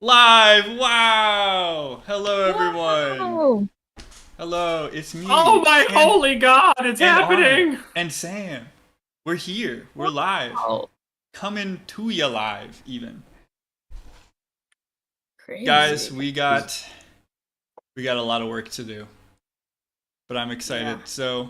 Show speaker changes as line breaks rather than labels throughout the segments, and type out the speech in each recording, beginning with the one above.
Live! Wow! Hello, everyone.
Wow!
Hello, it's
Oh
me
my holy god, it's
Arn
happening!
and Sam. We're here. We're live.
Wow!
Coming to you live, even. Guys,
Crazy.
we got a lot of work to do, but I'm excited.
Yeah.
So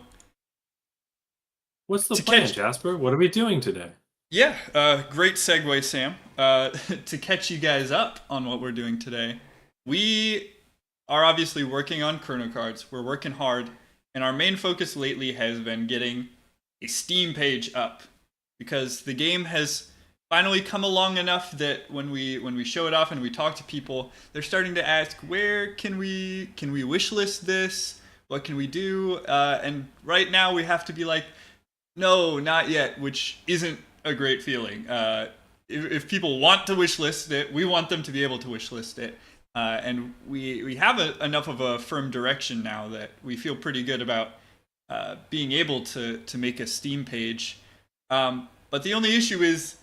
What's the
to
plan,
catch,
Jasper? What are we doing today?
yeah, great segue, Sam. To catch you guys up on what we're doing today, we are obviously working on Chrono Cards. We're working hard, and our main focus lately has been getting a Steam page up because the game has finally come along enough that when we show it off and we talk to people, they're starting to ask, where can we wishlist this? What can we do? And right now we have to be like, no, not yet, which isn't a great feeling. If people want to wishlist it, we want them to be able to wishlist it. And we have enough of a firm direction now that we feel pretty good about being able to make a Steam page. But the only issue is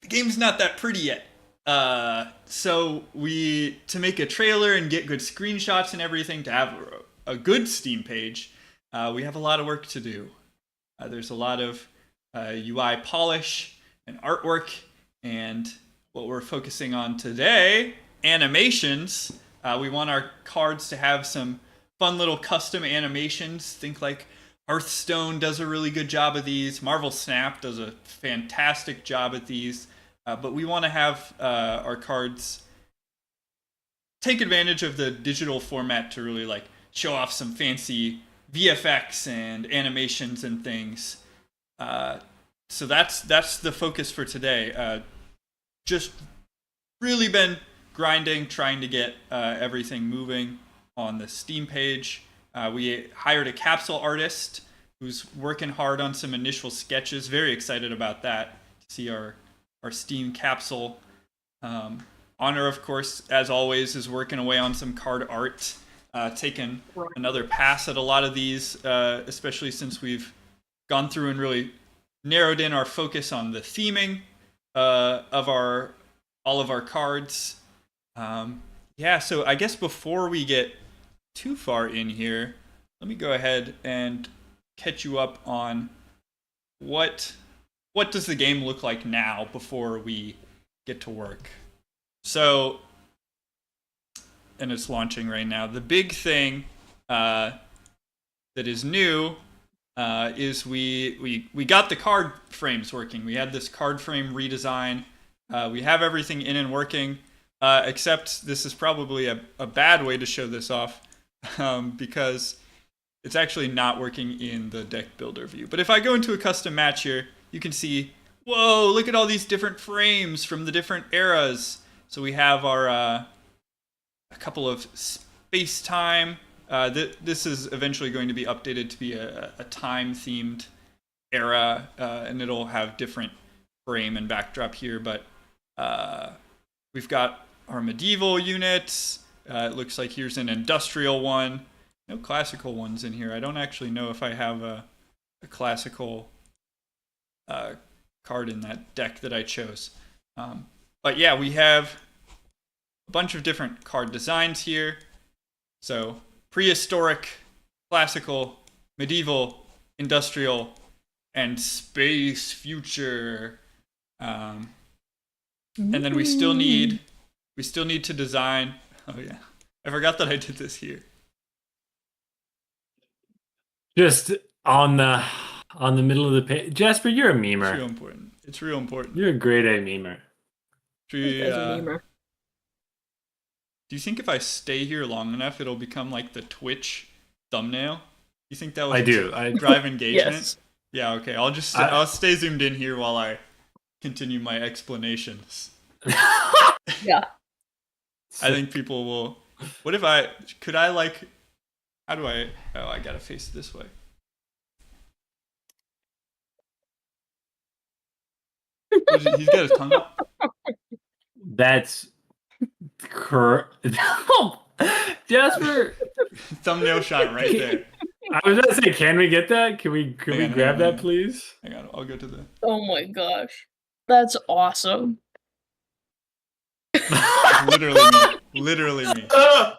the game's not that pretty yet. So to make a trailer and get good screenshots and everything to have a good Steam page, we have a lot of work to do. There's a lot of UI polish and artwork, and what we're focusing on today, animations. We want our cards to have some fun little custom animations. Think like Hearthstone does a really good job of these. Marvel Snap does a fantastic job at these. But we want to have our cards take advantage of the digital format to really like show off some fancy VFX and animations and things. So that's the focus for today. Just really been grinding, trying to get everything moving on the Steam page. We hired a capsule artist who's working hard on some initial sketches. Very excited about that, to see our Steam capsule. Honor, of course, as always, is working away on some card art, taking another pass at a lot of these, especially since we've gone through and really narrowed in our focus on the theming of all of our cards. Yeah, so I guess before we get too far in here, let me go ahead and catch you up on what does the game look like now before we get to work. So, and it's launching right now. The big thing that is new is we got the card frames working. We had this card frame redesign. We have everything in and working, except this is probably a bad way to show this off because it's actually not working in the deck builder view. But if I go into a custom match here, you can see, whoa, look at all these different frames from the different eras. So we have our a couple of space-time. This is eventually going to be updated to be a time-themed era, and it'll have different frame and backdrop here. But we've got our medieval units. It looks like here's an industrial one. No classical ones in here. I don't actually know if I have a classical card in that deck that I chose. But yeah, we have a bunch of different card designs here. So prehistoric, classical, medieval, industrial, and space future. and then we still need to design. Oh yeah, I forgot that I did this here.
Just on the middle of the page. Jasper, you're a
It's real
memer.
important. It's real important.
You're a grade A memer.
Do
You
you,
guys are memer.
do you think if I stay here long enough, it'll become like the Twitch thumbnail? You think that would
I do. I
drive engagement?
Yes.
Yeah. Okay.
I-
I'll stay zoomed in here while I continue my explanations.
Yeah.
I think people will. What if I could I like? How do I? Oh, I gotta face it this way. He's got his tongue up.
That's Jasper.
Thumbnail shot right there.
I was gonna say, can we get that? Can we
Hang on,
grab
hang on.
that, please?
Hang on, I'll go to the.
Oh my gosh. That's awesome.
Literally me. Literally me.
Oh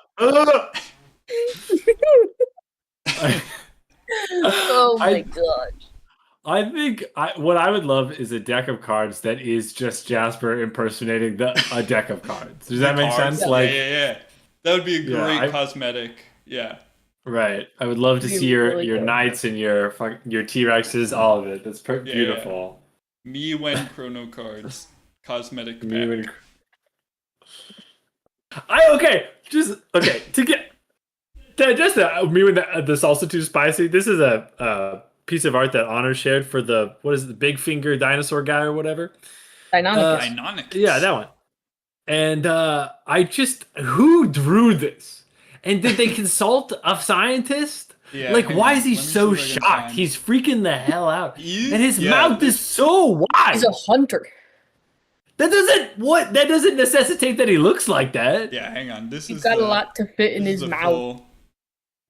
my
I-
gosh.
I think what I would love is a deck of cards that is just Jasper impersonating a deck of cards. Does that make
Cards?
sense?
Yeah,
Like,
yeah. That would be a
Yeah,
great cosmetic. Yeah.
right. I would love to
Be
see your
really good.
knights and your T-Rexes, all of it. That's
Yeah.
beautiful.
Me when chrono cards. Cosmetic pack.
Me when- to get just me with the salsa too spicy. This is a piece of art that Honor shared for the big finger dinosaur guy or whatever.
Dynamicus.
Deinonychus.
Yeah, that one. And who drew this? And did they consult a scientist?
Yeah,
Like,
hang
why
on.
is he
Let me
so
see if I can
shocked?
find-
He's freaking the hell out. And his
Yeah,
mouth is so wide.
He's a hunter.
That doesn't necessitate that he looks like that.
Yeah, hang on. This
He's
is
got
the,
a lot to fit in
this is
his
the
mouth.
full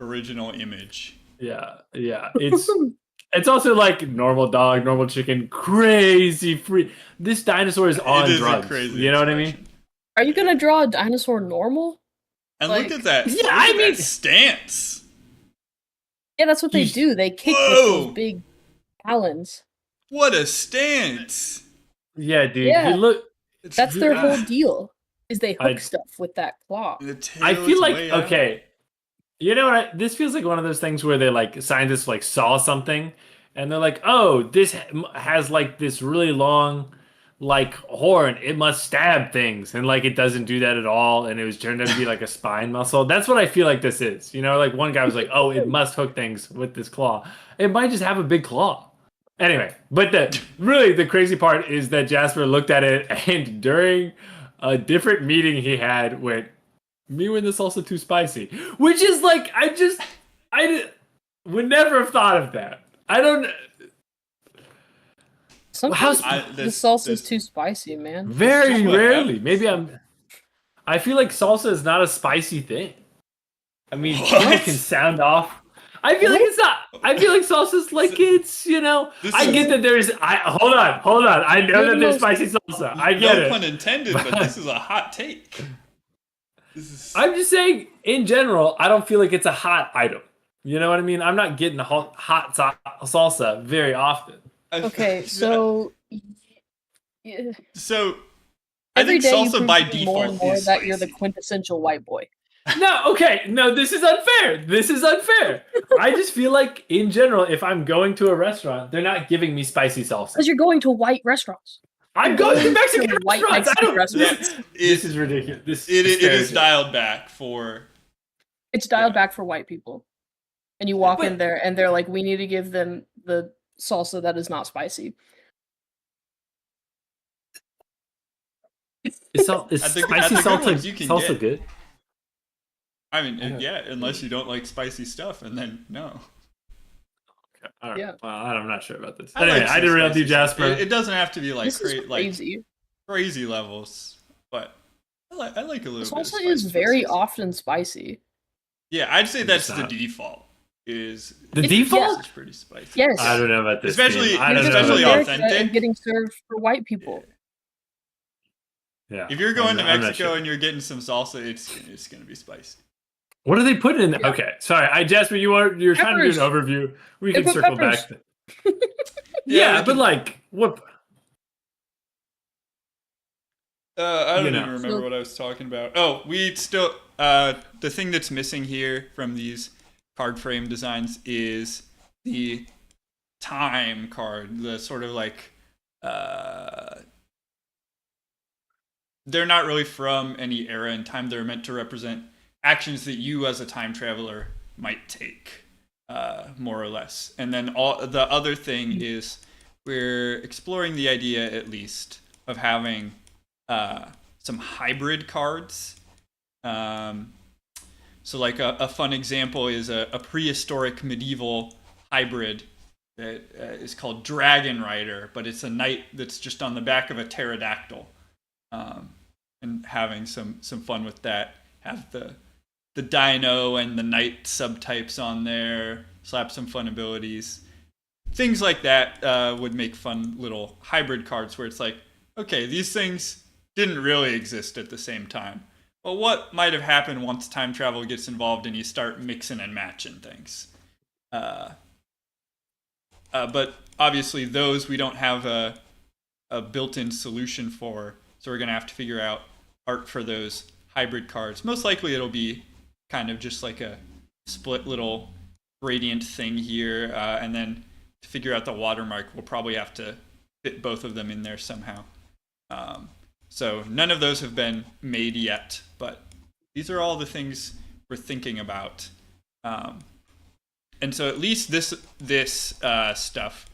original image.
Yeah. It's also like normal dog, normal chicken, crazy free. This dinosaur is on
It is
drugs.
a crazy.
You know what I mean?
expression.
Are you gonna draw a dinosaur normal?
And
Like-
look at that.
Yeah,
look
I
at
mean-
that stance.
Yeah, that's what they
He's-
do. They kick with
Whoa!
those big talons.
What a stance.
Yeah, dude.
Yeah.
He look.
It's
That's their
ah,
whole deal. Is they hook
I-
stuff with that claw.
the tail
I
is
feel like
way out.
okay. You know what? This feels like one of those things where they like scientists like saw something, and they're like, "Oh, this has like this really long, like horn. It must stab things," and like it doesn't do that at all. And it was turned out to be like a spine muscle. That's what I feel like this is. You know, like one guy was like, "Oh, it must hook things with this claw. It might just have a big claw." Anyway, but the crazy part is that Jasper looked at it, and during a different meeting he had went, "Me when this also too spicy," which is like would never have thought of that. I don't.
Sometimes
How's-
the salsa's too spicy, man.
Very
just what
rarely.
happens.
Maybe I feel like salsa is not a spicy thing. I mean,
What?
people can sound off. I feel like it's not. I feel like salsa's like it's, you know.
This
I
is-
get that there's. Hold on. I know
You're
that
the
there's
most-
spicy salsa. I get
no
it.
pun intended, but this is a hot take. This is
I'm just saying, in general, I don't feel like it's a hot item. You know what I mean? I'm not getting hot salsa very often.
Okay, so yeah,
so I
every
think
day you
salsa
prove
by
to me more and
default
more
is
that you're the
spicy.
quintessential white boy.
No, this is unfair. I just feel like, in general, if I'm going to a restaurant, they're not giving me spicy salsa.
Because you're going to white restaurants.
I'm going to Mexican
to white
restaurants.
Mexican
I don't.
restaurants.
This is ridiculous. This
It is
stereotype.
dialed back for
It's dialed
Yeah.
back for white people. And you walk in
But-
there and they're like, we need to give them the salsa that is not spicy.
Is
At the-
spicy
at the good
salsa,
ones you can
salsa
get.
good?
I mean,
I don't-
yeah, unless you don't like spicy stuff, and then no.
All right.
Yeah.
Well, I'm not sure about this.
I
Anyway,
like
I
some
derailed
spicy
you,
stuff.
Jasper.
It doesn't have to be like
This is
like
crazy.
crazy levels, but I like a
The
little bit. Of
salsa
spicy
is very
choices.
often spicy.
Yeah, I'd say that's
It's
the
not.
default. Is
The
It's-
default?
It's pretty spicy.
Yes.
I don't know about this.
Especially-
team. I
You're
don't
just
know
especially
about
America
this.
authentic.
and getting served for white people.
Yeah.
If you're going to
I'm not
Mexico
sure.
and you're getting some salsa, it's gonna be spicy.
What are they putting in?
Yeah.
Okay, sorry. Jasper, you're trying to do an overview. We
They
can
put
circle
peppers.
back.
Yeah,
Yeah,
they
but
can-
like what?
I
You
don't
know.
even remember
So-
what I was talking about. Oh, we still the thing that's missing here from these card frame designs is the time card. The sort of like uh, they're not really from any era in time. They're meant to represent actions that you as a time traveler might take, more or less. And then all the other thing is we're exploring the idea, at least, of having uh, some hybrid cards. Um, so, like a fun example is a prehistoric medieval hybrid that is called Dragon Rider, but it's a knight that's just on the back of a pterodactyl, um, and having some fun with that. Have the dino and the knight subtypes on there. Slap some fun abilities. Things like that would make fun little hybrid cards where it's like, okay, these things didn't really exist at the same time. Well, what might have happened once time travel gets involved and you start mixing and matching things? Uh, but obviously, those we don't have a built-in solution for, so we're gonna have to figure out art for those hybrid cards. Most likely, it'll be kind of just like a split little gradient thing here, and then to figure out the watermark, we'll probably have to fit both of them in there somehow. Um, so none of those have been made yet, but these are all the things we're thinking about. Um, and so at least this stuff,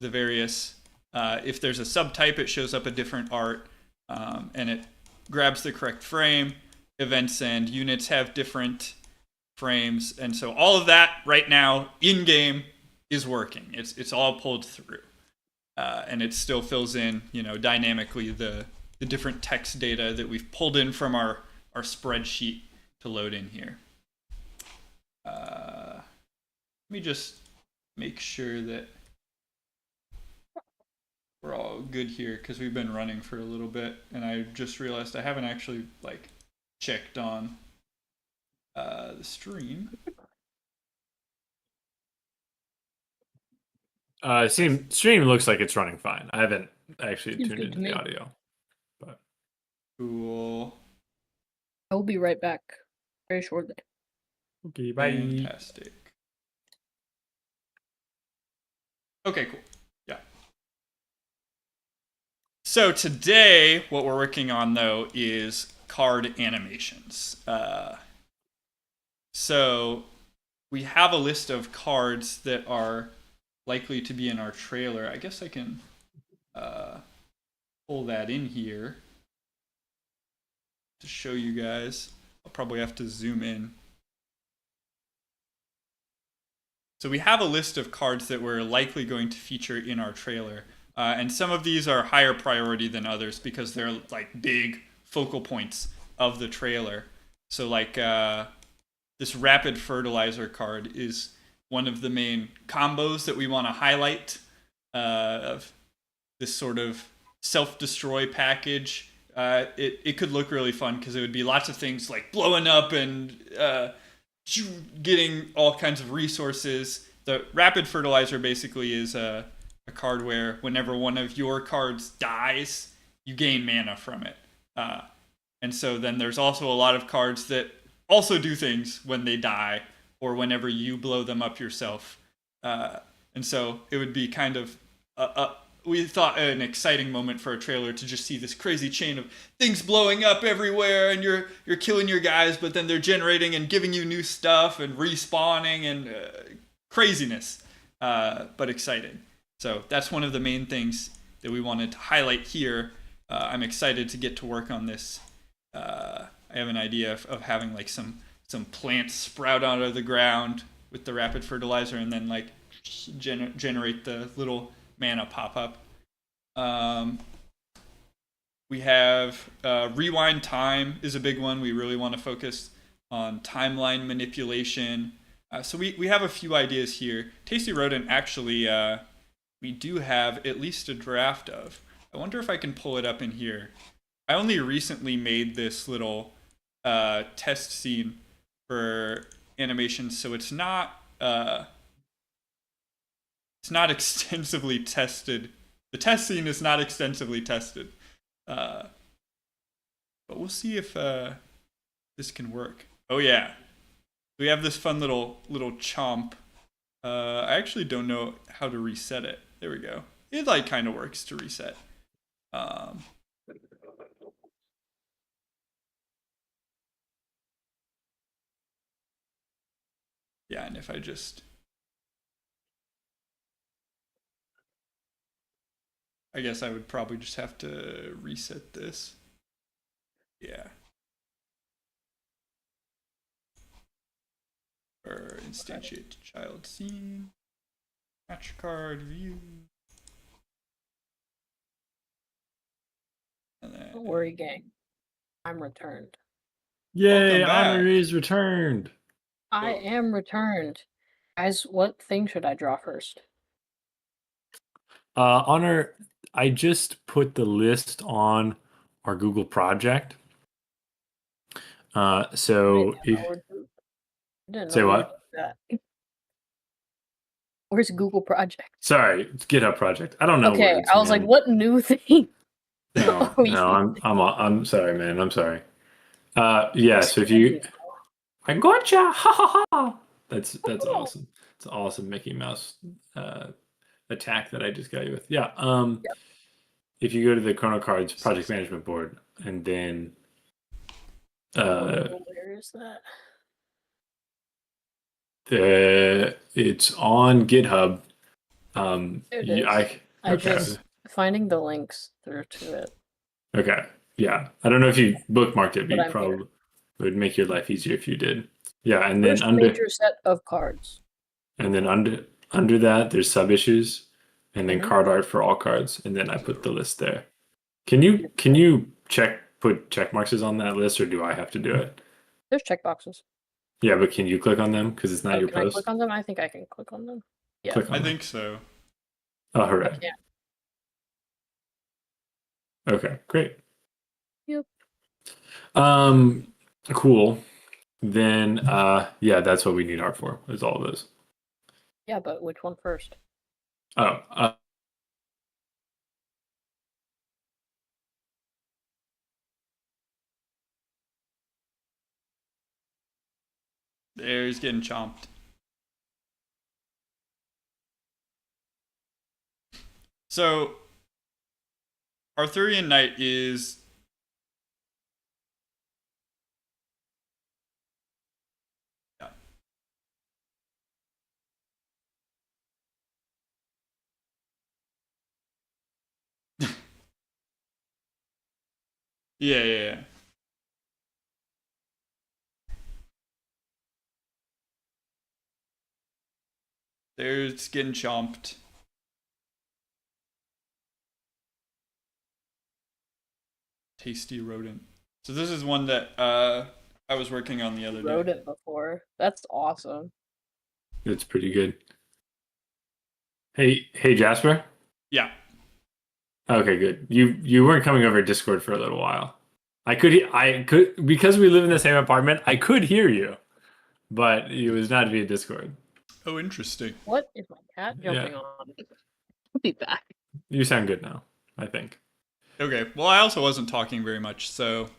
the various if there's a subtype, it shows up a different art, and it grabs the correct frame. Events and units have different frames, and so all of that right now in game is working. It's all pulled through, and it still fills in, dynamically the different text data that we've pulled in from our spreadsheet to load in here. Let me just make sure that we're all good here because we've been running for a little bit, and I just realized I haven't actually checked on the stream.
Stream looks like it's running fine. I haven't actually
Seems
tuned
good
into
to
the
me.
audio. But
Cool.
I will be right back very shortly.
okay, bye.
Fantastic. Okay, cool. Yeah. So today, what we're working on though is card animations. So we have a list of cards that are likely to be in our trailer. I guess I can pull that in here to show you guys. I'll probably have to zoom in. So we have a list of cards that we're likely going to feature in our trailer. And some of these are higher priority than others because they're like big focal points of the trailer. So this Rapid Fertilizer card is one of the main combos that we want to highlight, of this sort of self-destroy package. It could look really fun because it would be lots of things like blowing up and getting all kinds of resources. The Rapid Fertilizer basically is a card where whenever one of your cards dies, you gain mana from it. And so then there's also a lot of cards that also do things when they die or whenever you blow them up yourself. And so it would be kind of we thought an exciting moment for a trailer to just see this crazy chain of things blowing up everywhere, and you're killing your guys, but then they're generating and giving you new stuff and respawning and craziness, but exciting. So that's one of the main things that we wanted to highlight here. I'm excited to get to work on this. I have an idea of having some plants sprout out of the ground with the Rapid Fertilizer, and then generate the little mana pop up. We have rewind time is a big one. We really want to focus on timeline manipulation. So we have a few ideas here. Tasty Rodent actually we do have at least a draft of. I wonder if I can pull it up in here. I only recently made this little test scene for animation, so it's not extensively tested. The test scene is not extensively tested. But we'll see if this can work. Oh yeah, we have this fun little chomp. I actually don't know how to reset it. There we go. It like kind of works to reset. Um, yeah, and if I just, I guess I would probably just have to reset this. Yeah. Or instantiate child scene. Match card view. And then,
Don't worry, gang. I'm returned.
Yay!
Welcome back.
Honor is returned.
I
Whoa.
am returned. Guys, what thing should I draw first?
Honor, I just put the list on our Google project. So
I didn't
if,
know where- I didn't know
say
we were
what?
doing that. Where's Google Project?
Sorry, it's GitHub project. I don't know where
Okay,
it's
I was like,
man.
what new thing?
No,
Oh,
no, I'm sorry, man. I'm sorry. Yeah. So if you,
Scandal.
I gotcha. Ha ha ha. That's
Oh.
awesome. It's an awesome Mickey Mouse attack that I just got you with. Yeah.
Yep.
If you go to the Chrono Cards project management board and then
Where is that?
it's on GitHub.
There it
you-
is.
I
I
okay.
just finding the links through to it.
Okay. Yeah. I don't know if you bookmarked it, but
But
you
I'm
probably
here.
it would make your life easier if you did. Yeah, and then
First
under
major set of cards.
and then under that there's sub issues and then
Mhm.
card art for all cards, and then I put the list there. Can you put check marks on that list, or do I have to do it?
There's checkboxes.
Yeah, but can you click on them because it's not your
Can I
post?
click on them? I think I can click on them. Yeah.
Click on
I
them.
think so.
Oh, hooray.
Yeah.
Okay, great.
Yep.
Cool. Then yeah, that's what we need art for. Is all of those.
Yeah, but which one first?
Oh,
There, he's getting chomped. So, Arthurian Knight is yeah. There's getting chomped. Tasty rodent. So this is one that I was working on the other
Wrote
day.
it before. That's awesome.
it's pretty good. Hey Jasper.
Yeah.
Okay, good. You weren't coming over Discord for a little while. I could because we live in the same apartment. I could hear you, but it was not via Discord.
Oh, interesting.
What is my cat jumping
Yeah.
on? I'll be back.
You sound good now, I think.
Okay. Well, I also wasn't talking very much, so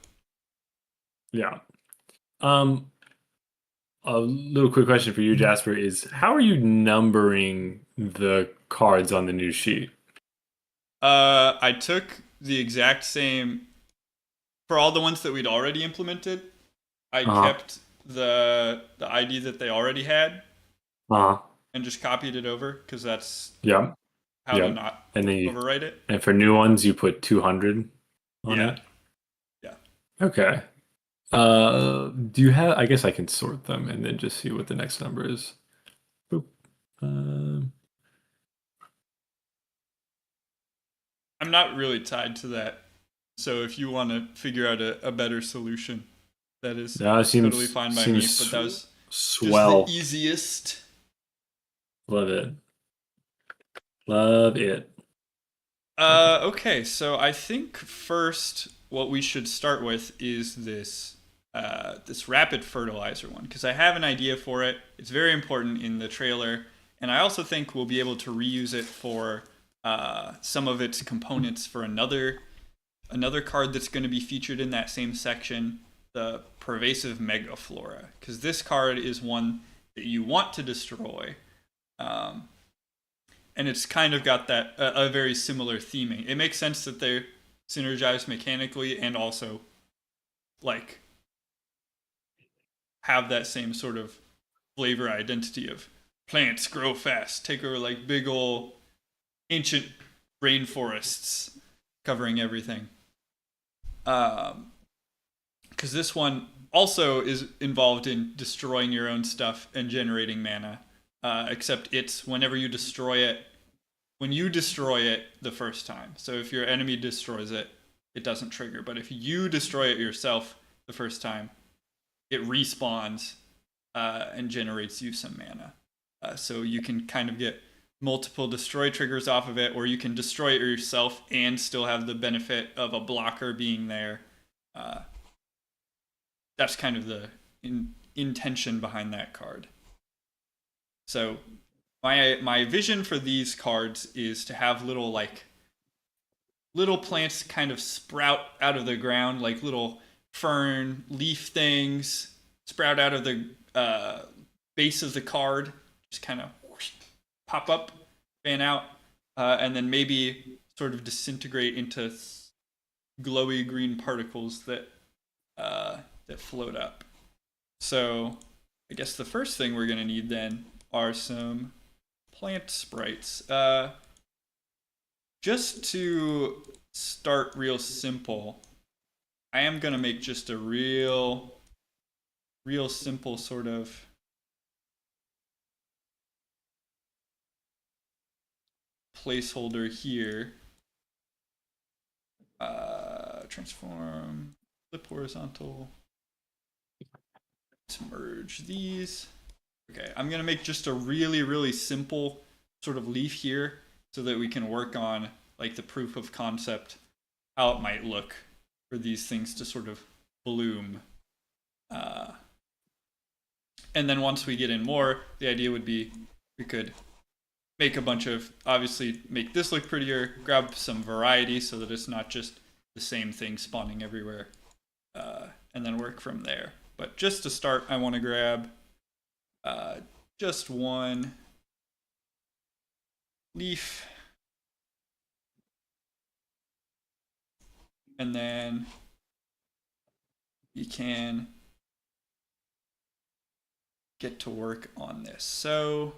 Yeah. A little quick question for you, Jasper, is how are you numbering the cards on the new sheet?
I took the exact same for all the ones that we'd already implemented. I kept the ID that they already had
Uh-huh.
and just copied it over because that's
Yeah.
how
Yeah.
to not
And then
overwrite it.
and for new ones you put 200 on
Yeah.
it.
Yeah.
Okay. Do you have? I guess I can sort them and then just see what the next number is. Boop.
I'm not really tied to that. So if you want to figure out a better solution, that is
That seems
totally fine by me. But that was
swell.
just the easiest.
Love it. Love it.
Okay, so I think first what we should start with is this this rapid fertilizer one because I have an idea for it. It's very important in the trailer, and I also think we'll be able to reuse it for some of its components for another another card that's going to be featured in that same section, the Pervasive Megaflora, because this card is one that you want to destroy. And it's kind of got that a very similar theming. It makes sense that they synergize mechanically and also like have that same sort of flavor identity of plants grow fast, take over like big ol' ancient rainforests covering everything. Because this one also is involved in destroying your own stuff and generating mana. Except it's whenever you destroy it, when you destroy it the first time. So if your enemy destroys it, it doesn't trigger. But if you destroy it yourself the first time, it respawns and generates you some mana. So you can kind of get multiple destroy triggers off of it, or you can destroy it yourself and still have the benefit of a blocker being there. That's kind of the intention behind that card. So my vision for these cards is to have little plants kind of sprout out of the ground, like little fern leaf things sprout out of the base of the card, just kind of pop up, fan out, and then maybe sort of disintegrate into glowy green particles that float up. So I guess the first thing we're gonna need then are some plant sprites. Just to start real simple, I am gonna make just a real simple sort of placeholder here. Transform, flip horizontal. Let's merge these. Okay, I'm gonna make just a really simple sort of leaf here so that we can work on like the proof of concept, how it might look for these things to sort of bloom. And then once we get in more, the idea would be we could make a bunch of, obviously make this look prettier, grab some variety so that it's not just the same thing spawning everywhere, and then work from there. But just to start, I want to grab just one leaf, and then you can get to work on this. So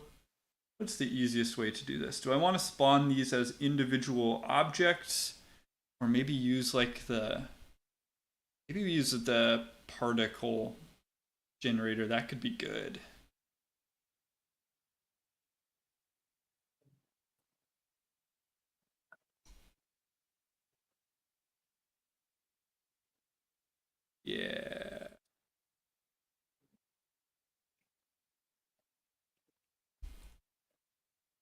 what's the easiest way to do this? Do I want to spawn these as individual objects, or maybe use like maybe we use the particle generator? That could be good. Yeah.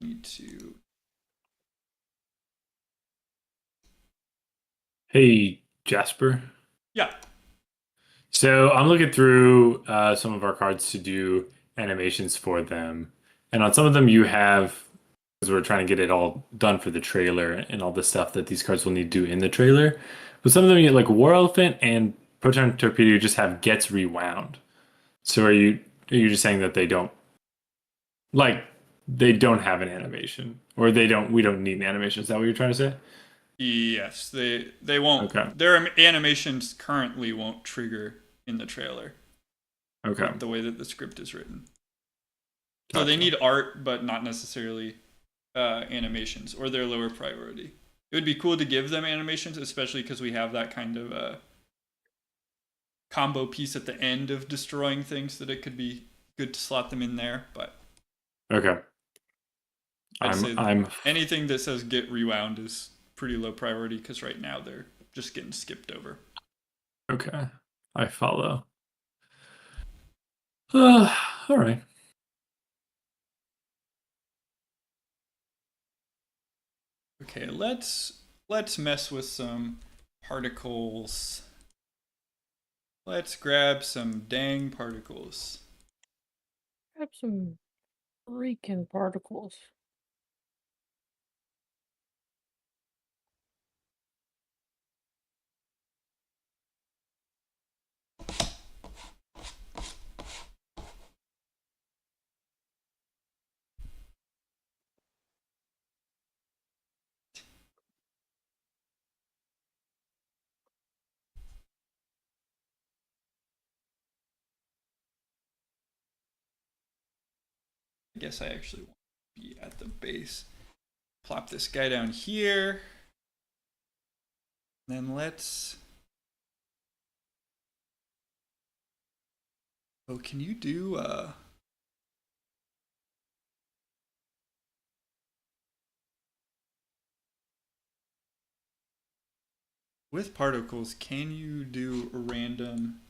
Need to.
Hey, Jasper.
Yeah.
So I'm looking through some of our cards to do animations for them. And on some of them you have, because we're trying to get it all done for the trailer and all the stuff that these cards will need to do in the trailer. But some of them you like War Elephant and Proton Torpedo just have gets rewound. So are you just saying that they don't have an animation, or we don't need an animation? Is that what you're trying to say?
Yes, they won't.
Okay.
Their animations currently won't trigger in the trailer.
Okay.
The way that the script is written. So
Gotcha.
they need art, but not necessarily animations, or they're lower priority. It would be cool to give them animations, especially because we have that kind of combo piece at the end of destroying things, that it could be good to slot them in there. But
Okay.
I'd say
I'm
anything that says get rewound is pretty low priority, because right now they're just getting skipped over.
okay. I follow. All right.
Okay, let's mess with some particles. Let's grab some dang particles.
Grab some freaking particles.
guess I actually want to be at the base. Plop this guy down here. Then let's... Oh, can you do... With particles, can you do a random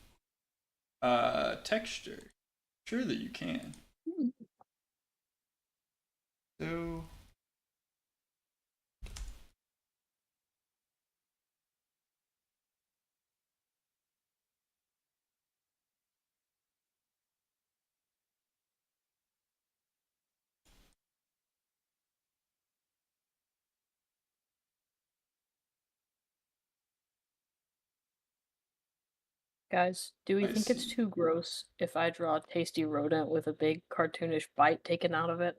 texture? Sure that you can. So...
Guys, do we
I
think it's
see.
too gross if I draw a tasty rodent with a big cartoonish bite taken out of it?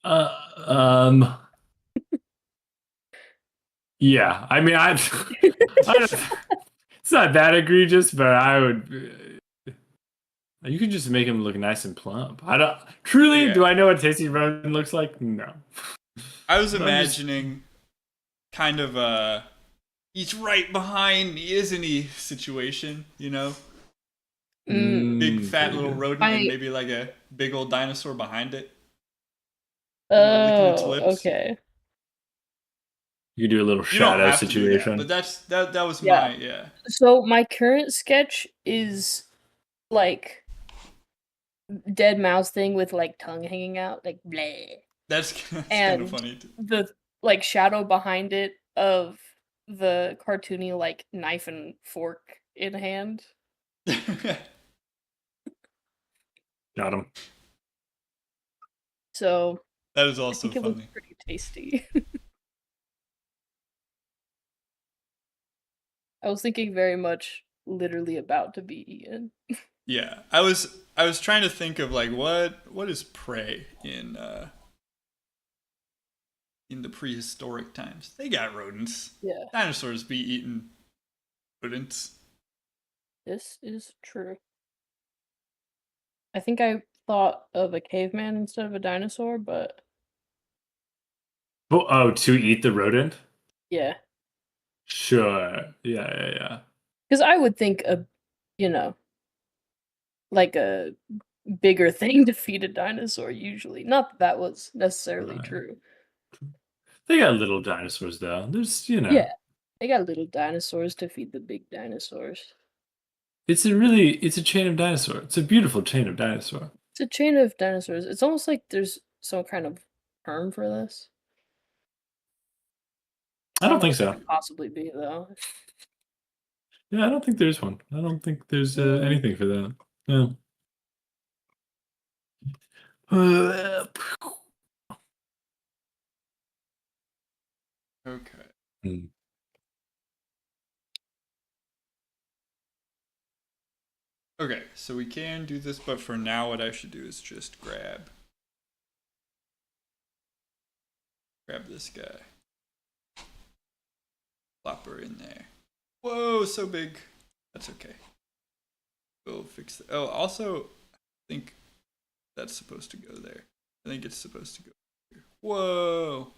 Uh, um, yeah. I mean, it's not that egregious, but I would. You could just make him look nice and plump. I don't truly. Do
Yeah.
I know what tasty rodent looks like? No.
I was
But I'm just-
imagining kind of he's right behind me, isn't he situation, you know? Big fat
there you
little
go.
rodent and maybe like a big old dinosaur behind it. Licking its
Oh,
lips.
okay.
You could do a little
You don't
shadow
have to do that,
situation.
but that was
Yeah.
my yeah.
So my current sketch is like dead mouse thing with like tongue hanging out, like bleh.
That's kind
And
of funny too.
the like shadow behind it of the cartoony like knife and fork in hand.
Got him.
So
That is
I
also
think it looks
funny.
pretty tasty. I was thinking very much literally about to be eaten.
Yeah, I was trying to think of like what is prey in the prehistoric times. They got rodents.
Yeah,
Dinosaurs be eating rodents.
this is true. I think I thought of a caveman instead of a dinosaur, but
Oh, to eat the rodent?
yeah.
Sure. Yeah.
Because I would think you know, like a bigger thing to feed a dinosaur usually. Not that that was necessarily
Right.
true.
They got little dinosaurs though. There's,
Yeah, they got little dinosaurs to feed the big dinosaurs.
it's a chain of dinosaur. It's a beautiful chain of dinosaur.
It's a chain of dinosaurs. It's almost like there's some kind of term for this.
I don't
know
think
what it
so.
could possibly be though.
Yeah, I don't think there's one. I don't think there's anything for that. Yeah.
Okay.
Hmm.
Okay, so we can do this, but for now what I should do is just grab this guy. Plop her in there. Whoa, so big. That's okay. We'll fix it. Oh, also, I think that's supposed to go there. I think it's supposed to go here. Whoa.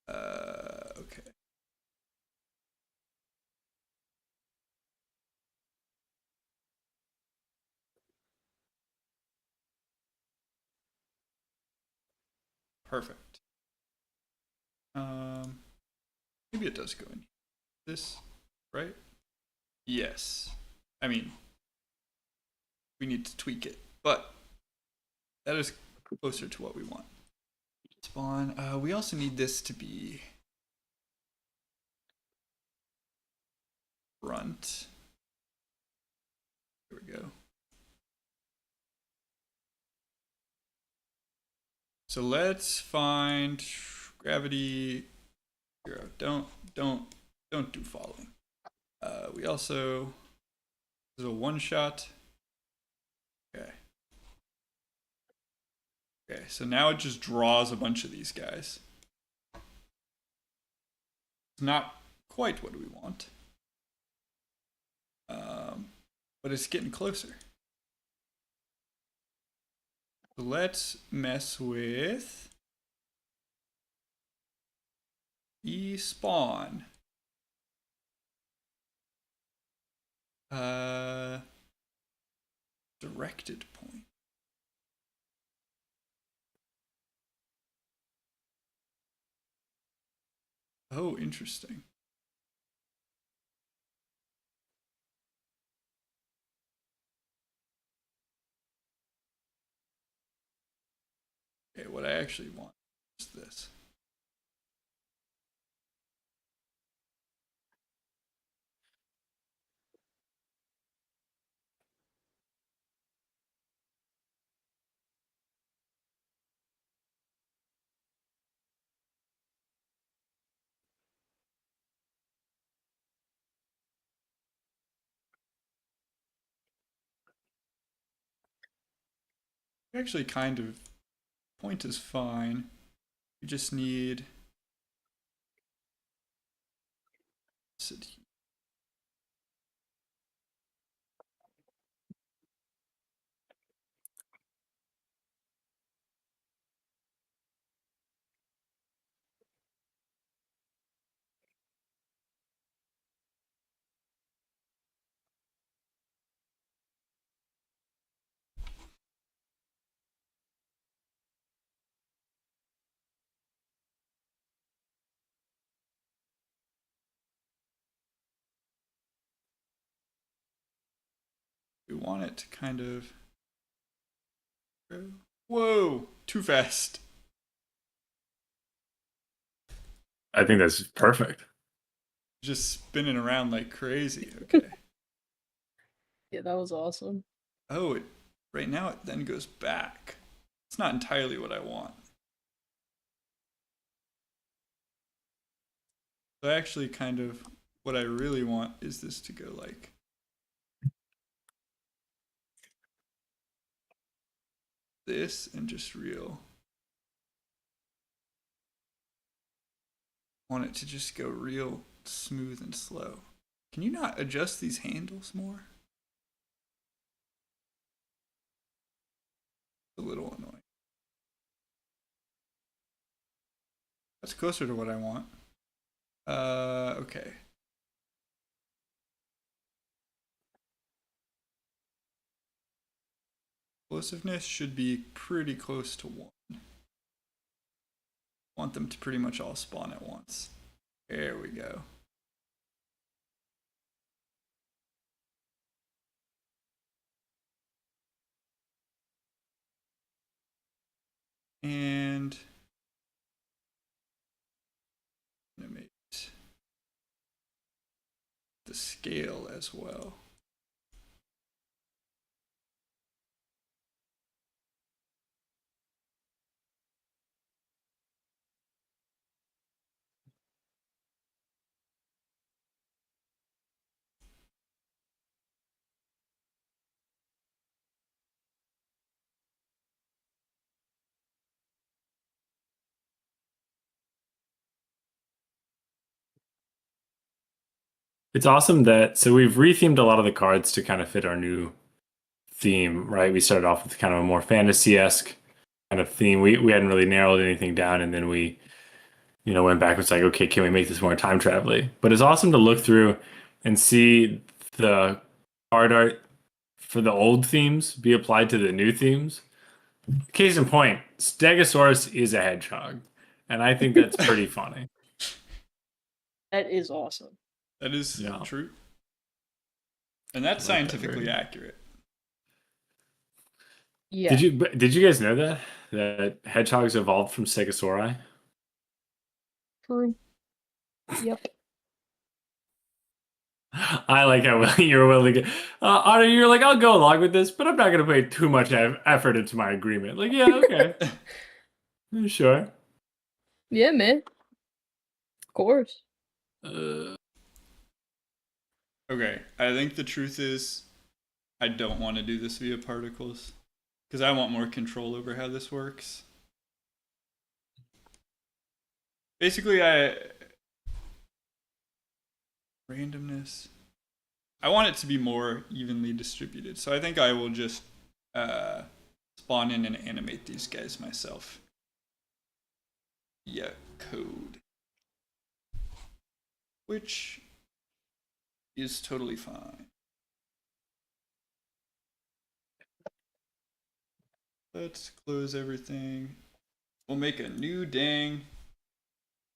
Okay. Perfect. Maybe it does go in this, right? Yes. I mean, we need to tweak it, but that is closer to what we want. Spawn. We also need this to be front. Here we go. So let's find gravity 0. Don't do falling. We also there's a one shot. Okay. Okay, so now it just draws a bunch of these guys. It's not quite what we want. But it's getting closer. So let's mess with e-spawn. Directed point. Oh, interesting. Okay, what I actually want is this. Actually, kind of, point is fine. You just need we want it to kind of go. Whoa, too fast.
I think that's perfect.
Just spinning around like crazy. Okay.
Yeah, that was awesome.
Oh, right now it then goes back. It's not entirely what I want. So actually, kind of, what I really want is this to go like this and just real. I want it to just go real smooth and slow. Can you not adjust these handles more? A little annoying. That's closer to what I want. Okay. Explosiveness should be pretty close to 1. Want them to pretty much all spawn at once. There we go. And animate the scale as well.
It's awesome that so we've rethemed a lot of the cards to kind of fit our new theme, right? We started off with kind of a more fantasy-esque kind of theme. We hadn't really narrowed anything down, and then we, went back and was like, okay, can we make this more time travel-y? But it's awesome to look through and see the card art for the old themes be applied to the new themes. Case in point, Stegosaurus is a hedgehog, and I think that's pretty funny.
That is awesome.
That is
Yeah.
true. And that's
I like that
scientifically
very
accurate.
Yeah.
Did you guys know that hedgehogs evolved from Stegosauri?
True. Yep.
I like how you're willing to. Otter, you're like, I'll go along with this, but I'm not going to put too much effort into my agreement. Like, yeah, okay, sure.
Yeah, man. Of course.
Okay, I think the truth is I don't want to do this via particles because I want more control over how this works. Basically, randomness. I want it to be more evenly distributed, so I think I will just spawn in and animate these guys myself. Yeah, code. Which is totally fine. Let's close everything. We'll make a new dang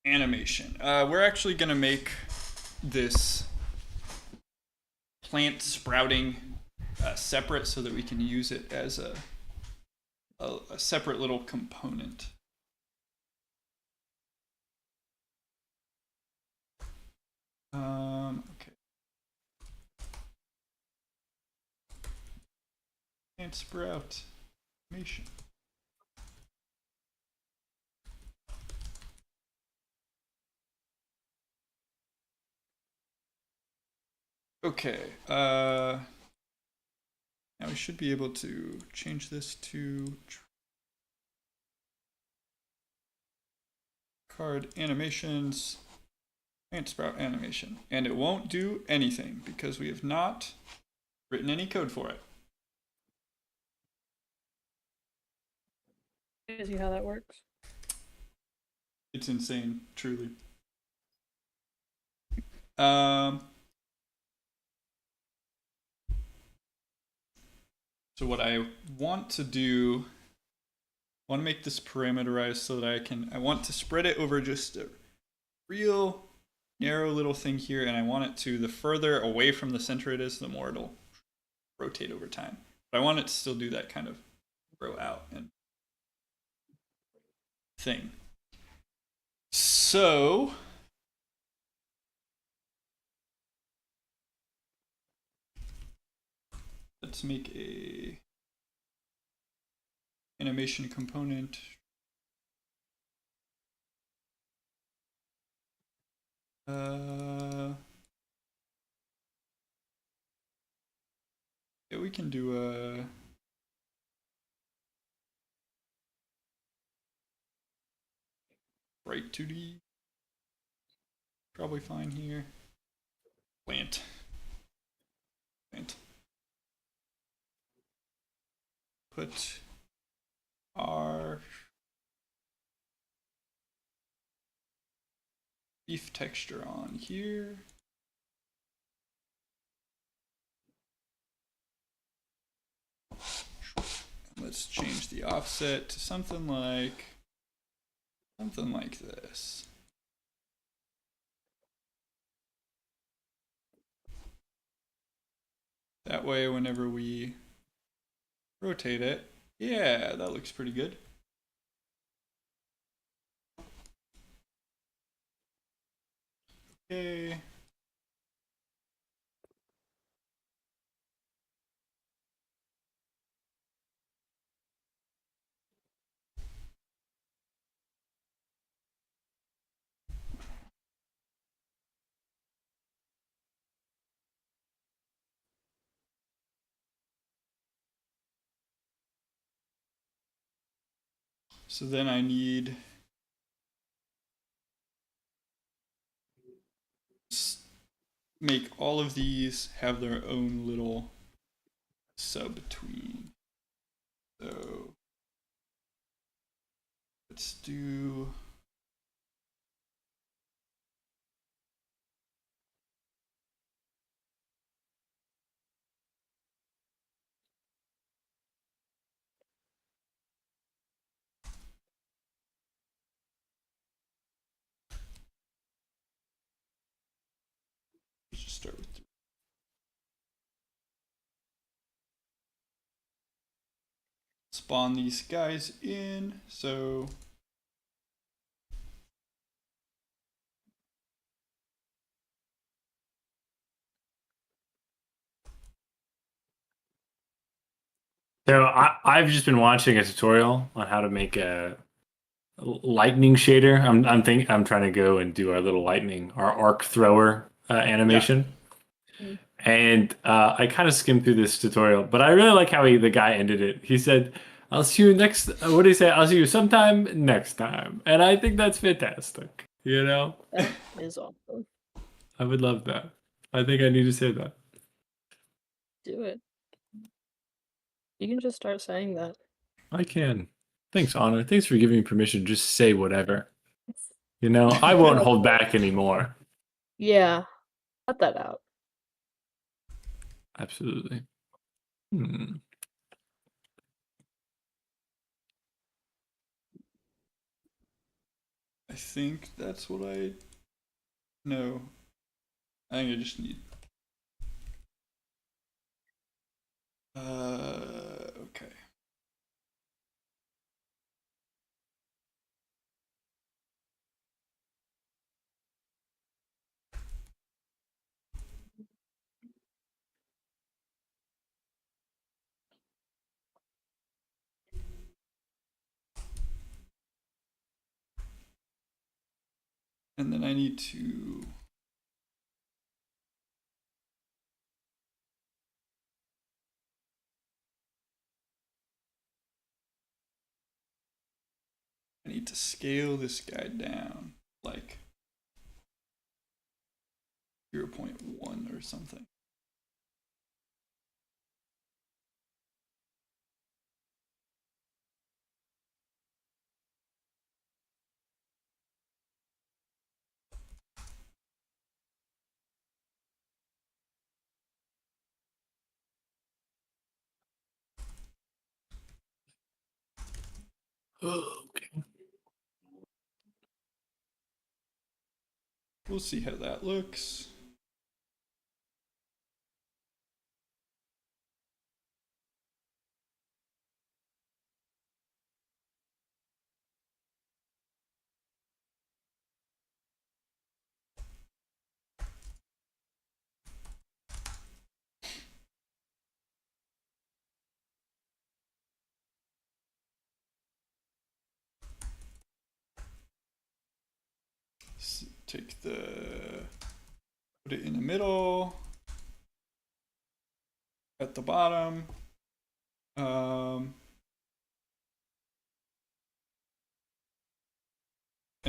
animation. We're actually gonna make this plant sprouting separate so that we can use it as a separate little component. Okay. Plant sprout animation. Okay, now we should be able to change this to card animations, plant sprout animation, and it won't do anything because we have not written any code for it.
See how that works?
It's insane, truly. So what I want to do, I want to make this parameterized so that I want to spread it over just a real narrow little thing here, and I want it to, the further away from the center it is, the more it'll rotate over time. But I want it to still do that kind of grow out and thing. So let's make a animation component. Yeah, we can do a right 2D. Probably fine here. Plant. Put our leaf texture on here. Let's change the offset to something like this. That way, whenever we rotate it, yeah, that looks pretty good. Okay. So then I need make all of these have their own little sub-between. So let's do let's just start with spawn these guys in. So
I've just been watching a tutorial on how to make a lightning shader. I'm trying to go and do our little lightning, our arc thrower animation.
Yeah.
And I kind of skimmed through this tutorial, but I really like how the guy ended it. He said, "I'll see you next." What did he say? "I'll see you sometime next time," and I think that's fantastic. You know,
That is awesome.
I would love that. I think I need to say that.
Do it. You can just start saying that.
I can. Thanks, Honor. Thanks for giving me permission to just say whatever. You know, I won't hold back anymore.
Yeah, cut that out.
Absolutely.
I think that's what I know. I think I just need. Okay. And then I need to. I need to scale this guy down like 0.1 or something.
Okay.
We'll see how that looks. Take the, put it in the middle, at the bottom. And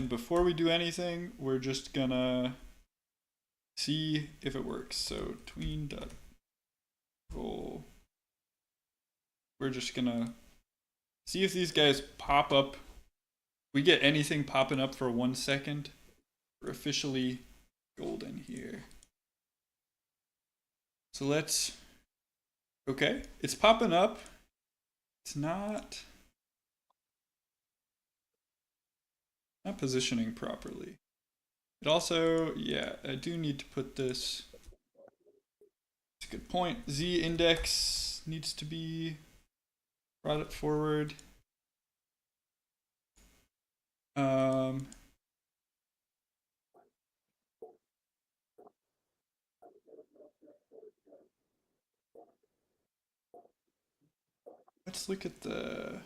before we do anything, we're just gonna see if it works. So tween dot roll. We're just gonna see if these guys pop up. We get anything popping up for 1 second. We're officially golden here. So let's, okay, it's popping up. It's not positioning properly. It also, yeah, I do need to put this, it's a good point. Z index needs to be brought it forward. Let's look at the,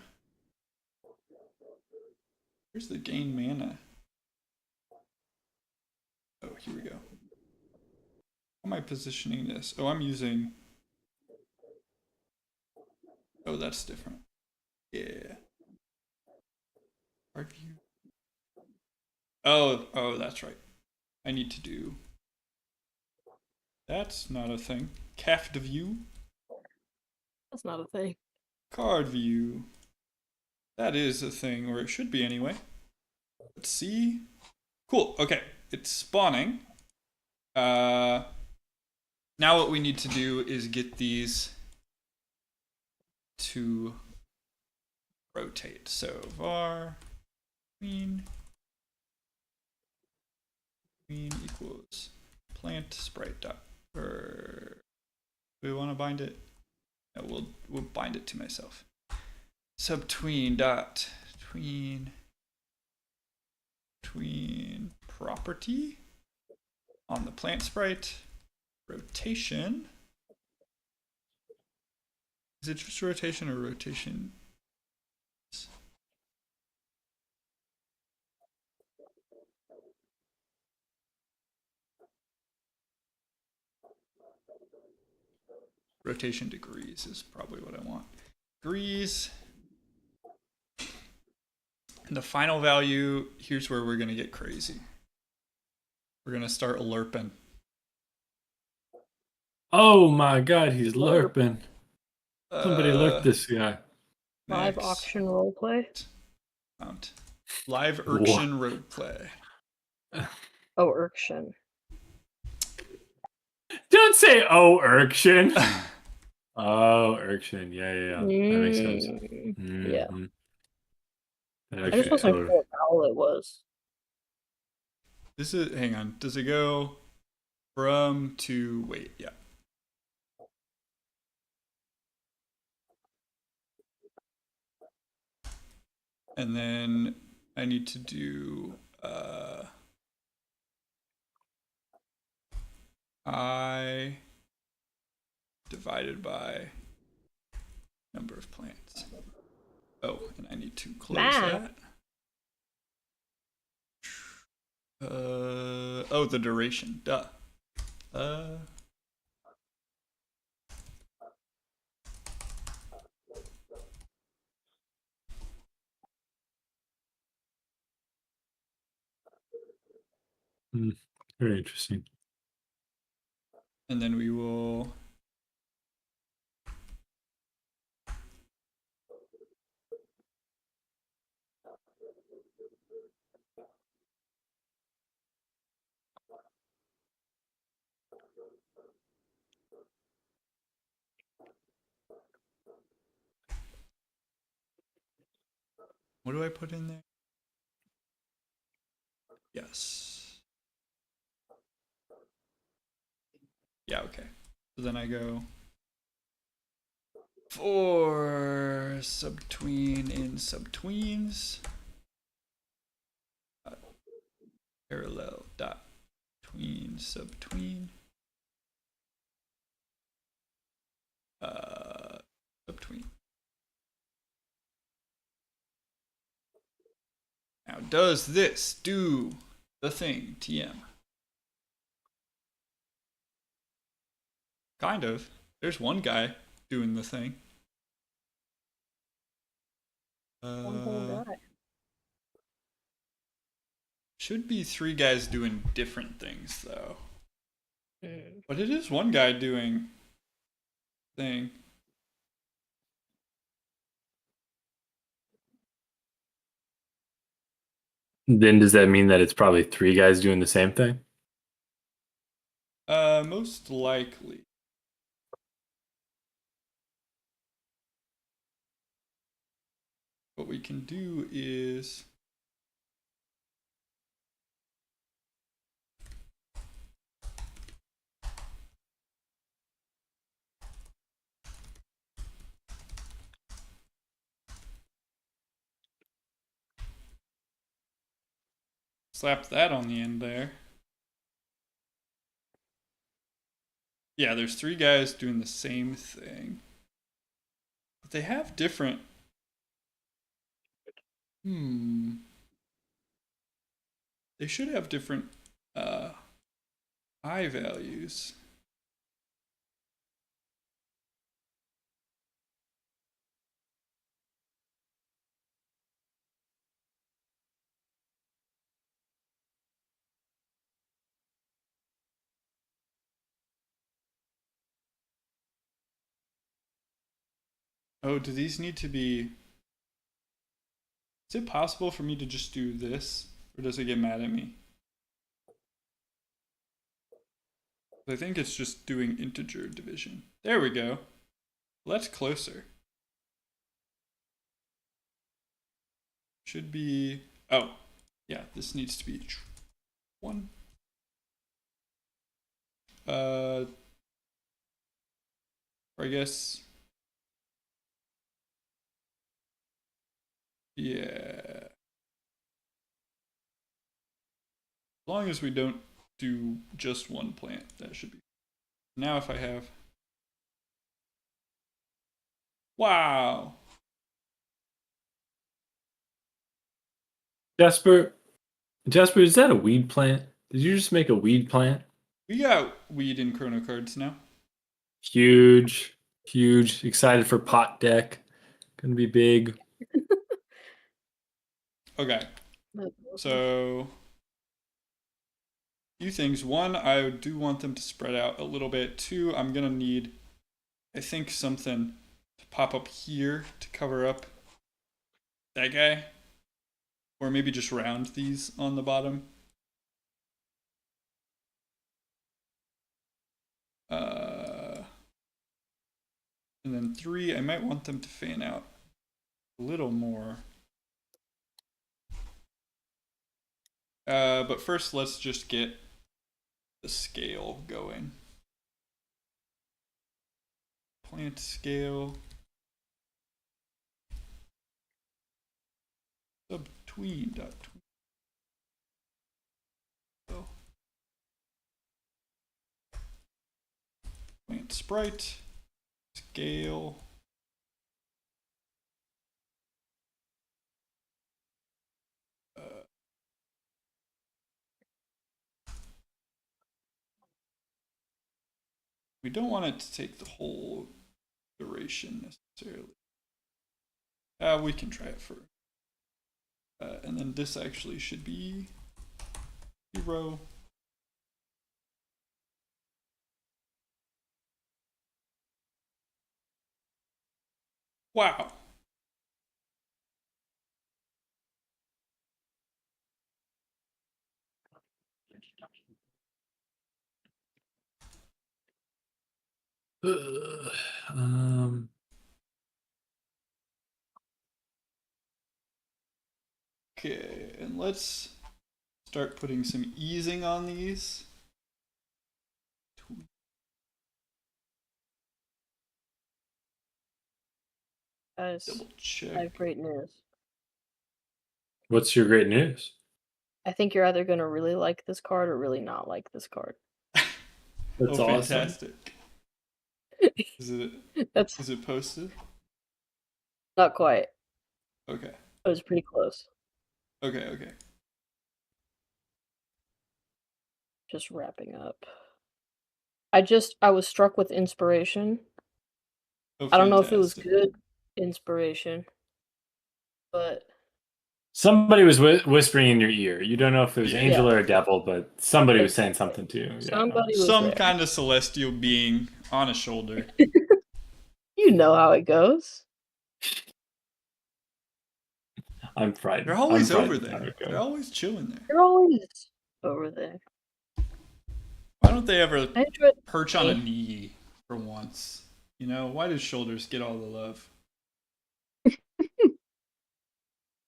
where's the gain mana? Oh, here we go. How am I positioning this? Oh, I'm using, oh, that's different. Yeah. Hard view. Oh, that's right. I need to do, that's not a thing. Caft view.
That's not a thing.
Card view. That is a thing, or it should be anyway. Let's see. Cool. Okay, it's spawning. Now what we need to do is get these to rotate. So var queen equals plant sprite dot. Or do we want to bind it? No, we'll bind it to myself. Subtween dot tween property on the plant sprite rotation. Is it just rotation or rotation? Rotation degrees is probably what I want. Degrees. And the final value, here's where we're going to get crazy. We're going to start lerping.
Oh my god, he's lerping. Somebody lerp this guy.
Live
Next.
auction roleplay.
Mount. Live Urchin roleplay.
Oh, Urkshin.
Don't say "oh, Urkshin." Oh, Urkshin. Yeah. That makes sense.
Yeah.
Mhm. That
I just
actually
wasn't
totally-
sure what vowel it was.
This is, hang on, does it go from to, wait, yeah. And then I need to do I divided by number of plants. Oh, and I need to close
Math.
that. Oh, the duration. Duh.
Very interesting.
And then we will. What do I put in there? Yes. Yeah, okay. So then I go for subtween in subtweens. Parallel dot tween subtween. Subtween. Now, does this do the thing, TM? Kind of. There's one guy doing the thing.
One whole guy.
Should be 3 guys doing different things, though.
Hmm.
But it is one guy doing thing.
Then does that mean that it's probably 3 guys doing the same thing?
Most likely. What we can do is slap that on the end there. Yeah, there's 3 guys doing the same thing. But they have different. They should have different I values. Oh, do these need to be... Is it possible for me to just do this? Or does it get mad at me? I think it's just doing integer division. There we go. Well, that's closer. Should be... Oh, yeah, this needs to be 1. I guess... Yeah. As long as we don't do just one plant, that should be. Now if I have. Wow.
Jasper, is that a weed plant? Did you just make a weed plant?
We got weed in chrono cards now.
Huge. Excited for pot deck. Gonna be big.
Okay. So few things. 1, I do want them to spread out a little bit. 2, I'm gonna need, I think, something to pop up here to cover up That guy? Or maybe just round these on the bottom. And then 3, I might want them to fan out a little more. But first, let's just get the scale going. Plant scale. Subtween dot tween. Oh. Plant sprite. Scale. We don't want it to take the whole duration necessarily. We can try it first. And then this actually should be 0. Wow.
Um,
Okay, and let's start putting some easing on these.
Guys,
Double
I
check.
have great news.
what's your great news?
I think you're either gonna really like this card or really not like this card.
That's
Oh,
awesome.
fantastic. Is
That's
it posted?
not quite.
Okay.
It was pretty close.
Okay.
Just wrapping up. I was struck with inspiration.
Oh,
I don't know if it was
fantastic.
good inspiration, but
Somebody was whispering in your ear. You don't know if it was
Yeah.
angel or a devil, but somebody was saying something to you. Yeah.
somebody was
Some
there.
kind of celestial being on a shoulder.
You know how it goes.
I'm frightened.
They're always
I'm
over
frightened how
there.
it goes.
They're always chilling there.
You're always over there.
Why don't they ever
I enjoyed
perch on a knee for once? You know, why do shoulders get all the love?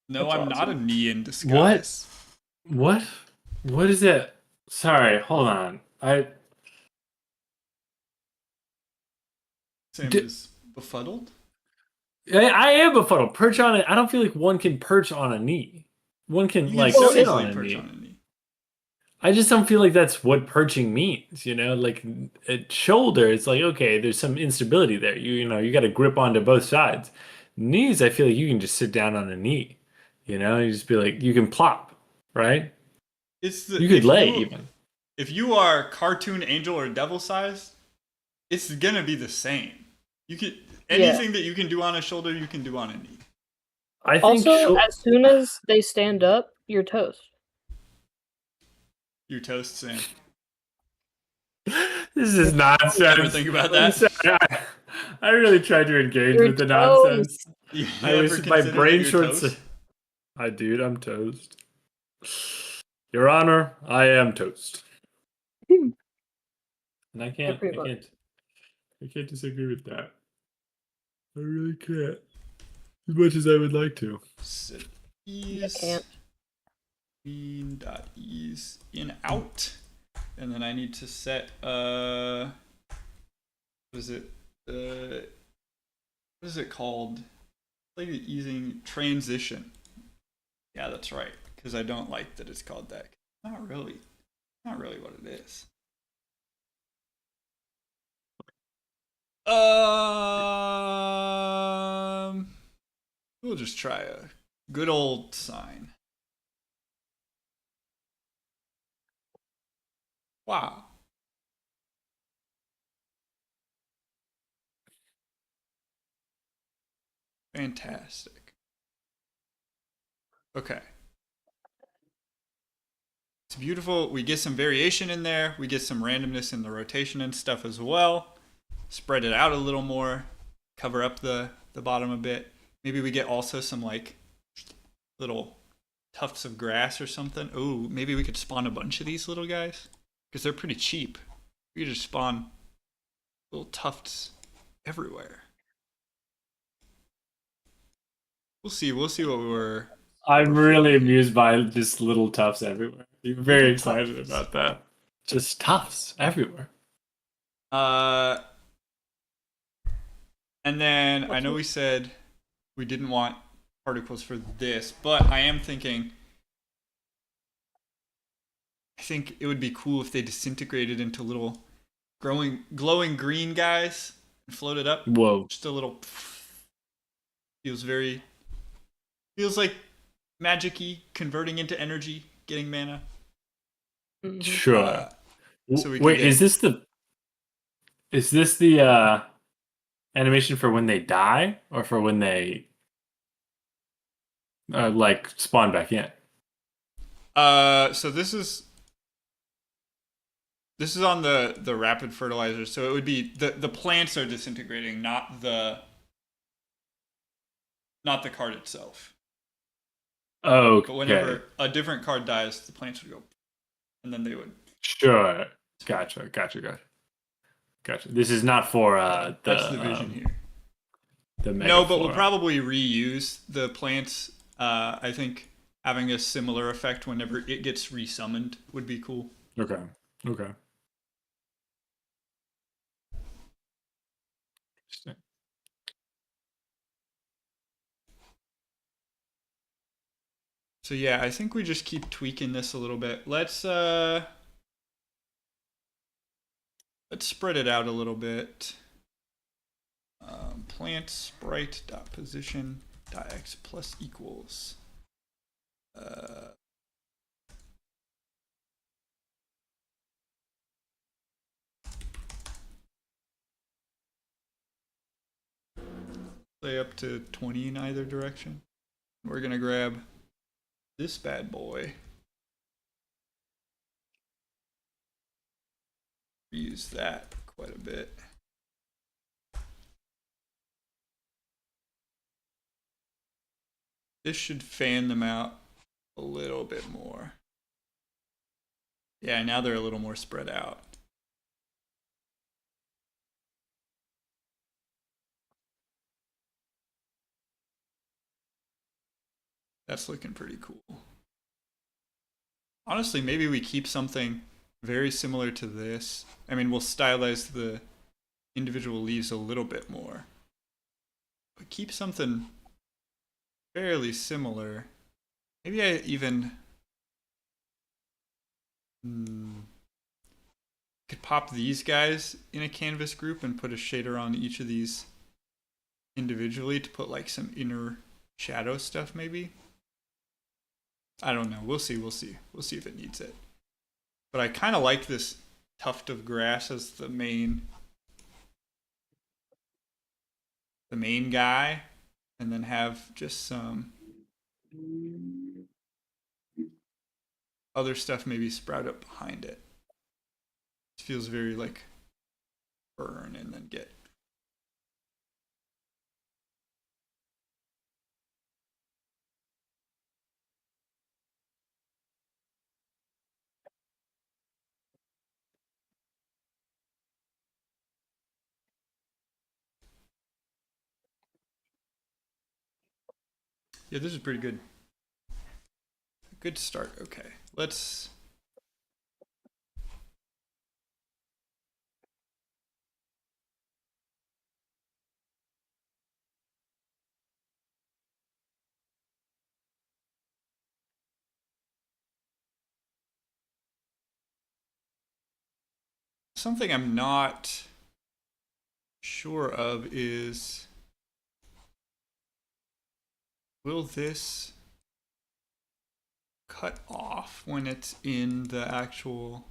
No,
That's
I'm not a
awesome.
knee in disguise.
What? What is it? Sorry, hold on.
Sam
D-
is befuddled.
I am befuddled. Perch on it. I don't feel like one can perch on a knee. One can
You
like
can so
sit
easily
on a
perch
knee.
on a knee.
I just don't feel like that's what perching means, you know? Like at shoulder, it's like okay, there's some instability there. You know, you got to grip onto both sides. Knees, I feel like you can just sit down on a knee. You know, you just be like you can plop, right?
It's the
You could
if
lay
you-
even.
If you are cartoon angel or devil sized, it's gonna be the same. You could anything that you can do on a shoulder, you can do on a knee.
I think
Also, as soon as they stand up, you're toast.
You're toast, Sam.
this is nonsense.
Ever think about that?
Sorry, I really tried to engage
You're
with the nonsense.
You
I
ever
was my
consider
brain
that you're
shorts.
toast?
Dude, I'm toast. Your Honor, I am toast. And I can't.
pretty much.
I can't disagree with that. I really can't. As much as I would like to.
Set
You
ease.
can't.
Dot ease in out, and then I need to set what is it what is it called? Like the easing transition. Yeah, that's right. Because I don't like that it's called that. Not really what it is. We'll just try a good old sign. Wow. Fantastic. Okay. It's beautiful. We get some variation in there. We get some randomness in the rotation and stuff as well. Spread it out a little more. Cover up the bottom a bit. Maybe we get also some like little tufts of grass or something. Oh, maybe we could spawn a bunch of these little guys because they're pretty cheap. We could just spawn little tufts everywhere. We'll see. We'll see what we're.
I'm
We're
really
feeling.
amused by just little tufts everywhere. I'm very
Little
excited
tufts.
about that. Just tufts everywhere.
And then I
What's
know
it-
we said we didn't want particles for this, but I am thinking. I think it would be cool if they disintegrated into little glowing green guys and floated up.
Whoa.
Just a little. Feels like magic-y, converting into energy, getting mana.
Mhm.
Sure.
So we can
Wait,
get-
is this the animation for when they die or for when they like spawn back in?
So this is on the rapid fertilizer. So it would be the plants are disintegrating, not the card itself.
Oh,
But whenever a different card dies, the plants would go, and then they would.
Sure. Gotcha. This is not for
That's the vision here.
The
No, but we'll
Megaflora.
probably reuse the plants. I think having a similar effect whenever it gets resummoned would be cool.
Okay. Interesting.
So yeah, I think we just keep tweaking this a little bit. Let's spread it out a little bit. Plant sprite dot position dot x plus equals. Say up to 20 in either direction. We're gonna grab this bad boy. Reuse that quite a bit. This should fan them out a little bit more. Yeah, now they're a little more spread out. That's looking pretty cool. Honestly, maybe we keep something very similar to this. I mean, we'll stylize the individual leaves a little bit more. But keep something fairly similar. Maybe I even could pop these guys in a canvas group and put a shader on each of these individually to put like some inner shadow stuff maybe. I don't know. We'll see if it needs it. But I kind of like this tuft of grass as the main guy, and then have just some other stuff maybe sprout up behind it. It feels very like burn and then get. Yeah, this is pretty good. Good start. Okay, let's. Something I'm not sure of is, will this cut off when it's in the actual,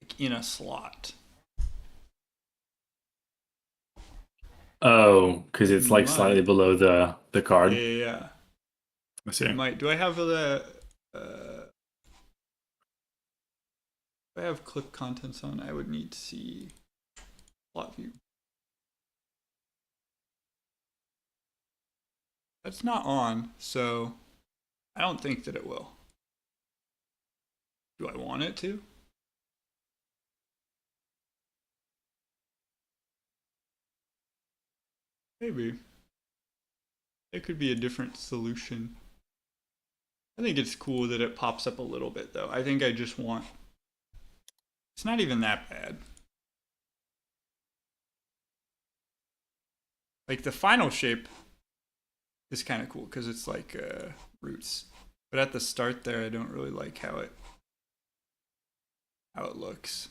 like, in a slot?
Oh, because it's like
Might.
slightly below the card.
Yeah.
I see.
Might. Do I have the? If I have clip contents on, I would need to see plot view. That's not on, so I don't think that it will. Do I want it to? Maybe. It could be a different solution. I think it's cool that it pops up a little bit, though. I think I just want... It's not even that bad. Like, the final shape is kind of cool, because it's like roots. But at the start there, I don't really like how it looks.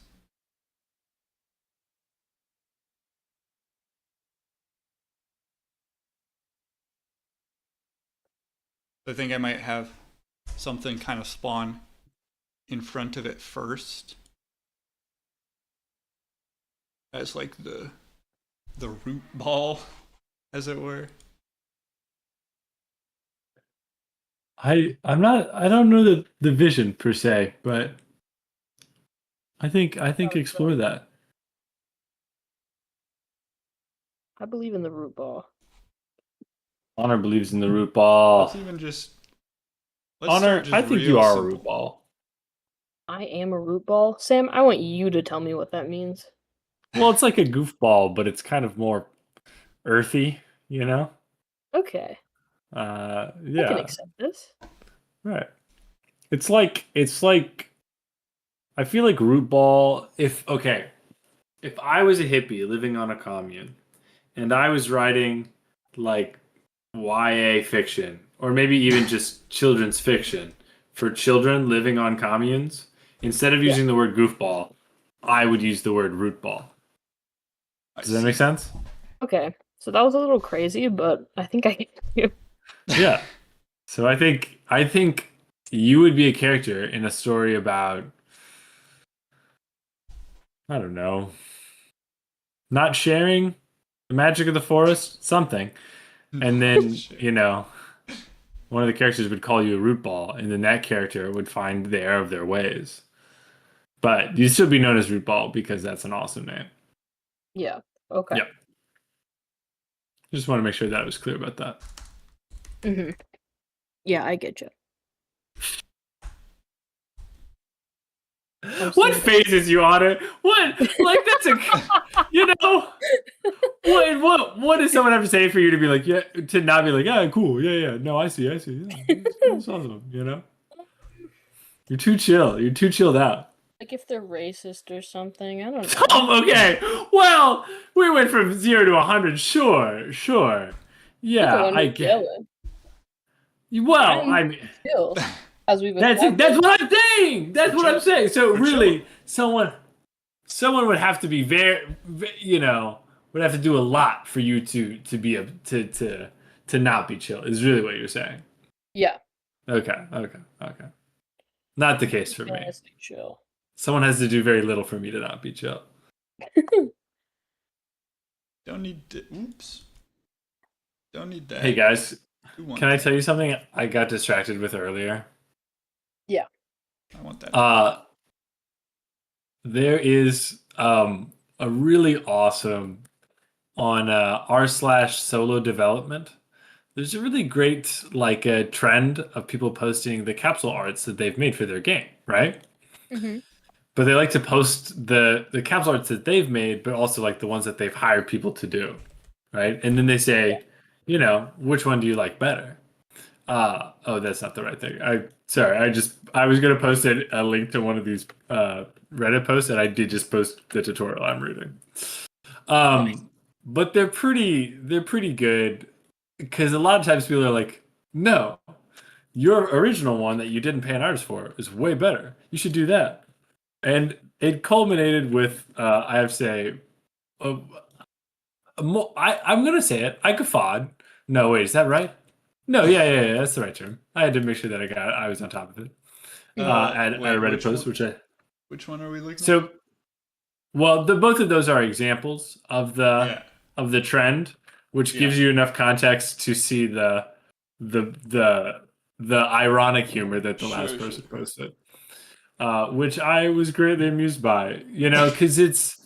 I think I might have something kind of spawn in front of it first, as like the root ball, as it were.
I don't know the vision per se, but I think explore that.
I believe in the root ball.
Honor believes in the root ball.
Let's even just
Honor, I think you are a root ball.
I am a root ball. Sam, I want you to tell me what that means.
Well, it's like a goofball, but it's kind of more earthy, you know?
Okay.
Yeah.
I can accept this.
Right. It's like I feel like root ball if I was a hippie living on a commune and I was writing like YA fiction or maybe even just children's fiction for children living on communes, instead of using the word goofball, I would use the word root ball. Does that make sense?
Okay. So that was a little crazy, but I think I get you.
Yeah. So I think you would be a character in a story about, I don't know, not sharing the magic of the forest, something. And then, you know, one of the characters would call you a root ball, and then that character would find the error of their ways. But you'd still be known as root ball because that's an awesome name.
Yeah. Okay.
Yep. Just want to make sure that I was clear about that.
Mm-hmm. Yeah, I get you.
What phases you on it? What? Like that's a, you know, what does someone have to say for you to be like, yeah, to not be like, yeah, cool, yeah, no, I see, yeah, that's awesome, you know? You're too chill. You're too chilled out.
Like if they're racist or something, I don't know.
Okay, well, we went from 0 to 100. Sure. Yeah, I get. Well, I mean,
chill, as we've
that's what I'm saying. That's what I'm saying. So really, someone would have to be very, you know, would have to do a lot for you to be a to not be chill. Is really what you're saying.
Yeah.
Okay. Not the case for me.
Chill.
Someone has to do very little for me to not be chill.
Don't need that.
Hey guys, can I tell you something I got distracted with earlier?
Yeah.
I want that.
There is a really awesome on r/solo development. There's a really great like a trend of people posting the capsule arts that they've made for their game, right?
Mm-hmm.
But they like to post the capsule arts that they've made, but also like the ones that they've hired people to do, right? And then they say, you know, which one do you like better? Oh, that's not the right thing. I was gonna post a link to one of these Reddit posts, and I did just post the tutorial I'm reading. But they're pretty good because a lot of times people are like, no, your original one that you didn't pay an artist for is way better. You should do that. And it culminated with, I have to say, I'm going to say it. I guffawed. No, wait, is that right? No, yeah, that's the right term. I had to make sure that I was on top of it. At a Reddit post,
which one are we looking at?
So, well, both of those are examples of the trend, which gives you enough context to see the ironic humor that the last person posted. Which I was greatly amused by, you know, because it's,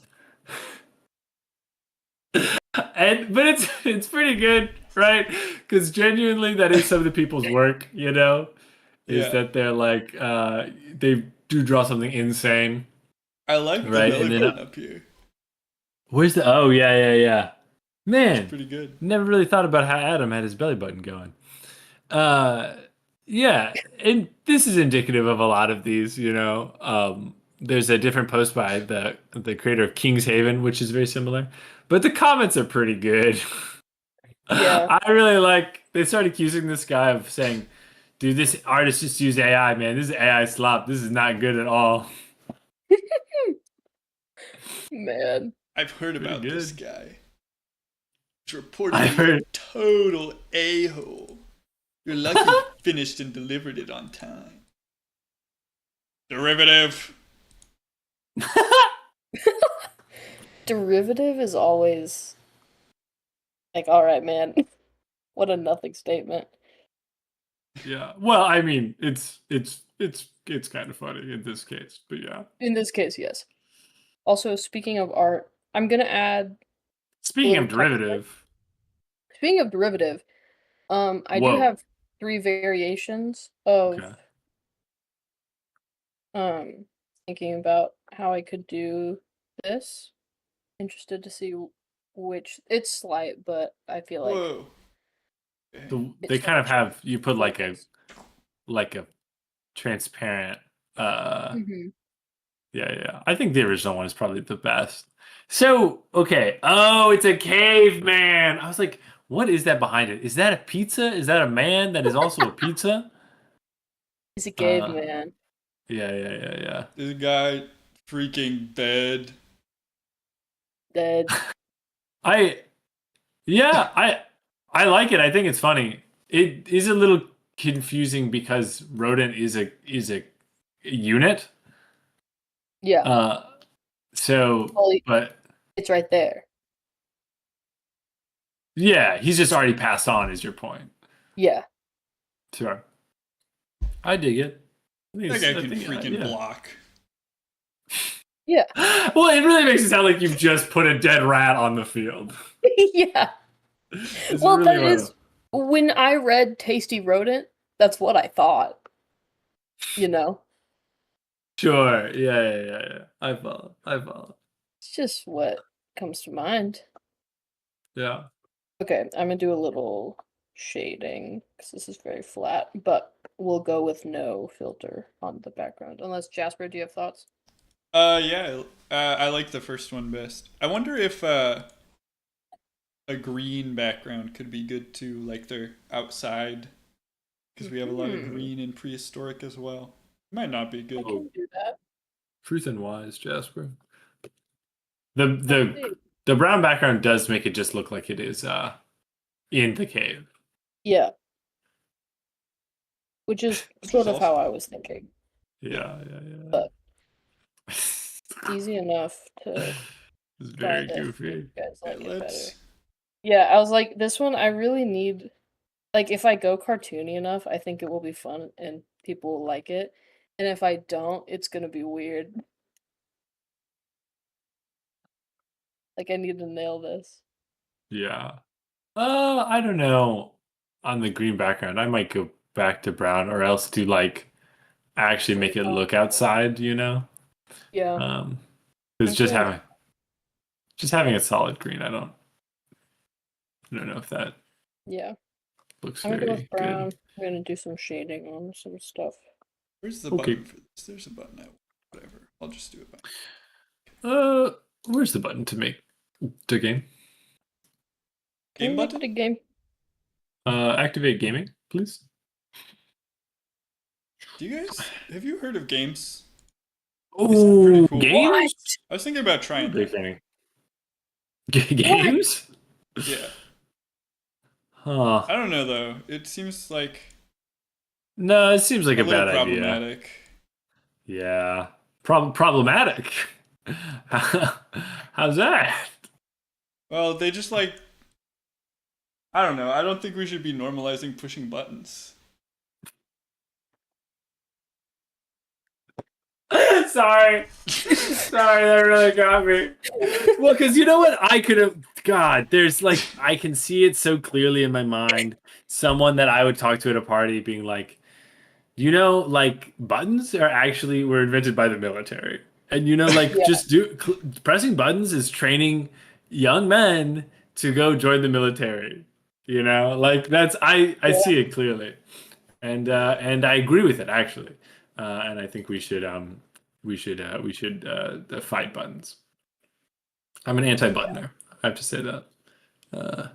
but it's pretty good. right? Because genuinely, that is some of the people's work, you know, is
Yeah.
that they're like, they do draw something insane,
I like the
right?
belly
And then,
button up here.
where's the, oh, yeah, yeah, yeah.
It's
Man,
pretty good.
never really thought about how Adam had his belly button going. Uh, yeah, and this is indicative of a lot of these, you know. There's a different post by the creator of King's Haven, which is very similar, but the comments are pretty good.
Yeah.
I really like they start accusing this guy of saying, "Dude, this artist just used AI, man. This is AI slop. This is not good at all."
Man.
I've heard
Pretty
about this
good.
guy. It's
I've
reportedly a
heard.
total a-hole. You're lucky he finished and delivered it on time. Derivative.
Derivative is always like, all right, man. What a nothing statement.
Yeah. Well, I mean, it's kind of funny in this case, but yeah.
In this case, yes. Also, speaking of art, I'm gonna add a
Speaking
little
of
texture.
derivative,
Speaking of derivative, I do
whoa.
have 3 variations of
Okay.
thinking about how I could do this. Interested to see which it's slight, but I feel like
Whoa. Okay.
They
it's
kind of
gonna
have you put
focus.
like a transparent
Mhm.
yeah, yeah. I think the original one is probably the best. So, okay. Oh, it's a caveman. I was like, what is that behind it? Is that a pizza? Is that a man that is also a pizza?
He's a
Uh,
caveman.
yeah, yeah, yeah, yeah.
This guy freaking dead.
Dead.
I yeah, I like it. I think it's funny. It is a little confusing because rodent is a unit.
Yeah.
Uh so
Well,
but
it's right there.
yeah, he's just already passed on is your point.
Yeah.
Sure. I dig it.
That guy
I
can
think
freaking
yeah.
block.
Yeah.
Well, it really makes it sound like you've just put a dead rat on the field.
Yeah.
It's
Well,
really
that is when I read Tasty Rodent, that's what I thought, you know?
sure. Yeah, yeah, yeah, yeah. I follow. I follow.
It's just what comes to mind.
Yeah.
Okay, I'm gonna do a little shading because this is very flat, but we'll go with no filter on the background. Unless Jasper, do you have thoughts?
Yeah. I like the first one best. I wonder if a green background could be good too, like they're outside, because we have a lot of
Hmm,
green in prehistoric as well. Might not be
I
good.
Oh,
can do that.
truth and wise, Jasper. The
Let's
the
see.
the brown background does make it just look like it is in the cave.
Yeah, which is
Which is
sort of how
also
I was thinking,
yeah.
Yeah, yeah, yeah.
but easy enough to
It's very
find if you
goofy.
guys
Okay,
like it better.
let's.
Yeah, I was like, this one I really need, like, if I go cartoony enough, I think it will be fun and people will like it. And if I don't, it's gonna be weird. Like, I need to nail this.
Yeah. I don't know. On the green background, I might go back to brown, or else do like actually make it look outside. You know,
Yeah,
um, because
I'm feeling,
just having a solid green, I don't know if that
yeah.
looks
I'm gonna go with
very
brown.
good.
I'm gonna do some shading on some stuff.
Where's the
Okay.
button for this? There's a button. Whatever. I'll just do it.
Uh, where's the button to make the game?
Can
Game
we make
button?
it a game?
Activate gaming, please.
Do you guys have you heard of games?
Oh,
pretty cool.
games?
I was thinking about
I'm a
trying
big
them.
fan. Games?
Yeah.
Huh.
I don't know though. It seems like
No, it seems like
a
a
little
bad idea.
problematic.
Yeah. Problematic. How's that?
Well, they just like I don't know. I don't think we should be normalizing pushing buttons.
Sorry. Sorry, that really got me. Well, because you know what? I could have. God, there's like, I can see it so clearly in my mind. Someone that I would talk to at a party being like, like buttons are actually were invented by the military. And like
Yeah.
just pressing buttons is training young men to go join the military. Like that's I
Yeah.
see it clearly. And I agree with it actually. And I think we should fight buttons. I'm an anti-buttoner. I have to say that. Uh,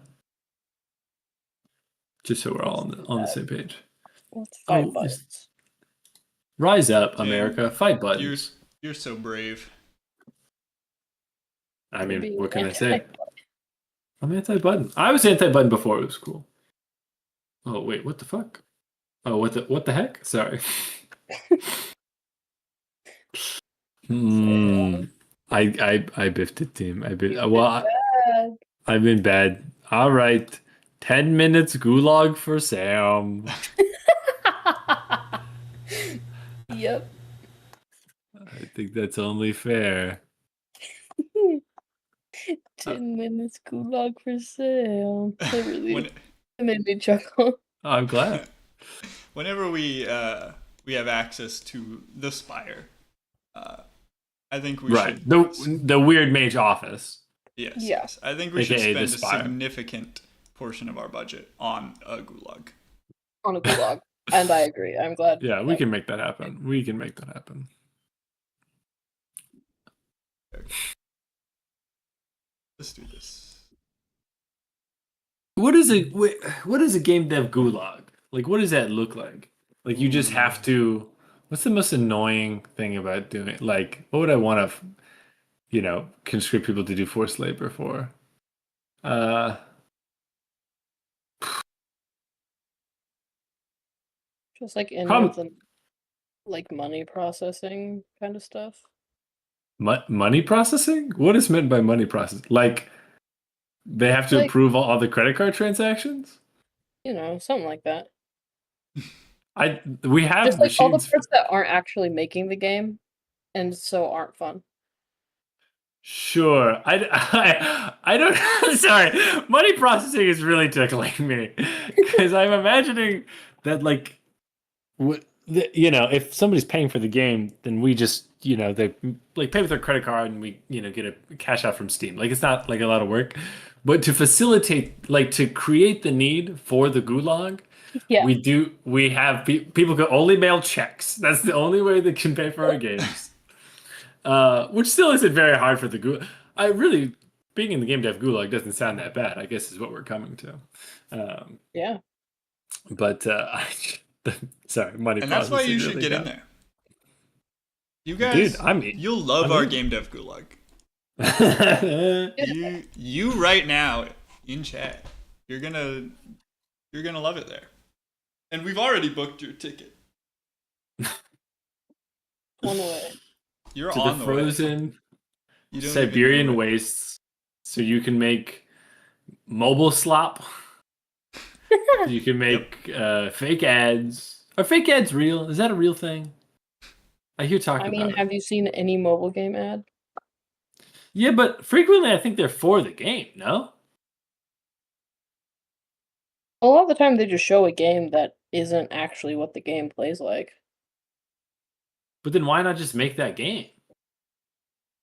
just so we're all on the same page.
Let's fight
Oh,
buttons.
rise up,
Sam,
America! Fight
you're
buttons.
you're so brave.
I
For
mean,
being
what can I say?
anti-button.
I'm anti-button. I was anti-button before it was cool. Oh wait, what the fuck? Oh, what the heck? Sorry. Hmm. I biffed it, team.
You've
Well,
been bad.
I've been bad. All right. 10 minutes gulag for Sam.
Yep.
I think that's only fair.
10 minutes gulag for sale. That really
When,
made me chuckle.
I'm glad.
whenever we have access to the Spire, I think we
Right.
should.
The weird mage office.
Yes,
Yeah.
yes. I think we should
AKA the
spend a
Spire.
significant portion of our budget on a gulag.
On a gulag. And I agree. I'm glad.
Yeah, we can make that happen. We can make that happen.
Let's do this.
What is a game dev gulag? Like, what does that look like? Like, you just have to. What's the most annoying thing about doing? Like, what would I want to, conscript people to do forced labor for? Uh,
Just like any
Prob-
of the like money processing kind of stuff.
money processing? What is meant by money processing? Like, they have to
Like,
approve all the credit card transactions?
something like that.
We have
Just like all the
machines.
parts that aren't actually making the game and so aren't fun.
Sure. I don't. Sorry. Money processing is really tickling me because I'm imagining that, like, if somebody's paying for the game, then we just, they like pay with their credit card and we, get a cash out from Steam. Like, it's not like a lot of work, but to facilitate, like, to create the need for the gulag,
Yeah.
we have people can only mail checks. That's the only way they can pay for our games. Which still isn't very hard for the gulag. I really, being in the game dev gulag doesn't sound that bad, I guess is what we're coming to.
Yeah.
But sorry, money
And that's why
processing
you should
really
get in
got-
there. You guys,
Dude,
you'll love
I'm
our
in.
game dev gulag.
Yeah.
You right now in chat, you're gonna love it there. And we've already booked your ticket.
On the way.
You're
To
on
the
the way.
frozen
You don't even
Siberian
know it.
wastes, so you can make mobile slop. You can make fake ads. Are fake ads real? Is that a real thing? I hear talk
I
about
mean,
it.
have you seen any mobile game ad?
Yeah, but frequently I think they're for the game, no?
A lot of the time they just show a game that isn't actually what the game plays like.
But then why not just make that game?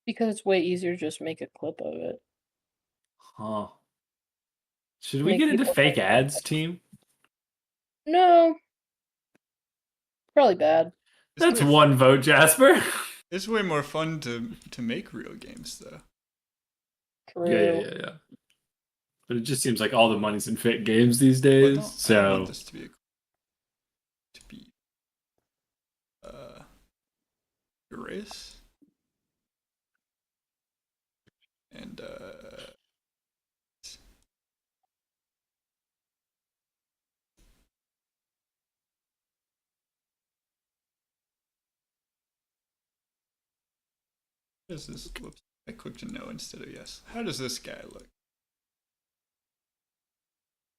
Because it's way easier to just make a clip of it.
Huh. Should we
Make
get into
people
fake
think
ads, team?
No. Probably bad.
That's one vote, Jasper.
It's way more fun to make real games though.
True.
Yeah. But it just seems like all the money's in fake games these
But
days.
no, I
So
want this to be erase and how does this? Whoops! I clicked no instead of yes. How does this guy look?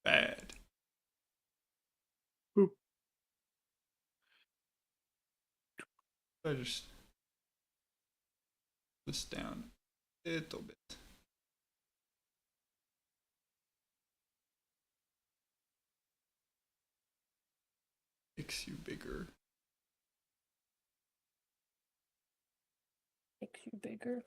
Bad. I just this down a little bit. Makes you bigger.
Makes you bigger.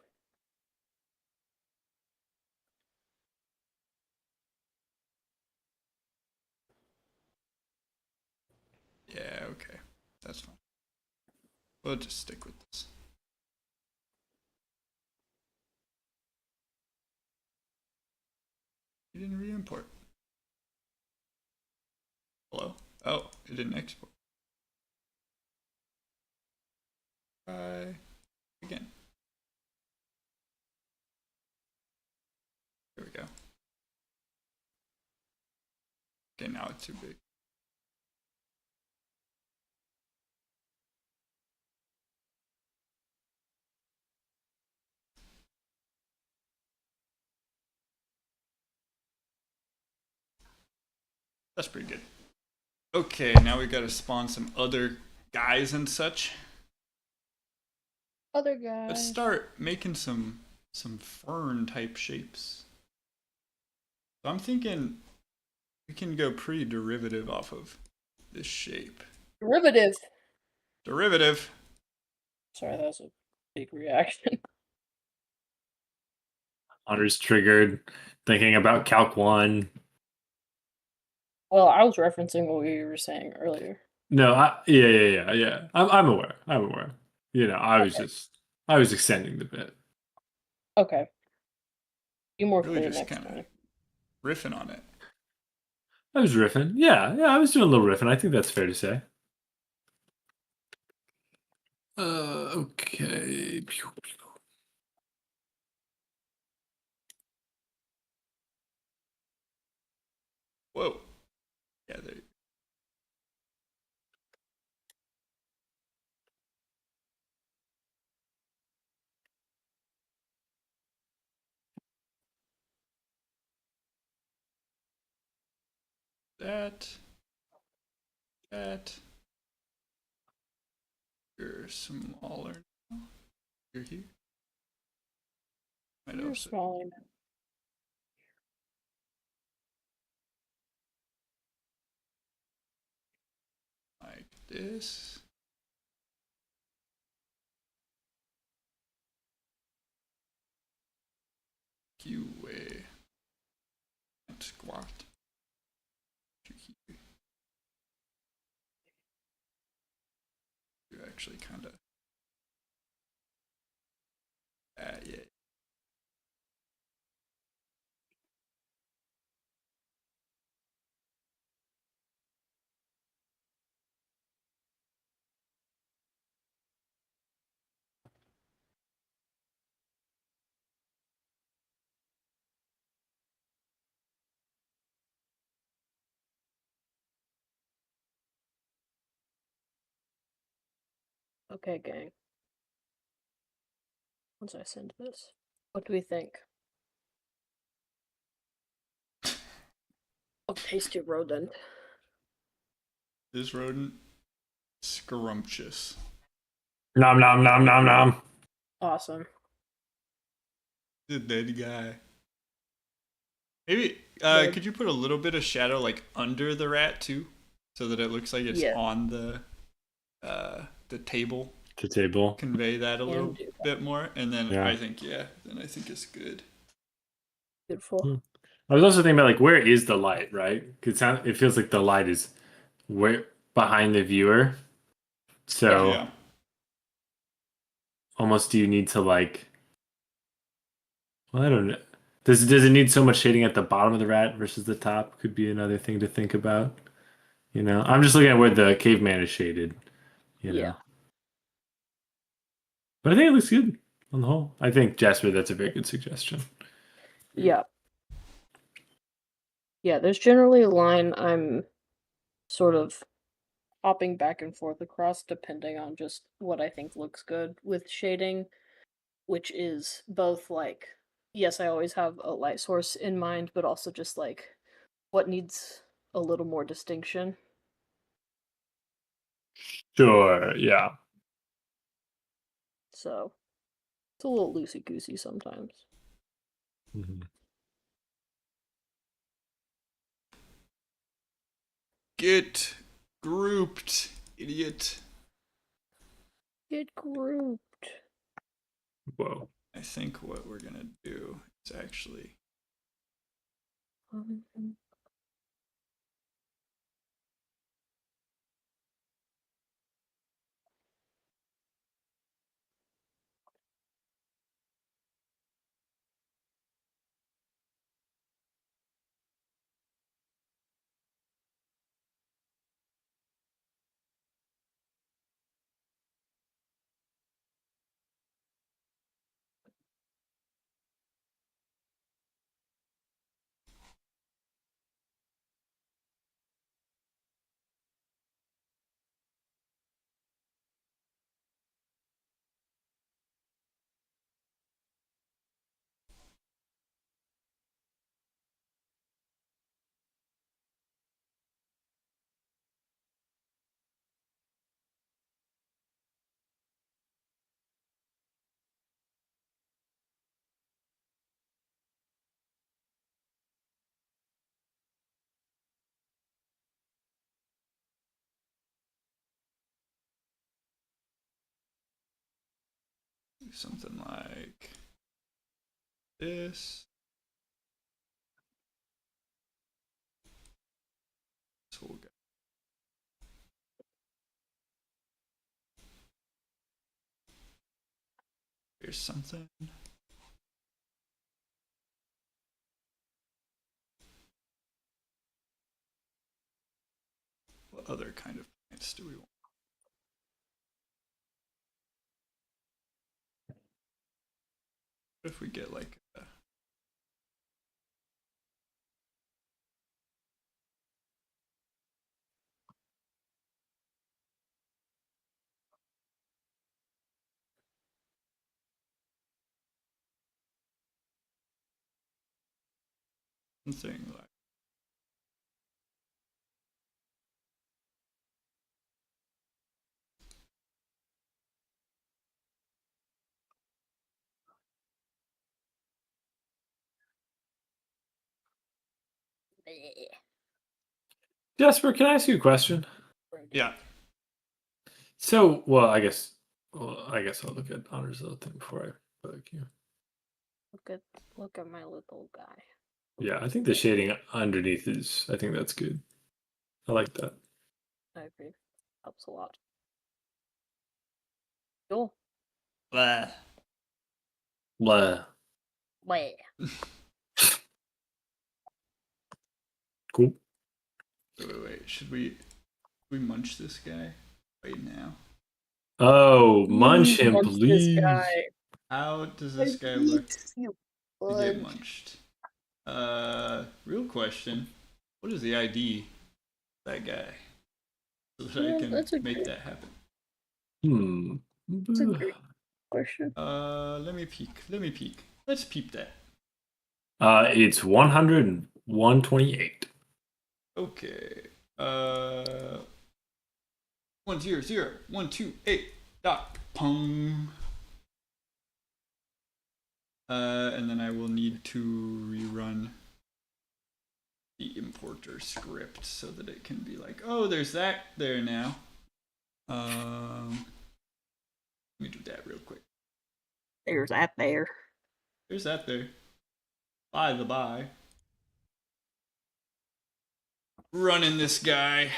Yeah, okay. That's fine. We'll just stick with this. You didn't re-import. Hello? Oh, it didn't export. Try again. Here we go. Okay, now it's too big. That's pretty good. Okay, now we gotta spawn some other guys and such.
Other guys.
Let's start making some fern type shapes. So I'm thinking we can go pretty derivative off of this shape.
Derivative.
Derivative.
Sorry, that was a big reaction.
Hunter's triggered, thinking about Calc 1.
Well, I was referencing what we were saying earlier.
No, yeah. I'm aware. I'm aware. You know, I was extending the bit.
Okay. Be more
Really
clear
just
next
kind of
time.
riffing on it.
I was riffing. Yeah, I was doing a little riffing. I think that's fair to say. Okay.
Whoa. Yeah, there. That. You're smaller now. You're here. Might
You're
also
smaller now.
like this. You way. And squat. You actually kind of. Yeah.
Okay, gang. Once I send this, what do we think? Oh, tasty rodent.
This rodent, scrumptious.
Nom nom nom nom nom.
Awesome.
The dead guy. Maybe
Dead.
could you put a little bit of shadow like under the rat too, so that it looks like it's
Yeah.
on the table.
The table.
Convey that a little
do that.
bit more, and then
Yeah.
I think it's good.
Beautiful.
I was also thinking about like where is the light, right? It feels like the light is where behind the viewer. So
Yeah.
almost do you need to like? Well, I don't know. Does it need so much shading at the bottom of the rat versus the top? Could be another thing to think about. You know, I'm just looking at where the caveman is shaded. You know.
Yeah.
But I think it looks good on the whole. I think Jasper, that's a very good suggestion.
Yeah. Yeah, there's generally a line I'm sort of hopping back and forth across depending on just what I think looks good with shading, which is both like, yes, I always have a light source in mind, but also just like what needs a little more distinction.
Sure. Yeah.
So It's a little loosey goosey sometimes.
Mhm.
Get grouped, idiot.
Get grouped.
Whoa.
I think what we're gonna do is actually
Um,
do something like this. This whole guy. Here's something. What other kind of plants do we want? What if we get like something like
Jasper, can I ask you a question?
yeah.
So, well, I guess I'll look at Honors little thing before I bug you.
look at my little guy.
Yeah, I think the shading underneath is. I think that's good. I like that.
I agree. Helps a lot. Cool.
Blah.
Blah.
Wait.
Cool.
Wait. Should we munch this guy right now?
Oh, munch him,
Munch this
please.
guy.
How does
I
this guy
need
look
you,
to get
bud.
munched? Real question. What is the ID of that guy? So that I
That's a
can make
great-
that happen.
That's a great question.
Let me peek. Let's peep that.
It's 100 and 128.
Okay. 100128 dot pong. And then I will need to rerun the importer script so that it can be like, oh, there's that there now. Let me do that real quick.
There's that there.
There's that there. By the by. Running this guy.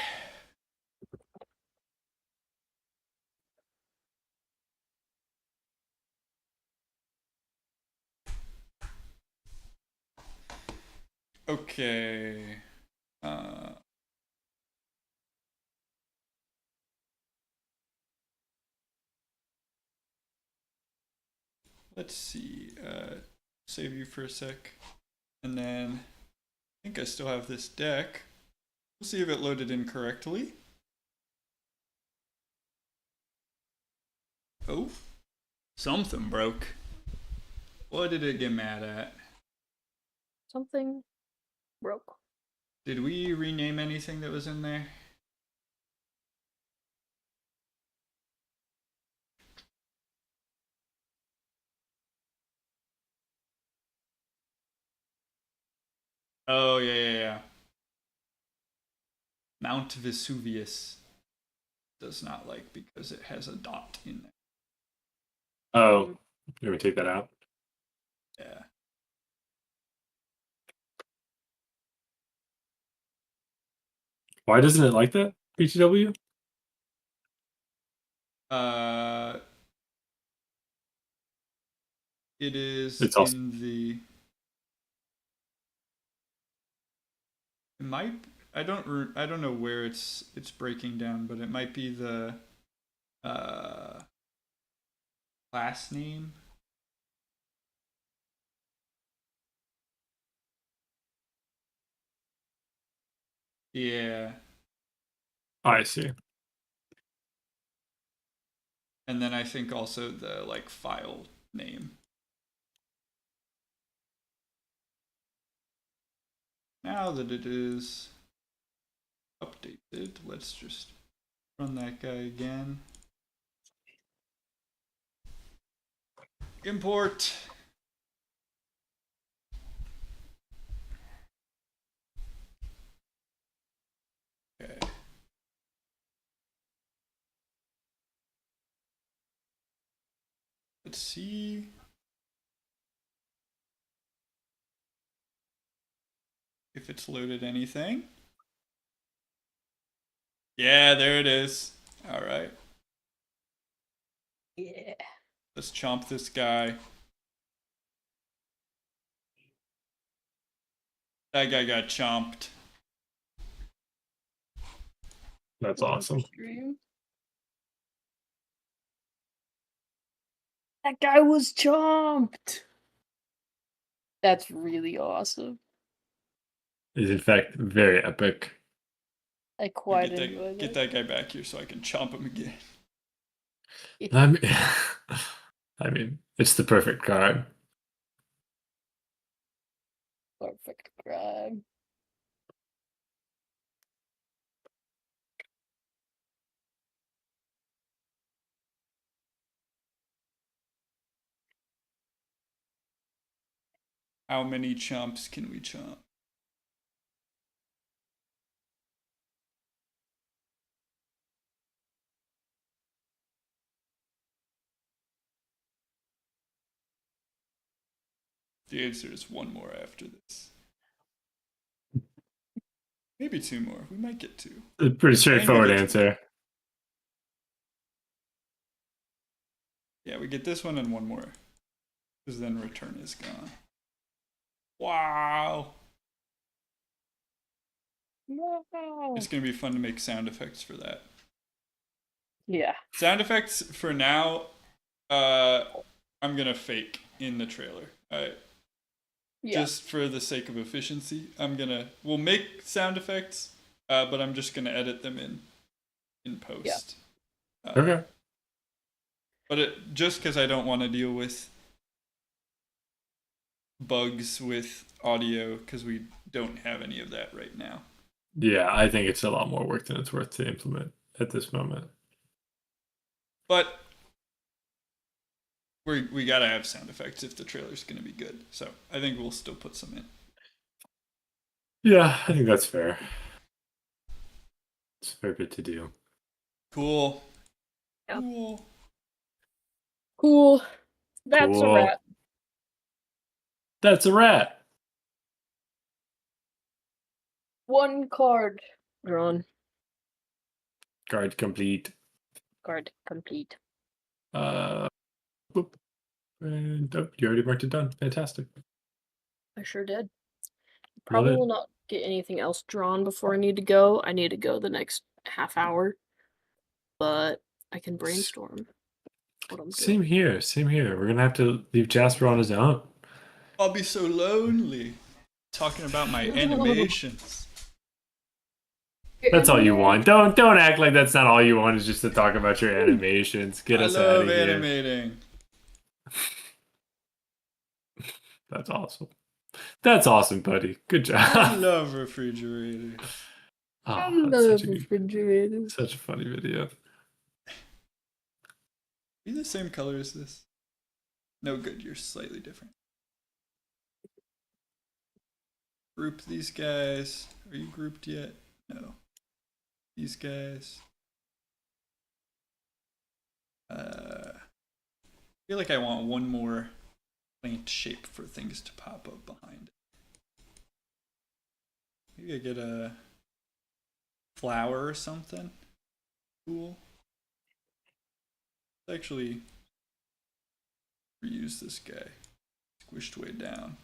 Okay. Let's see. Save you for a sec. And then I think I still have this deck. We'll see if it loaded in correctly. Oh, something broke. What did it get mad at?
Something broke.
Did we rename anything that was in there? Oh yeah. Mount Vesuvius does not like because it has a dot in there.
Oh, let me take that out.
Yeah.
Why doesn't it like that? BTW?
Uh, it is
It's also
in the. It might. I don't know where it's breaking down, but it might be the uh, class name. Yeah,
I see.
and then I think also the like file name. Now that it is updated, let's just run that guy again. Import. Okay. Let's see. If it's loaded anything. Yeah, there it is. All right.
Yeah.
Let's chomp this guy. That guy got chomped.
That's
What
awesome.
stream? That guy was chomped. That's really awesome.
Is in fact very epic.
I quite
Get
enjoyed
get that guy back here so I can chomp him again.
I mean, I mean, it's the perfect card.
Perfect crime.
How many chomps can we chomp? The answer is one more after this. Maybe two more. We might get two.
A pretty straightforward
get
answer.
Yeah, we get this one and one more. Because then return is gone. Wow.
No.
It's going to be fun to make sound effects for that.
Yeah.
Sound effects for now, I'm going to fake in the trailer.
Yeah.
Just for the sake of efficiency, we'll make sound effects, but I'm just gonna edit them in post.
Okay.
But just because I don't want to deal with bugs with audio, because we don't have any of that right now.
Yeah, I think it's a lot more work than it's worth to implement at this moment.
But we gotta have sound effects if the trailer's gonna be good. So I think we'll still put some in.
Yeah, I think that's fair. It's very good to do.
Cool.
Yep.
Cool.
Cool. That's a
Cool.
wrap.
That's a rat.
One card drawn.
Card complete.
Card complete.
Boop. And oh, you already marked it done. Fantastic.
I sure did.
Love
Probably
it.
will not get anything else drawn before I need to go. I need to go the next half hour. But I can brainstorm what I'm
Same
doing.
here. Same here. We're gonna have to leave Jasper on his own.
I'll be so lonely talking about my animations.
That's all you want. Don't act like that's not all you want. Is just to talk about your animations. Get us out of here.
Animating.
That's awesome. That's awesome, buddy. Good
I
job.
love refrigerators.
I
Oh, that's
love
such
refrigerators.
such a funny video.
Are you the same color as this? No, good. You're slightly different. group these guys. Are you grouped yet? No. These guys. I feel like I want one more plant shape for things to pop up behind it. Maybe I get a flower or something. Cool. Let's actually reuse this guy. Squished way down.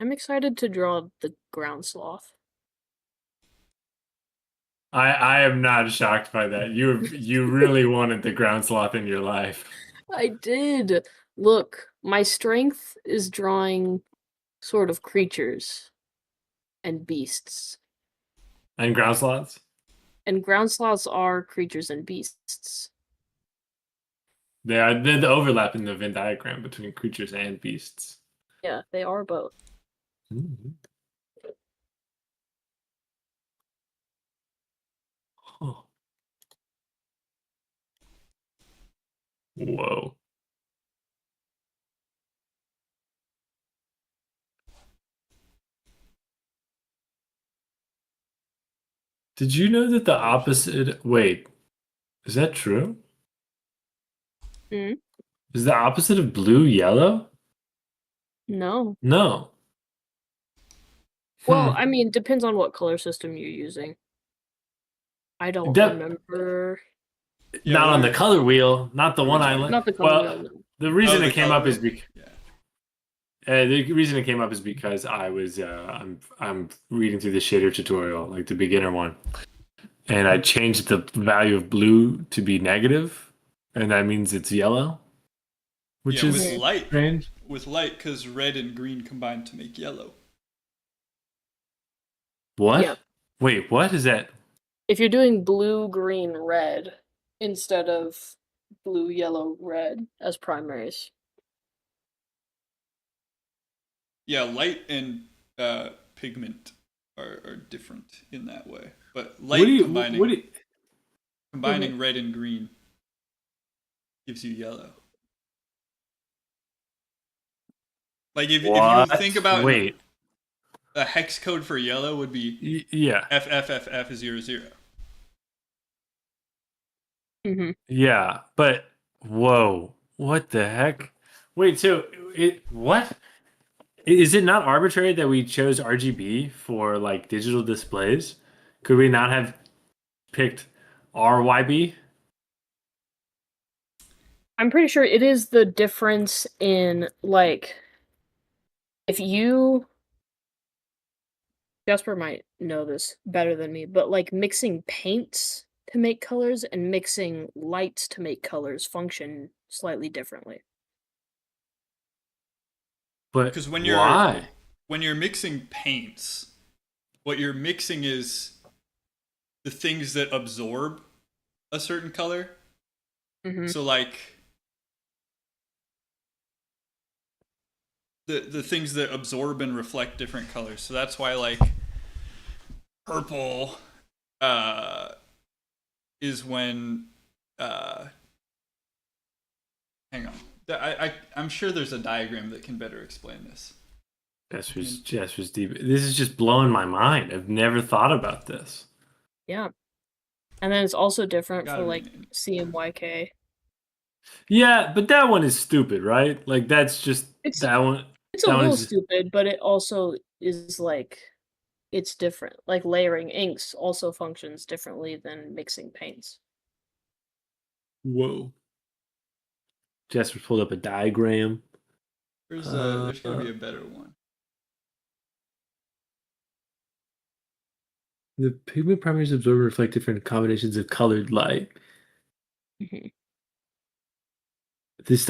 I'm excited to draw the ground sloth.
I am not shocked by that. You really wanted the ground sloth in your life.
I did. Look, my strength is drawing sort of creatures and beasts.
And ground sloths?
And ground sloths are creatures and beasts.
They're the overlap in the Venn diagram between creatures and beasts.
Yeah, they are both.
Mhm. Huh. Whoa. Did you know that the opposite? Wait, is that true?
Hmm?
Is the opposite of blue yellow?
No.
No.
Well,
Hmm.
I mean, depends on what color system you're using. I don't
That-
remember.
Yeah,
Not on the
what-
color wheel, not the
what
one
we're
I
talking
like.
Not the color
Well,
wheel, no.
the reason
the
it came
color
up is
wheel?
because
Yeah.
the reason it came up is because I was I'm reading through the shader tutorial, like the beginner one, and I changed the value of blue to be negative, and that means it's yellow, which
Yeah,
is
with light.
strange.
With light, because red and green combine to make yellow.
What?
Yeah.
Wait, what is that?
If you're doing blue, green, red instead of blue, yellow, red as primaries.
Yeah, light and pigment are different in that way. But light combining red and green gives you yellow. Like if you think about
Wait,
a hex code for yellow would be
yeah,
FFFF00.
Mm-hmm.
yeah, but whoa, what the heck? Wait, so what? Is it not arbitrary that we chose RGB for like digital displays? Could we not have picked RYB?
I'm pretty sure it is the difference in, like, if you. Jasper might know this better than me, but like mixing paints to make colors and mixing lights to make colors function slightly differently.
But
'Cause
when
you're mixing paints, what you're mixing is the things that absorb a certain color.
Mm-hmm.
So like the things that absorb and reflect different colors. So that's why like purple is when hang on. I'm sure there's a diagram that can better explain this.
Jasper's deep. This is just blowing my mind. I've never thought about this.
Yeah. And then it's also different
Got
for
it.
like CMYK.
Yeah, but that one is stupid, right? Like that's just
It's
that one.
it's a
That one
little
is just,
stupid, but it also is like it's different. Like layering inks also functions differently than mixing paints.
whoa. Jasper pulled up a diagram.
There's
Uh,
gonna be a better one.
The pigment primaries absorb and reflect different combinations of colored light.
Mhm.
This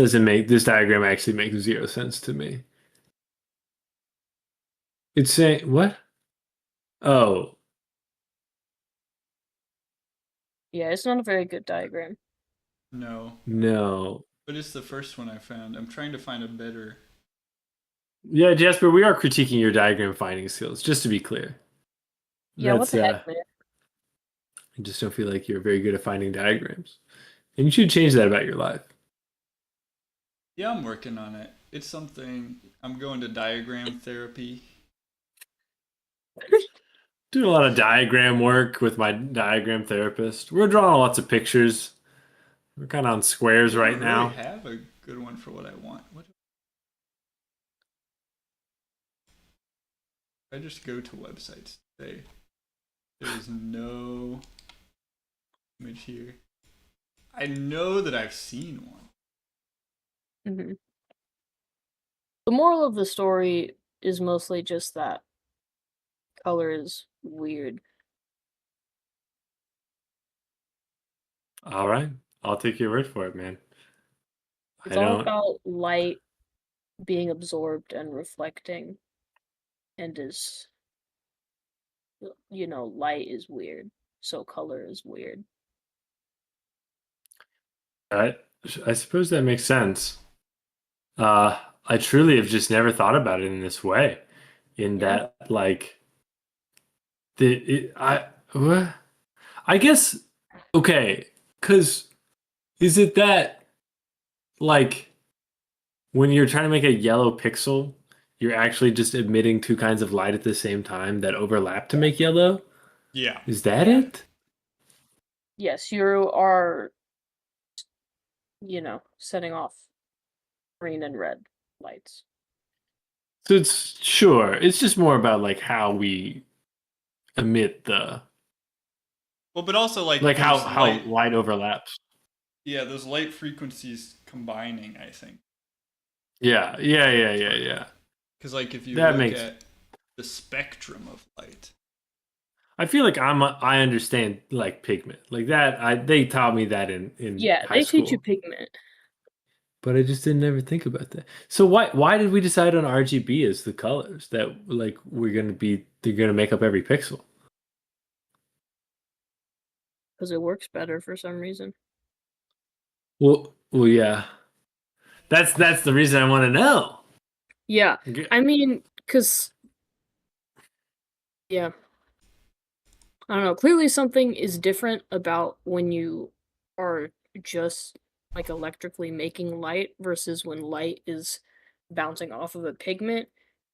diagram actually makes zero sense to me. It's saying what? Oh,
Yeah, it's not a very good diagram.
No,
No.
but it's the first one I found. I'm trying to find a better.
Yeah, Jasper, we are critiquing your diagram finding skills, just to be clear.
Yeah, what
That's
the heck, man?
I just don't feel like you're very good at finding diagrams. And you should change that about your life.
Yeah, I'm working on it. It's something. I'm going to diagram therapy.
Doing a lot of diagram work with my diagram therapist. We're drawing lots of pictures. We're kind of on squares
I
right
don't
now.
really have a good one for what I want. What? I just go to websites today. There's no image here. I know that I've seen one.
Hmm. The moral of the story is mostly just that color is weird.
All right. I'll take your word for it, man.
It's
I
all
don't.
about light being absorbed and reflecting, and light is weird, so color is weird.
I, I suppose that makes sense. I truly have just never thought about it in this way. In
Yeah.
that, like, what? I guess, okay, because is it that, like, when you're trying to make a yellow pixel, you're actually just emitting two kinds of light at the same time that overlap to make yellow?
Yeah.
Is that
Yeah.
it?
Yes, you are, setting off green and red lights.
So it's sure, it's just more about like how we emit the
Well, but also like
like how
those
how light overlaps.
yeah, those light frequencies combining, I think.
Yeah.
Because like if you
That
look
makes.
at the spectrum of light.
I feel like I understand like pigment like that. They taught me that in
Yeah,
high
they teach you
school,
pigment.
but I just didn't ever think about that. So why did we decide on RGB as the colors that like they're gonna make up every pixel?
Because it works better for some reason.
Well, yeah. That's the reason I want to know.
Yeah,
Okay.
I mean, because, yeah, I don't know. Clearly, something is different about when you are just like electrically making light versus when light is bouncing off of a pigment.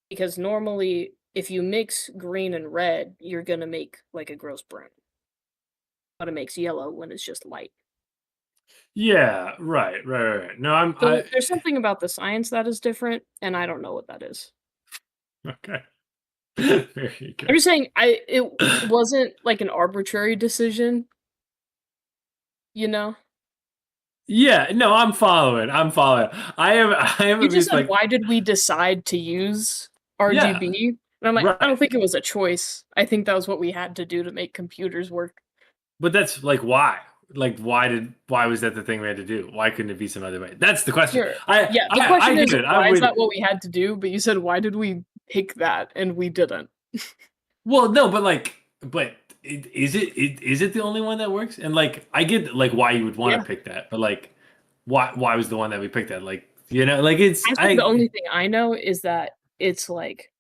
Because normally, if you mix green and red, you're gonna make like a gross brown. But it makes yellow when it's just light.
Yeah, right. No,
So there's something about the science that is different, and I don't know what that is.
okay. There you go.
I'm just saying, it wasn't like an arbitrary decision, you know?
Yeah, no, I'm following. I am
You
at
just
least
said,
like,
why did we decide to use
yeah,
RGB? And I'm like, I don't
right.
think it was a choice. I think that was what we had to do to make computers work.
But that's like why? Like why was that the thing we had to do? Why couldn't it be some other way? That's the question.
Sure.
I
Yeah, the
I, I
question
get
is,
it.
why
I'm
is
with
that what we had to do? But you said, why did we pick that? And we didn't.
well, no, but like is it the only one that works? And like I get like why you would want
Yeah.
to pick that, but like why was the one that we picked that? Like, like
The only thing I know is that it's like,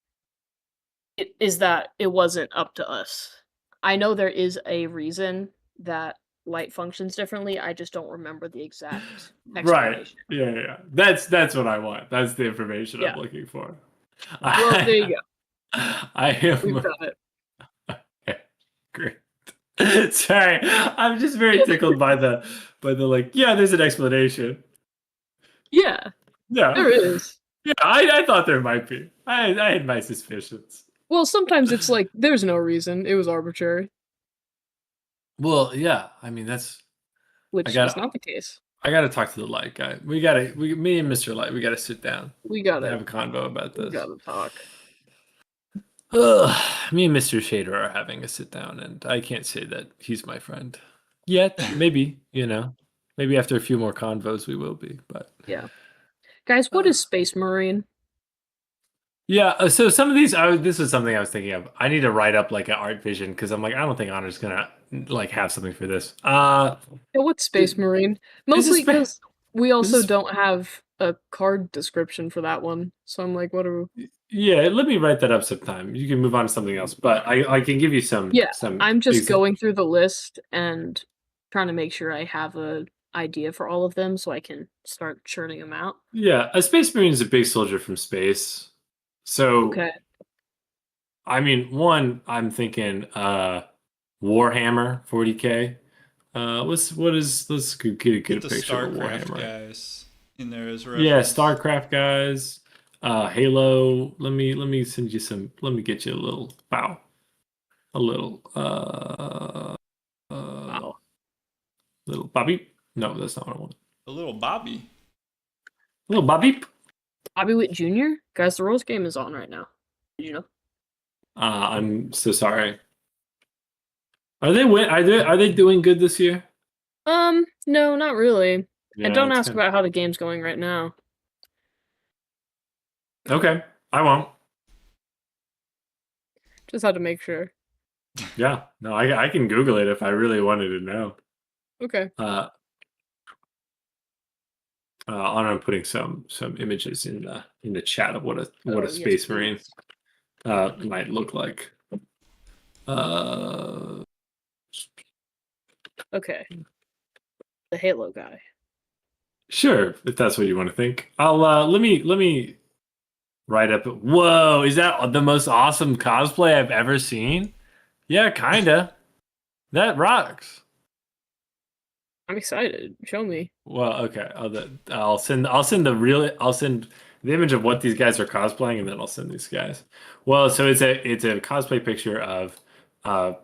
it wasn't up to us. I know there is a reason that light functions differently. I just don't remember the exact
right.
explanation.
Yeah. That's what I want. That's the information I'm
Yeah.
looking for.
Well, there you go.
I
We've
am
done it.
great. Sorry, I'm just very tickled by the like. Yeah, there's an explanation.
Yeah,
Yeah,
there is.
yeah. I thought there might be. I had my suspicions.
Well, sometimes it's like there's no reason. It was arbitrary,
Well, yeah. I mean,
which is not the case.
I gotta talk to the light guy. Me and Mr. Light, we gotta sit down
We
and have
gotta
a convo about
we
this.
gotta talk.
Ugh, me and Mr. Shader are having a sit down, and I can't say that he's my friend yet. Maybe, maybe after a few more convos we will be. But
Yeah, guys, what is Space Marine?
yeah, so some of these, this is something I was thinking of. I need to write up like an art vision because I'm like, I don't think Honor's gonna like have something for this.
Yeah, what's Space Marine?
This is
Mostly
spa-
because we also
is-
don't have a card description for that one. So I'm like, what are
Yeah, let me write that up sometime. You can move on to something else, but I can give you some
Yeah,
some.
I'm just
exa-
going through the list and trying to make sure I have a idea for all of them so I can start churning them out.
Yeah, a Space Marine is a big soldier from space. So
Okay.
I mean, one I'm thinking Warhammer 40K. Let's get a
Get the
picture of
StarCraft
Warhammer.
guys in there as a
Yeah,
reference.
StarCraft guys. Halo. Let me send you some. Let me get you a little. Wow. A little.
Wow.
Little Bobby. No, that's not what I want.
A little Bobby.
A little Bobby.
Bobby Witt Jr. Guys, the Rose game is on right now. Did you know?
I'm so sorry. Are they win? Are they doing good this year?
No, not really.
Yeah,
And don't
it's
ask
kind
about how the game's going right now.
okay. I won't.
Just had to make sure.
Yeah, no, I can Google it if I really wanted to know.
Okay.
I'm putting some images in the chat of what a
Oh, yes,
Space
please.
Marine might look like.
Okay. The Halo guy.
Sure, if that's what you want to think. I'll let me write up. Whoa, is that the most awesome cosplay I've ever seen? Yeah, kinda. That rocks.
I'm excited. Show me.
Well, okay. I'll send the image of what these guys are cosplaying, and then I'll send these guys. Well, so it's a cosplay picture uh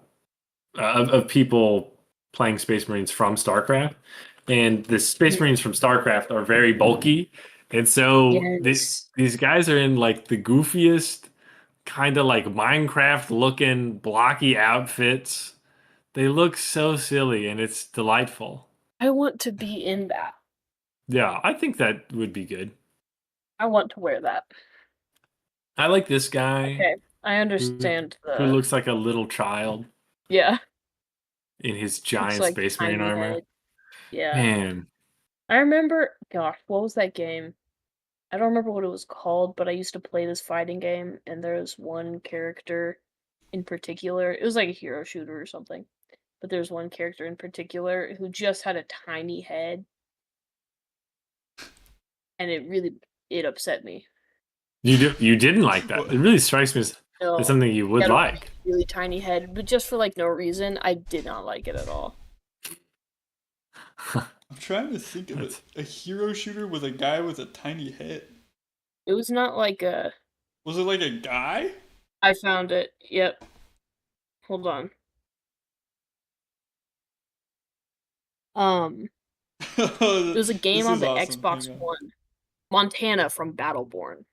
of people playing Space Marines from StarCraft, and the Space Marines from StarCraft are very bulky, and so
Yes.
these guys are in like the goofiest kind of like Minecraft looking blocky outfits. They look so silly, and it's delightful.
I want to be in that.
Yeah, I think that would be good.
I want to wear that.
I like this guy
Okay. I
who,
understand
who
the
looks like a little child
yeah.
in his
Looks
giant
like
Space Marine
tiny
armor.
head. Yeah.
Man,
I remember gosh, what was that game? I don't remember what it was called, but I used to play this fighting game and there was one character in particular. It was like a hero shooter or something. But there's one character in particular who just had a tiny head. And it upset me.
you didn't like that. It really strikes me
No.
as something you
He
would
had a
like.
really tiny head, but just for like no reason, I did not like it at all.
I'm trying to think of a hero shooter with a guy with a tiny head.
It was not like a
Was it like a guy?
I found it. Yep. Hold on. It was a game on the Xbox One. Montana from Battleborn.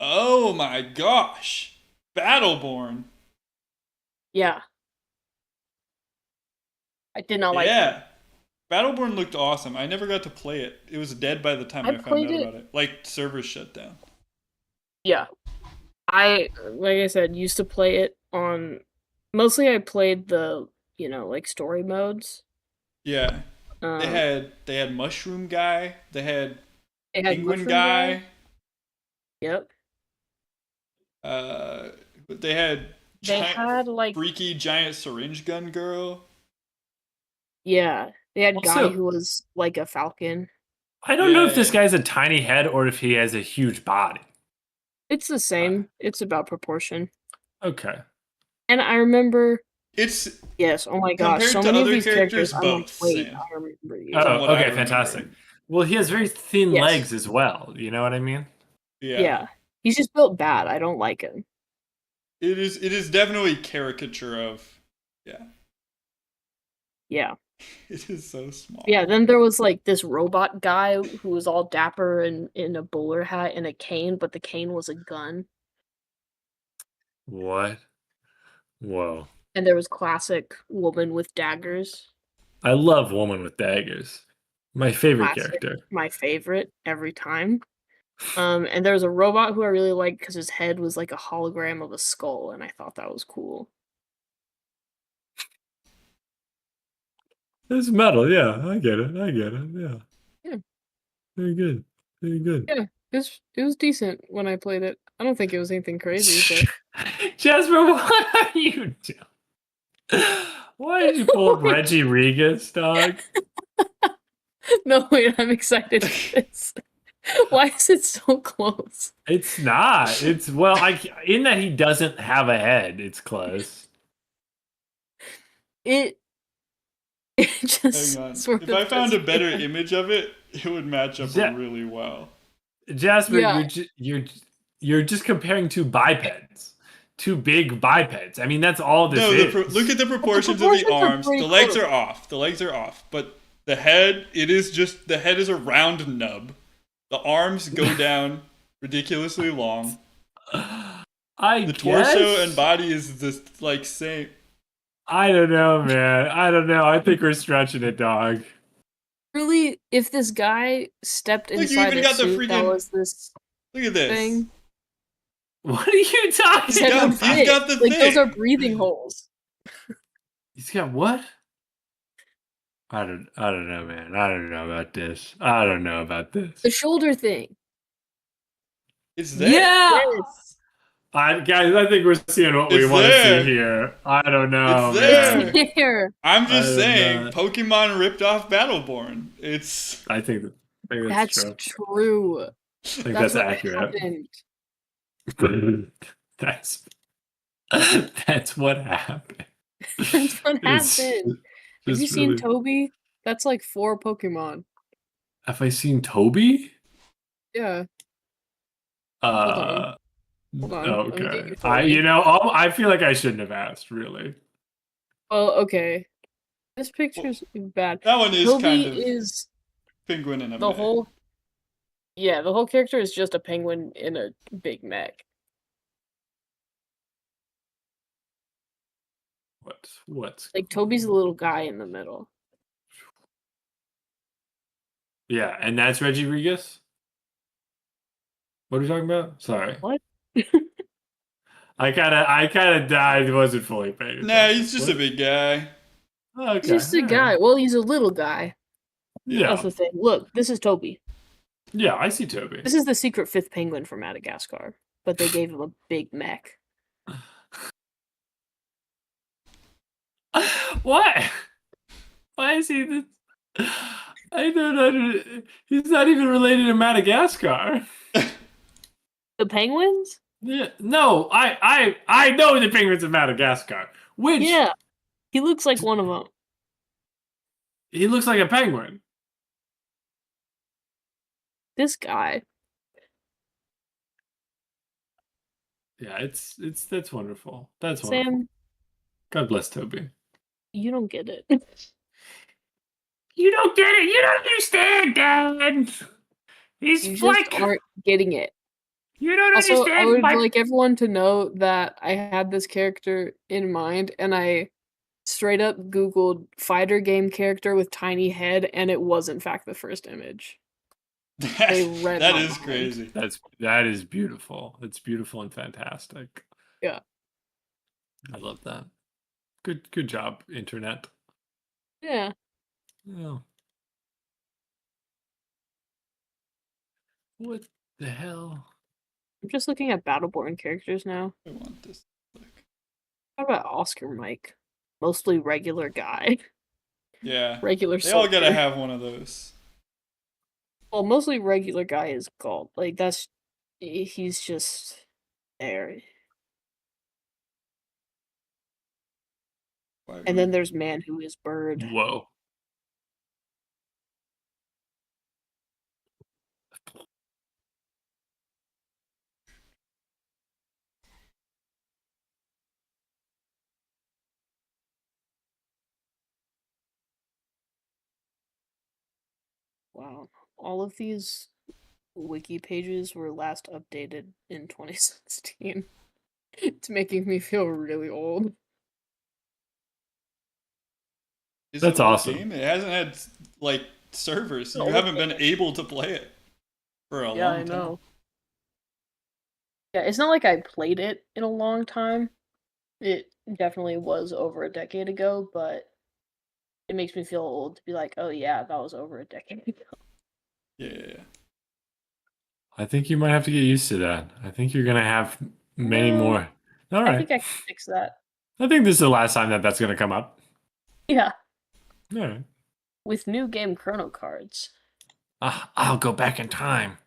Oh my gosh. Battleborn.
Yeah. I did not like it.
Yeah. Battleborn looked awesome. I never got to play it. It was dead by the time
I
I found
played
out
it-
about it. Like servers shut down.
Yeah. I like I said, used to play it on mostly I played the, like story modes.
Yeah.
Um,
They had Mushroom Guy. They had
they had
Penguin
Mushroom
Guy.
Yep.
They had
They had like
freaky giant syringe gun girl.
yeah, they had guy
Also-
who was like a falcon.
I don't know if this
Yeah.
guy's a tiny head or if he has a huge body.
It's the same. It's about proportion.
Okay.
And I remember
It's
yes, oh my gosh,
Compared
so
to
many of
other
these characters
characters,
I'm like,
both,
wait,
Sam.
I remember you.
From
Oh,
what I
okay,
remember.
fantastic. Well, he has very thin
Yes.
legs as well. You know what I mean?
Yeah. He's just built bad. I don't like him.
It is definitely caricature of
Yeah.
it is so small.
Yeah, then there was like this robot guy who was all dapper and in a bowler hat and a cane, but the cane was a gun.
What? Whoa.
And there was classic woman with daggers.
I love Woman with Daggers. My favorite
Classic.
character.
My favorite every time. And there was a robot who I really liked because his head was like a hologram of a skull, and I thought that was cool.
It's metal. Yeah, I get it. I get it. Yeah.
Yeah.
Very good. Very good.
Yeah, it was decent when I played it. I don't think it was anything crazy, but
Jasper, what are you doing? Why did you pull up Reggie Regas, dog?
no, wait, I'm excited for this. Why is it so close?
It's not. It's well, in that he doesn't have a head. It's close.
It just
Hang on.
sort
If
of
I found a
does-
better image of it, it would match up
Yeah.
really well.
Jasper,
Yeah.
you're just comparing two bipeds, two big bipeds. I mean, that's all this
No,
is.
look at the proportions of
proportions
the
are
arms.
pretty
The legs
close.
are off. The legs are off. But the head, the head is a round nub. The arms go down ridiculously long.
I
The torso
guess?
and body is the like same.
I don't know, man. I don't know. I think we're stretching it, dog.
Really, if this guy stepped
Look, you
inside
even
a
got the
suit that
freaking-
was this
Look at this.
thing,
What are you talking
He's
that
got-
would
about?
he's
fit.
got the
like those
thing.
are breathing holes.
He's got what? I don't know, man. I don't know about this. I don't know about this.
The shoulder thing.
It's there.
Yeah.
Yes.
Guys, I think we're seeing what we
It's
want to
there.
see here. I don't know,
It's
man.
there.
It's there.
I'm
I
just
don't
saying,
know.
Pokemon ripped off Battleborn. It's
I think that's
That's
true.
true.
I think
That's
that's
what
accurate.
happened.
That's what happened.
That's what
It's
happened. Have
just
you seen
really-
Toby? That's like 4 Pokemon.
Have I seen Toby?
Yeah.
Uh,
Hold on. Let me get
okay.
you Toby.
You know, I feel like I shouldn't have asked. Really.
Well, okay. This picture's bad.
that one is
Toby
kind of
is
penguin in a
the
mech.
whole. Yeah, the whole character is just a penguin in a big mech.
What's
Like Toby's the little guy in the middle.
Yeah, and that's Reggie Regas. What are we talking about? Sorry.
What?
I kind of died. Wasn't fully paying attention.
Nah, he's just
What?
a big guy.
Okay.
He's just a
alright.
guy. Well, he's a little guy.
Yeah,
That's the thing. Look, this is Toby.
yeah, I see Toby.
This is the secret fifth penguin from Madagascar, but they gave him a big mech.
What? Why is he this? I don't know. He's not even related to Madagascar.
The penguins?
Yeah, no, I know the penguins of Madagascar. Which
Yeah. He looks like one of them.
he looks like a penguin.
This guy.
Yeah, it's that's wonderful. That's wonderful.
Sam,
God bless Toby.
you don't get it.
You don't get it. You don't understand, Dad. He's
You just
like
aren't getting it.
you don't
Also, I
understand.
would
my...
like everyone to know that I had this character in mind and I straight up Googled fighter game character with tiny head and it was in fact the first image. They read
That
my
is
mind.
crazy.
That is beautiful. It's beautiful and fantastic.
Yeah.
I love that. Good job, internet.
Yeah.
Yeah. What the hell?
I'm just looking at Battleborn characters now.
I want this. Look.
How about Oscar Mike? Mostly regular guy.
Yeah.
Regular
They all gotta
soldier.
have one of those.
Well, mostly regular guy is Galt. Like that's he's just there.
Why
And then there's man who is bird.
Whoa.
Wow. All of these wiki pages were last updated in 2016. It's making me feel really old.
Is
That's
it a old
awesome.
game? It hasn't had like servers. So
No,
you haven't
okay.
been able to play it for a
Yeah,
long
I
time.
know. Yeah, it's not like I played it in a long time. It definitely was over a decade ago, but it makes me feel old to be like, oh yeah, that was over a decade ago.
Yeah.
I think you might have to get used to that. I think you're gonna have many
No,
more. All
I
right.
think I can fix that.
I think this is the last time that that's gonna come up.
Yeah,
All right.
with new game chrono cards.
I'll go back in time.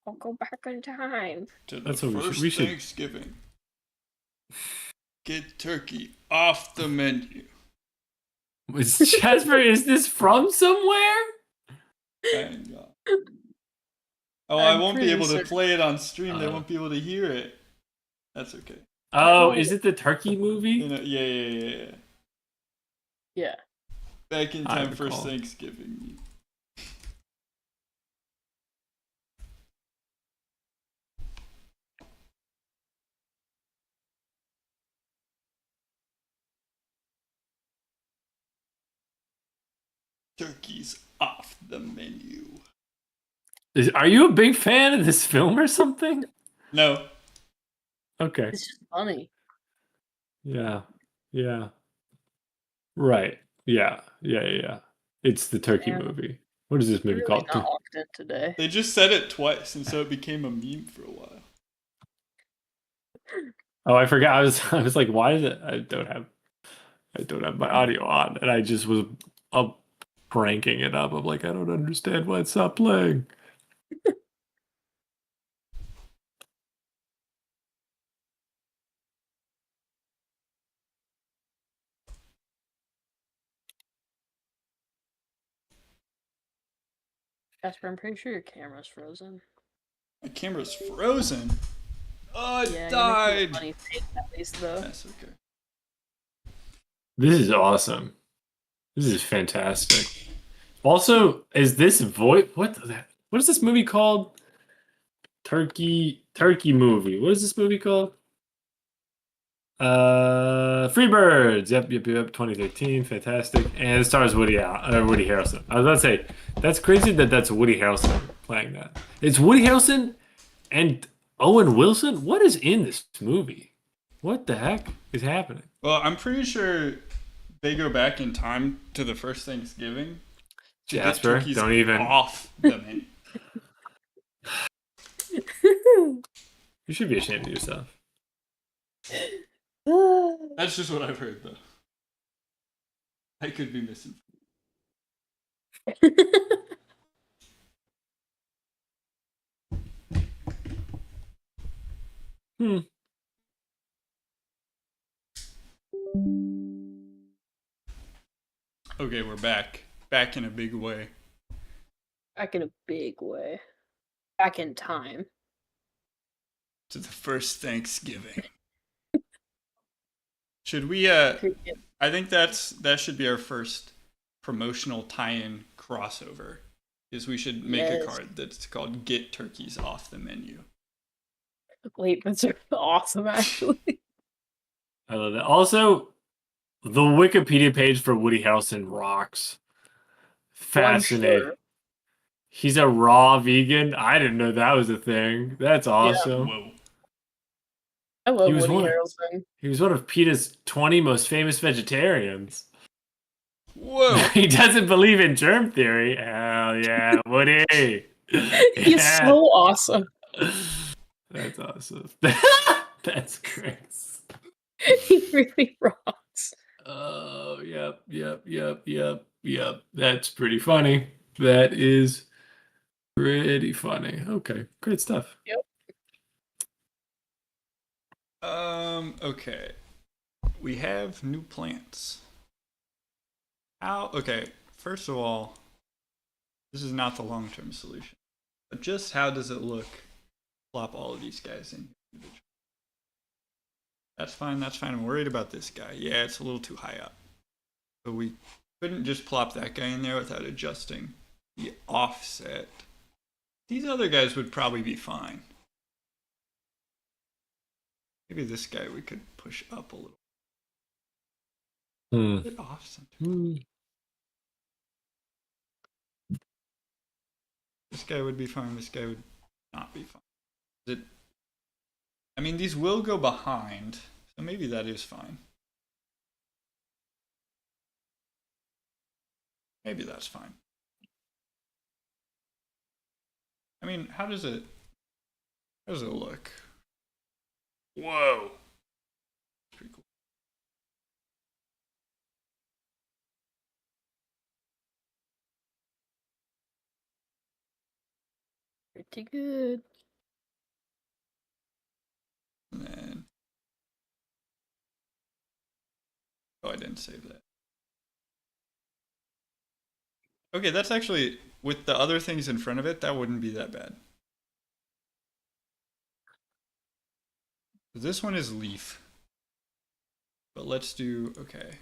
I'll go back in time.
To the
That's what
first
we should.
Thanksgiving. Get turkey off the menu.
Jasper, is this from somewhere?
Hang on. Oh, I
I'm
won't be
pretty
able to
certain.
play it on stream. They won't be able to hear it. That's okay.
Oh, is it the turkey movie?
You know, yeah.
Yeah.
Back in
I
time for
recall.
Thanksgiving. Turkey's off the menu.
Are you a big fan of this film or something?
No.
Okay.
It's just funny.
Yeah. Right. Yeah. It's the turkey
Yeah.
movie. What is this
You're
movie
really
called?
not locked in today.
They just said it twice, and so it became a meme for a while.
Oh, I forgot. I was like, why is it? I don't have my audio on, and I just was up cranking it up. I'm like, I don't understand why it's not playing.
Jasper, I'm pretty sure your camera's frozen.
My camera's frozen. Oh, it
Yeah, you're making a
died.
funny face at least though.
That's okay.
This is awesome. This is fantastic. Also, is this voice? What is this movie called? Turkey movie. What is this movie called? Freebirds. Yep. 2013. Fantastic. And it stars Woody Harrelson. I was about to say that's crazy that that's Woody Harrelson playing that. It's Woody Harrelson and Owen Wilson. What is in this movie? What the heck is happening?
Well, I'm pretty sure they go back in time to the first Thanksgiving. to get
Jasper,
turkeys
don't even.
off the menu.
You should be ashamed of yourself.
That's just what I've heard, though. I could be missing. Okay, we're back. Back in a big way.
Back in a big way. Back in time.
To the first Thanksgiving. Should we I think that should be our first promotional tie-in crossover. Is we should make a
Yes.
card that's called Get Turkeys Off the Menu.
Wait, that's awesome actually.
I love that. Also, the Wikipedia page for Woody Harrelson rocks.
Well, I'm
Fascinating.
sure.
He's a raw vegan. I didn't know that was a thing. That's awesome.
Whoa.
I love
He was
Woody
one-
Harrelson.
He was one of PETA's 20 most famous vegetarians.
Whoa.
He doesn't believe in germ theory. Hell yeah, Woody.
He's
Yeah.
so awesome.
That's awesome. That's great.
He really rocks.
Oh, yep. That's pretty funny. That is pretty funny. Okay, great stuff.
Okay. We have new plants. Okay, first of all, this is not the long-term solution. But just how does it look? Plop all of these guys in individually. That's fine. I'm worried about this guy. Yeah, it's a little too high up. So we couldn't just plop that guy in there without adjusting the offset. These other guys would probably be fine. Maybe this guy we could push up a little bit off center. This guy would be fine. This guy would not be fine. I mean, these will go behind, so maybe that is fine. Maybe that's fine. I mean, how does it look? Whoa. Pretty cool.
Pretty good.
And then, oh, I didn't save that. Okay, that's actually, with the other things in front of it, that wouldn't be that bad. This one is leaf. But let's do, okay.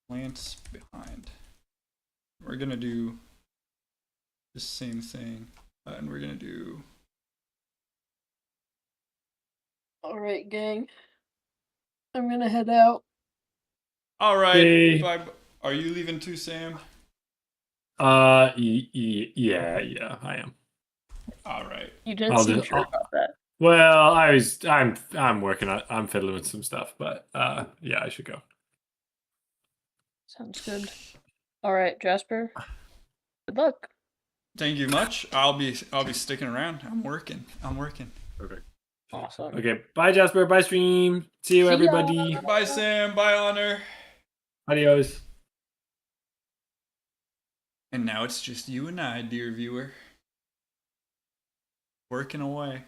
Plants behind. We're gonna do the same thing. And we're gonna do,
Alright, gang. I'm gonna head out.
all right.
Hey.
Bye. Are you leaving too, Sam?
Yeah, I am.
All right.
You didn't
I'll
seem
do-
sure
I'll-
about that.
Well, I'm working on, I'm fiddling with some stuff, but yeah, I should go.
Sounds good. Alright, Jasper. Good luck.
Thank you much. I'll be sticking around. I'm working.
Okay.
Awesome.
Okay. Bye, Jasper. Bye, stream. See you,
See ya.
everybody.
Bye, Sam. Bye, Honor.
Adios.
And now it's just you and I, dear viewer. Working away.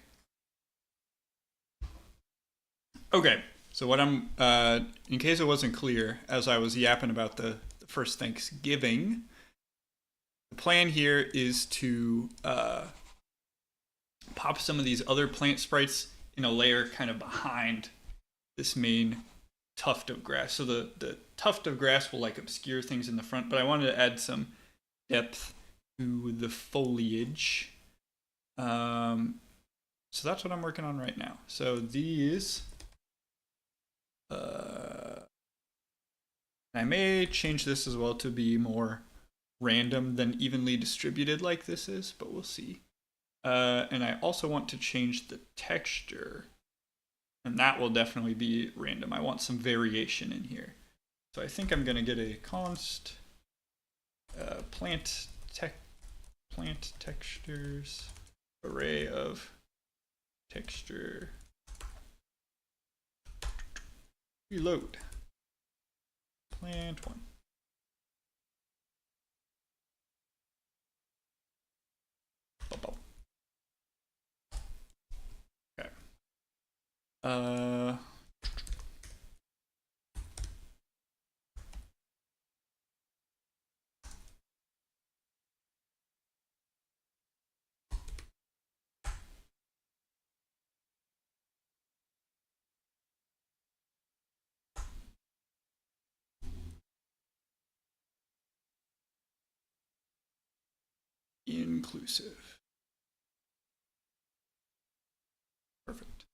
Okay, so what I'm, in case it wasn't clear, as I was yapping about the first Thanksgiving, the plan here is to pop some of these other plant sprites in a layer kind of behind this main tuft of grass. So the tuft of grass will like obscure things in the front, but I wanted to add some depth to the foliage. So that's what I'm working on right now. So these, I may change this as well to be more random than evenly distributed like this is, but we'll see. And I also want to change the texture, and that will definitely be random. I want some variation in here. So I think I'm gonna get a const plant textures array of texture reload plant one. Okay. Inclusive. Perfect.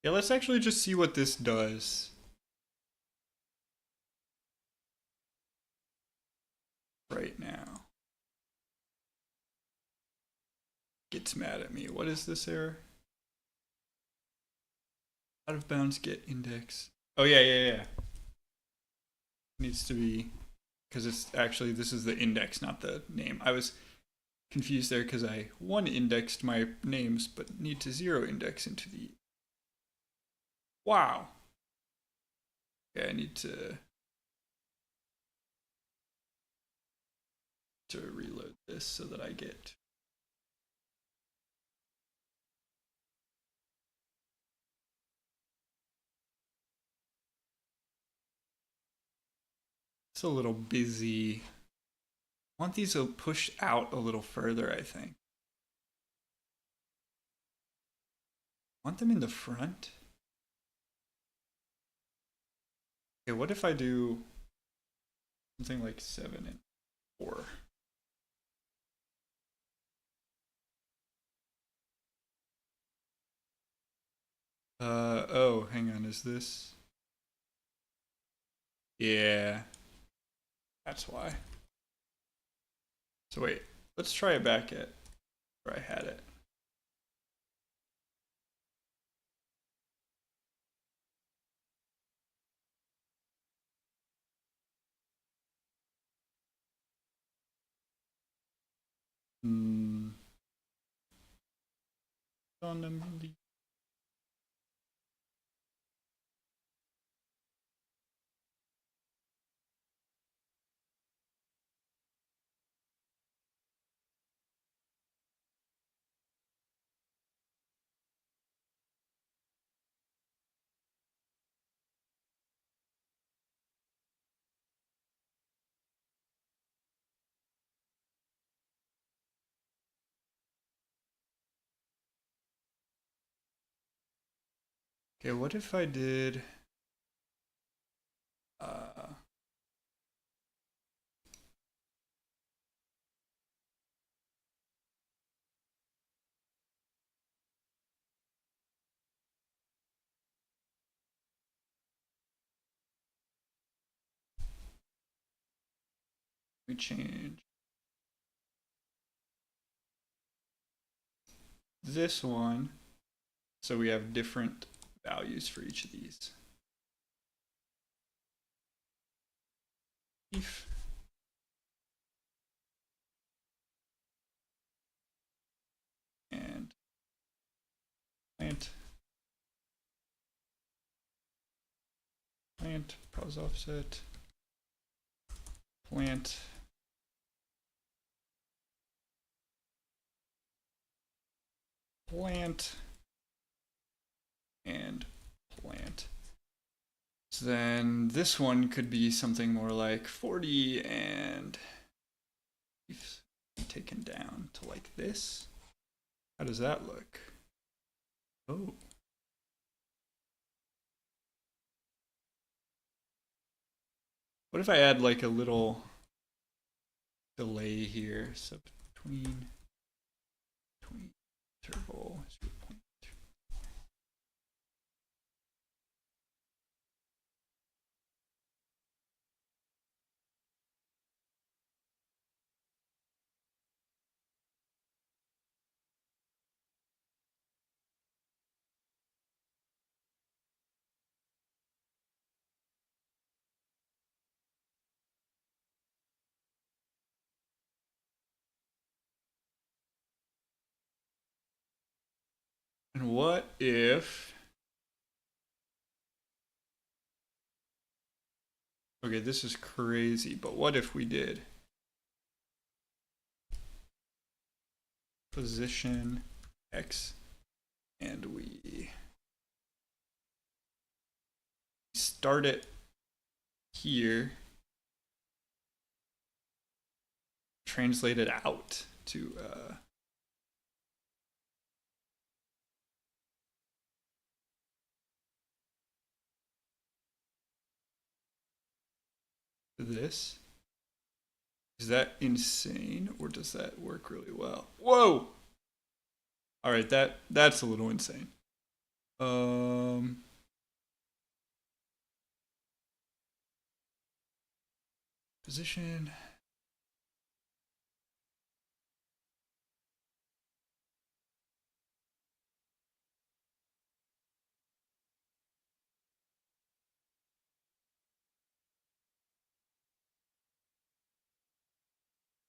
Yeah, let's actually just see what this does. Right now. Gets mad at me. What is this error? Out of bounds get index. Oh yeah. Needs to be, because it's actually, this is the index, not the name. I was confused there because I one indexed my names, but need to zero index into the. Wow. Okay, I need to reload this so that I get. It's a little busy. I want these to push out a little further, I think. Want them in the front? Okay, what if I do something like 7 and 4? Oh, hang on, is this? Yeah. That's why. So wait, let's try it back at where I had it. On the leaf. Okay, what if I did we change this one so we have different values for each of these. Leaf. And plant. Plant, pause offset. Plant. Plant. And plant. So then this one could be something more like 40 and taken down to like this. How does that look? Oh. What if I add like a little delay here? So between interval 0.2. And what if... Okay, this is crazy, but what if we did position X and we start it here, translate it out to this? Is that insane or does that work really well? Whoa! All right, that's a little insane. Position.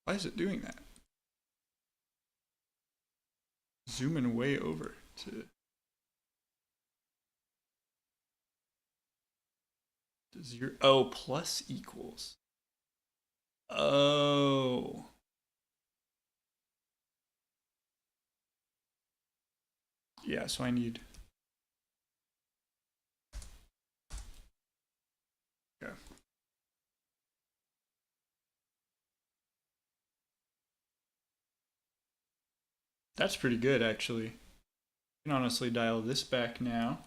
Why is it doing that? Zooming way over to zero. Oh, plus equals. Oh. Yeah, so I need... Okay. That's pretty good, actually. I can honestly dial this back now.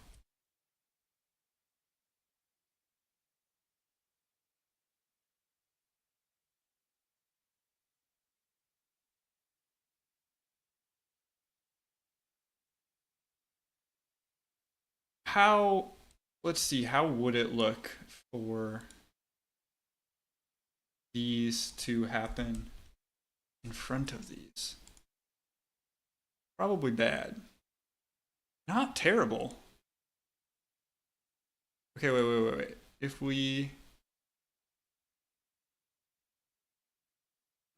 How... Let's see, how would it look for these to happen in front of these? Probably bad. Not terrible. Okay, wait. If we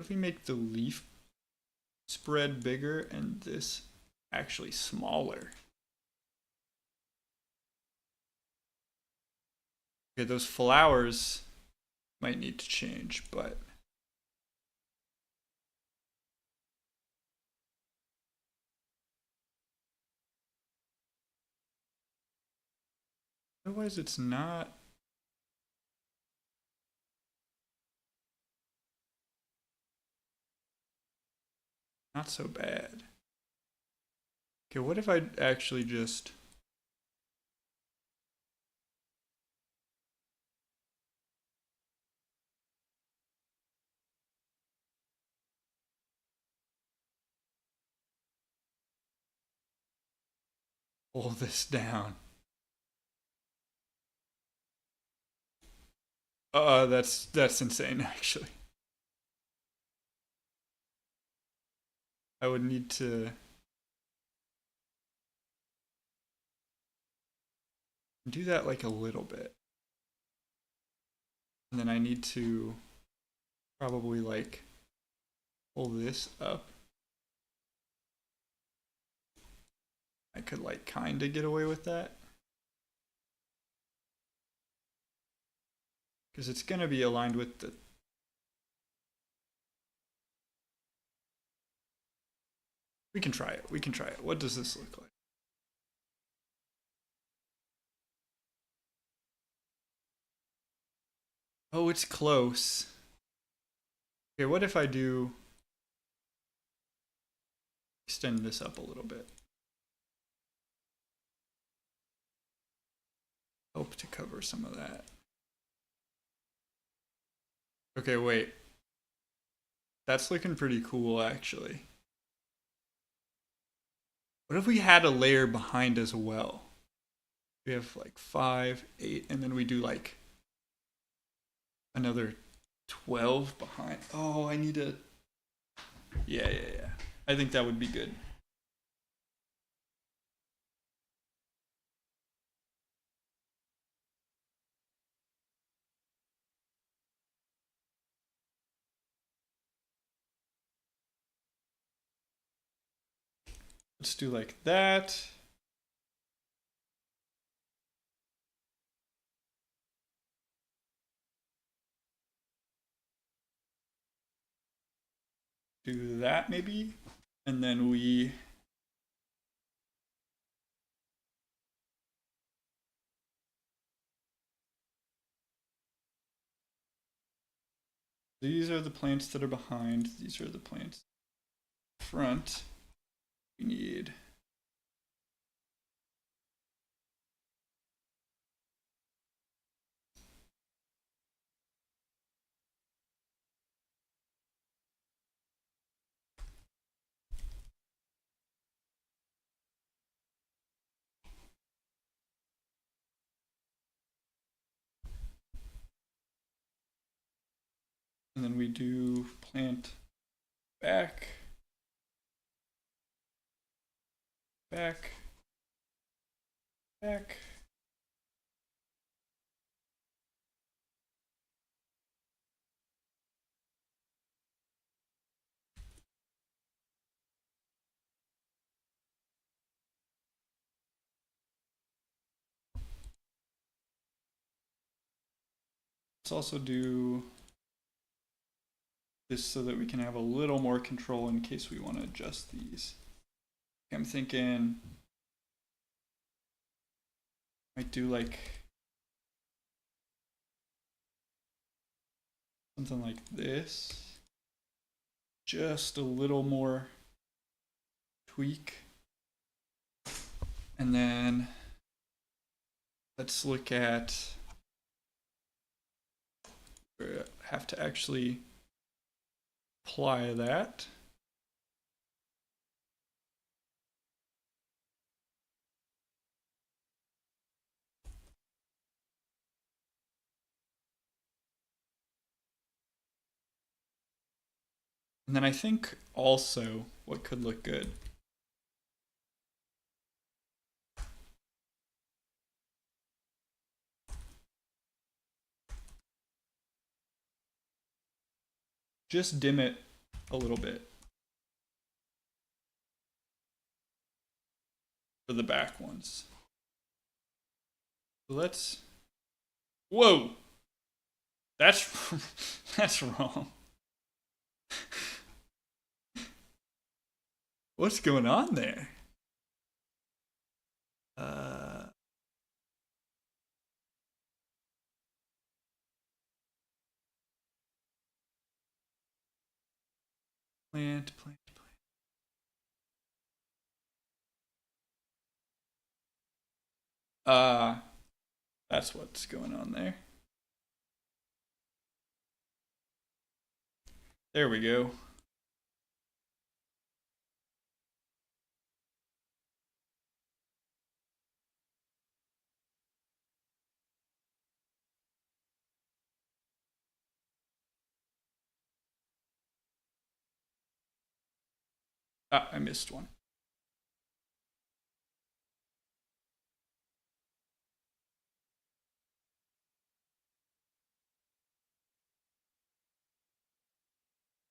make the leaf spread bigger and this actually smaller. Okay, those flowers might need to change, but otherwise it's not so bad. Okay, what if I actually just pull this down? That's insane actually. I would need to do that like a little bit. And then I need to probably like pull this up. I could like kind of get away with that. Because it's going to be aligned with the... We can try it. We can try it. What does this look like? Oh, it's close. Okay, what if I do extend this up a little bit? Help to cover some of that. Okay, wait. That's looking pretty cool, actually. What if we had a layer behind as well? We have like 5, 8, and then we do like another 12 behind. Oh, I need a... Yeah. I think that would be good. Let's do like that. Do that maybe. And then we... These are the plants that are behind. These are the plants front. We need... And then we do plant back, back, back. Let's also do this so that we can have a little more control in case we want to adjust these. I'm thinking might do like something like this. Just a little more tweak. And then let's look at, we have to actually apply that. And then I think also what could look good. Just dim it a little bit. for the back ones. So let's. Whoa! That's that's wrong. What's going on there? Plant. That's what's going on there. There we go. Ah, I missed one.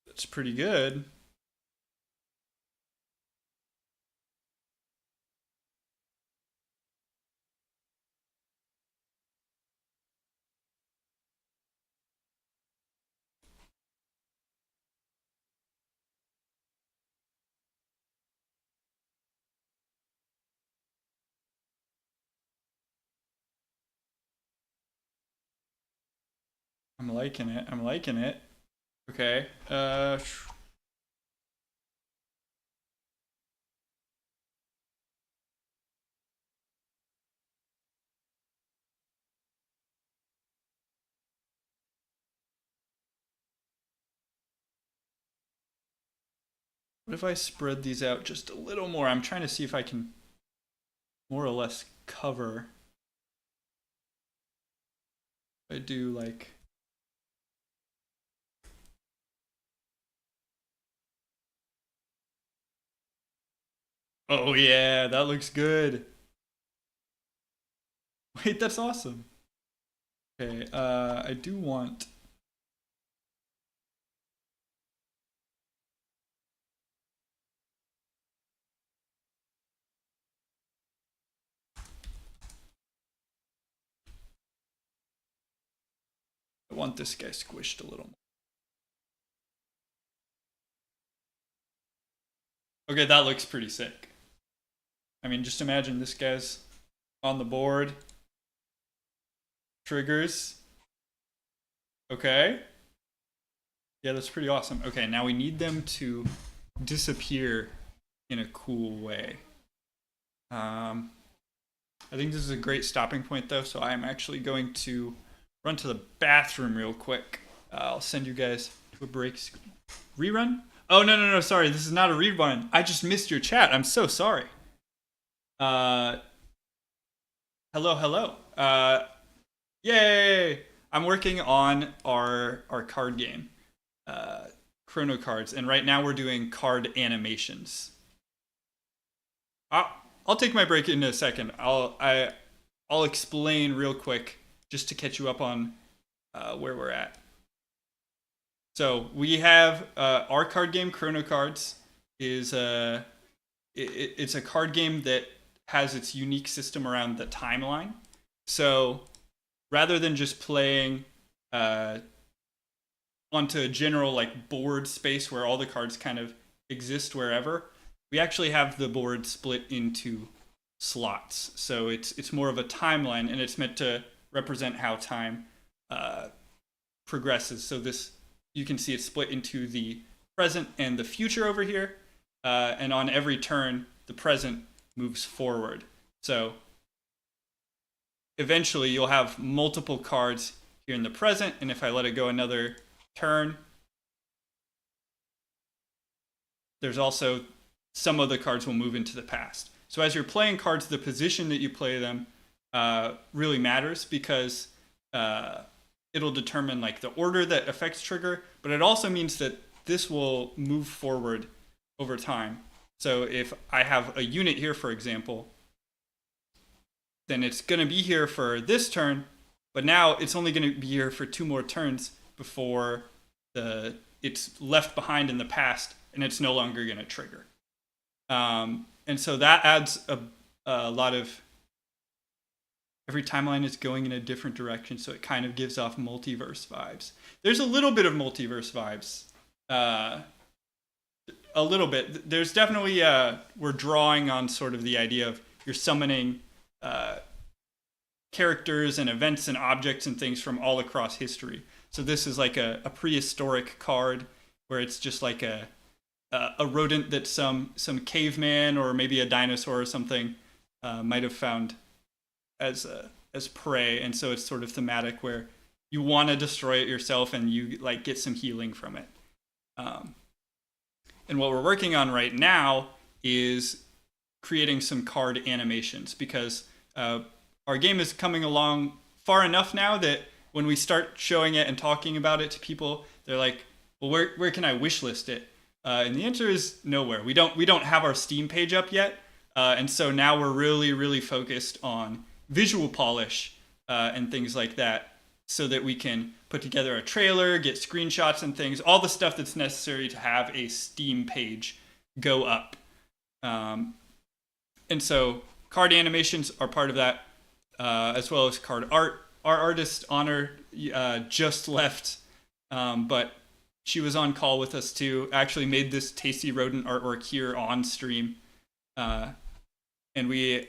That's pretty good. I'm liking it. I'm liking it. Okay. What if I spread these out just a little more? I'm trying to see if I can more or less cover. I do like. Oh yeah, that looks good. Wait, that's awesome. Okay, I do want. I want this guy squished a little more. Okay, that looks pretty sick. I mean, just imagine this guy's on the board. Triggers. Okay. Yeah, that's pretty awesome. Okay, now we need them to disappear in a cool way. I think this is a great stopping point though, so I'm actually going to run to the bathroom real quick. I'll send you guys to a break. Rerun? Oh, no, sorry. This is not a rerun. I just missed your chat. I'm so sorry. Hello. Yay! I'm working on our card game, Chrono Cards, and right now we're doing card animations. I'll take my break in a second. I'll explain real quick just to catch you up on where we're at. So we have our card game, Chrono Cards, is it's a card game that has its unique system around the timeline. So rather than just playing onto a general like board space where all the cards kind of exist wherever, we actually have the board split into slots. So it's more of a timeline, and it's meant to represent how time progresses. So this, you can see it's split into the present and the future over here, and on every turn, the present moves forward. So eventually you'll have multiple cards here in the present, and if I let it go another turn, there's also some of the cards will move into the past. So as you're playing cards, the position that you play them really matters, because it'll determine like the order that affects trigger, but it also means that this will move forward over time. So if I have a unit here, for example, then it's going to be here for this turn, but now it's only going to be here for 2 more turns before it's left behind in the past, and it's no longer going to trigger. And so that adds a lot of every timeline is going in a different direction, so it kind of gives off multiverse vibes. There's a little bit of multiverse vibes. A little bit. There's definitely we're drawing on sort of the idea of you're summoning characters and events and objects and things from all across history. So this is like a prehistoric card where it's just like a rodent that some caveman or maybe a dinosaur or something might have found as prey, and so it's sort of thematic where you want to destroy it yourself and you like get some healing from it. And what we're working on right now is creating some card animations, because our game is coming along far enough now that when we start showing it and talking about it to people, they're like, well, where can I wishlist it? And the answer is nowhere. We don't have our Steam page up yet, and so now we're really focused on visual polish and things like that, so that we can put together a trailer, get screenshots and things, all the stuff that's necessary to have a Steam page go up. And so card animations are part of that, as well as card art. Our artist Honor just left, but she was on call with us too. Actually made this Tasty Rodent artwork here on stream. And we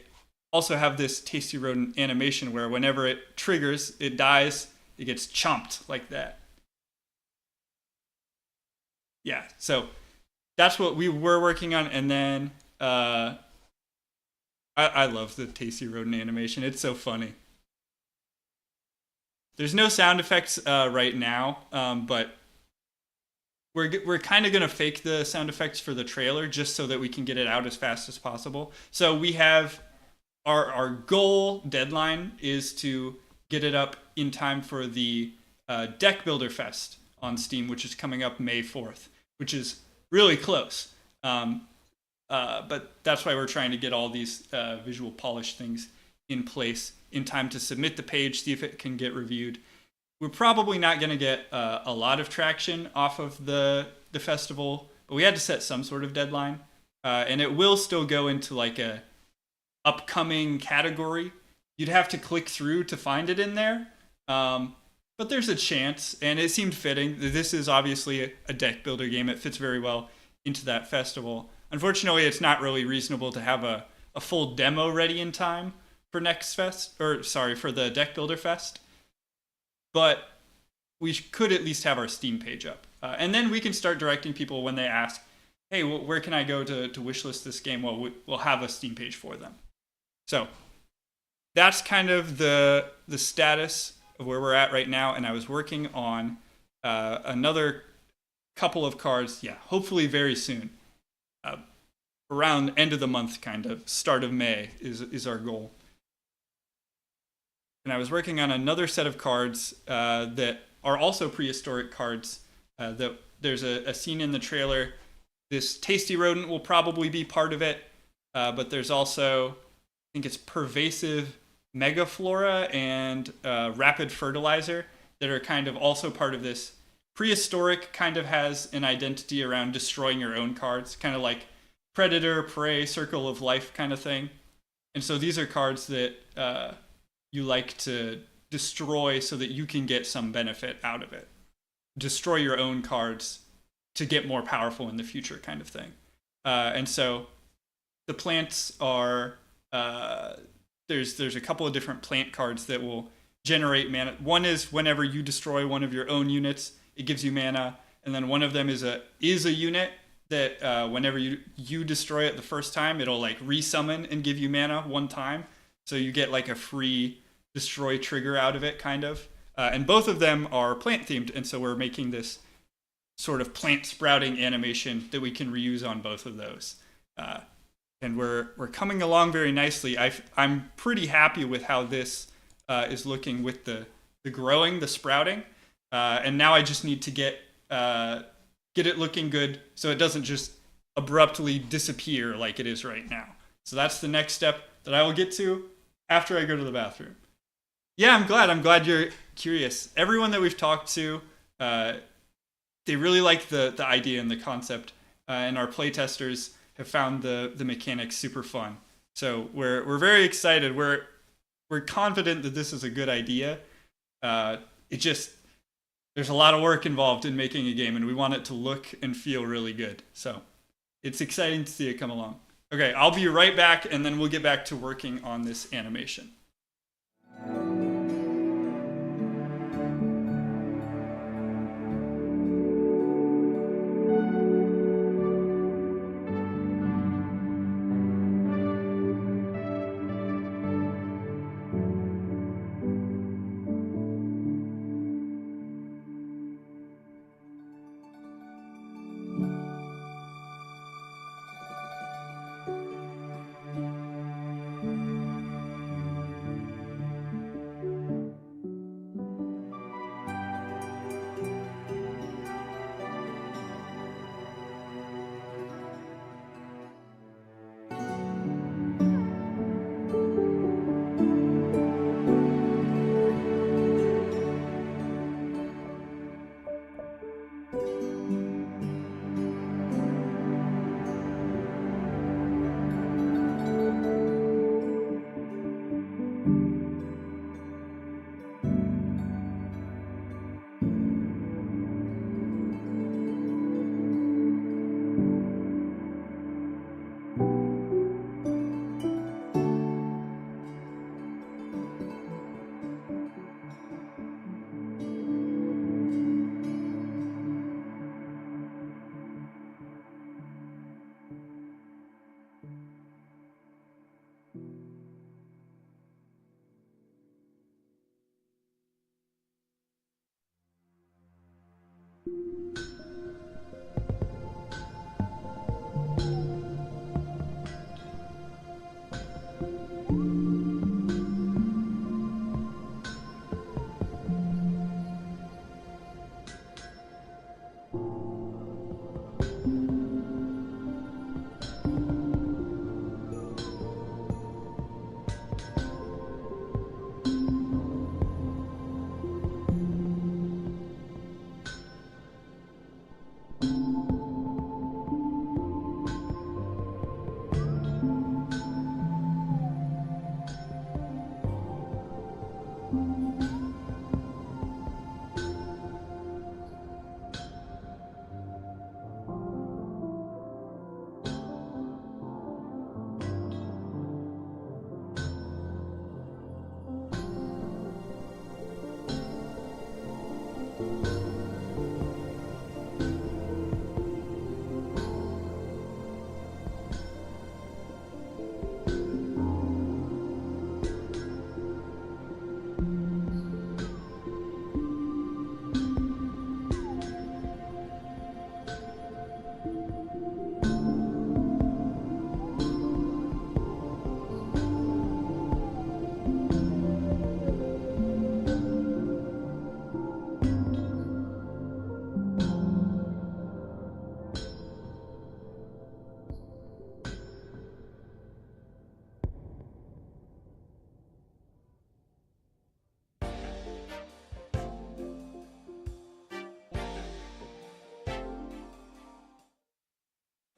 also have this Tasty Rodent animation where whenever it triggers, it dies, it gets chomped like that. Yeah, so that's what we were working on. And then I love the Tasty Rodent animation. It's so funny. There's no sound effects right now, but we're kind of going to fake the sound effects for the trailer just so that we can get it out as fast as possible. So we have our goal deadline is to get it up in time for the Deck Builder Fest on Steam, which is coming up May 4th, which is really close. But that's why we're trying to get all these visual polish things in place in time to submit the page, see if it can get reviewed. We're probably not going to get a lot of traction off of the festival, but we had to set some sort of deadline. And it will still go into like a upcoming category. You'd have to click through to find it in there. But there's a chance, and it seemed fitting. This is obviously a deck builder game. It fits very well into that festival. Unfortunately, it's not really reasonable to have a full demo ready in time for for the Deck Builder Fest. But we could at least have our Steam page up. And then we can start directing people when they ask, hey, where can I go to wishlist this game? Well, we'll have a Steam page for them. So that's kind of the status of where we're at right now. And I was working on another couple of cards, hopefully very soon. Around end of the month, kind of, start of May is our goal. And I was working on another set of cards that are also prehistoric cards. That there's a scene in the trailer. This Tasty Rodent will probably be part of it, but there's also, I think it's Pervasive Megaflora and Rapid Fertilizer that are kind of also part of this. Prehistoric kind of has an identity around destroying your own cards, kind of like Predator, Prey, Circle of Life kind of thing. And so these are cards that you like to destroy so that you can get some benefit out of it. Destroy your own cards to get more powerful in the future kind of thing. And so the plants are, there's a couple of different plant cards that will generate mana. One is whenever you destroy one of your own units, it gives you mana. And then one of them is a unit that whenever you destroy it the first time, it'll like resummon and give you mana one time. So you get like a free destroy trigger out of it, kind of. And both of them are plant themed, and so we're making this sort of plant sprouting animation that we can reuse on both of those. And we're coming along very nicely. I'm pretty happy with how this is looking with the growing, the sprouting. And now I just need to get it looking good so it doesn't just abruptly disappear like it is right now. So that's the next step that I will get to after I go to the bathroom. Yeah, I'm glad you're curious. Everyone that we've talked to, they really like the idea and the concept, and our playtesters have found the mechanics super fun. So we're very excited. We're confident that this is a good idea. It just there's a lot of work involved in making a game, and we want it to look and feel really good. So it's exciting to see it come along. Okay, I'll be right back, and then we'll get back to working on this animation.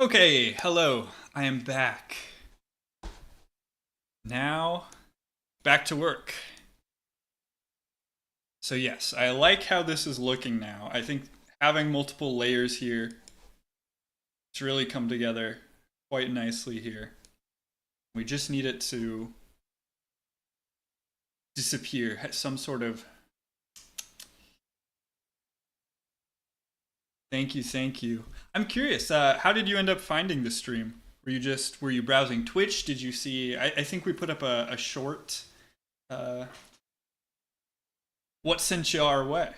Okay, hello. I am back. Now, back to work. So yes, I like how this is looking now. I think having multiple layers here, it's really come together quite nicely here. We just need it to disappear, some sort of... Thank you, thank you. I'm curious, how did you end up finding the stream? Were you browsing Twitch? Did you see, I think we put up a short, what sent you our way?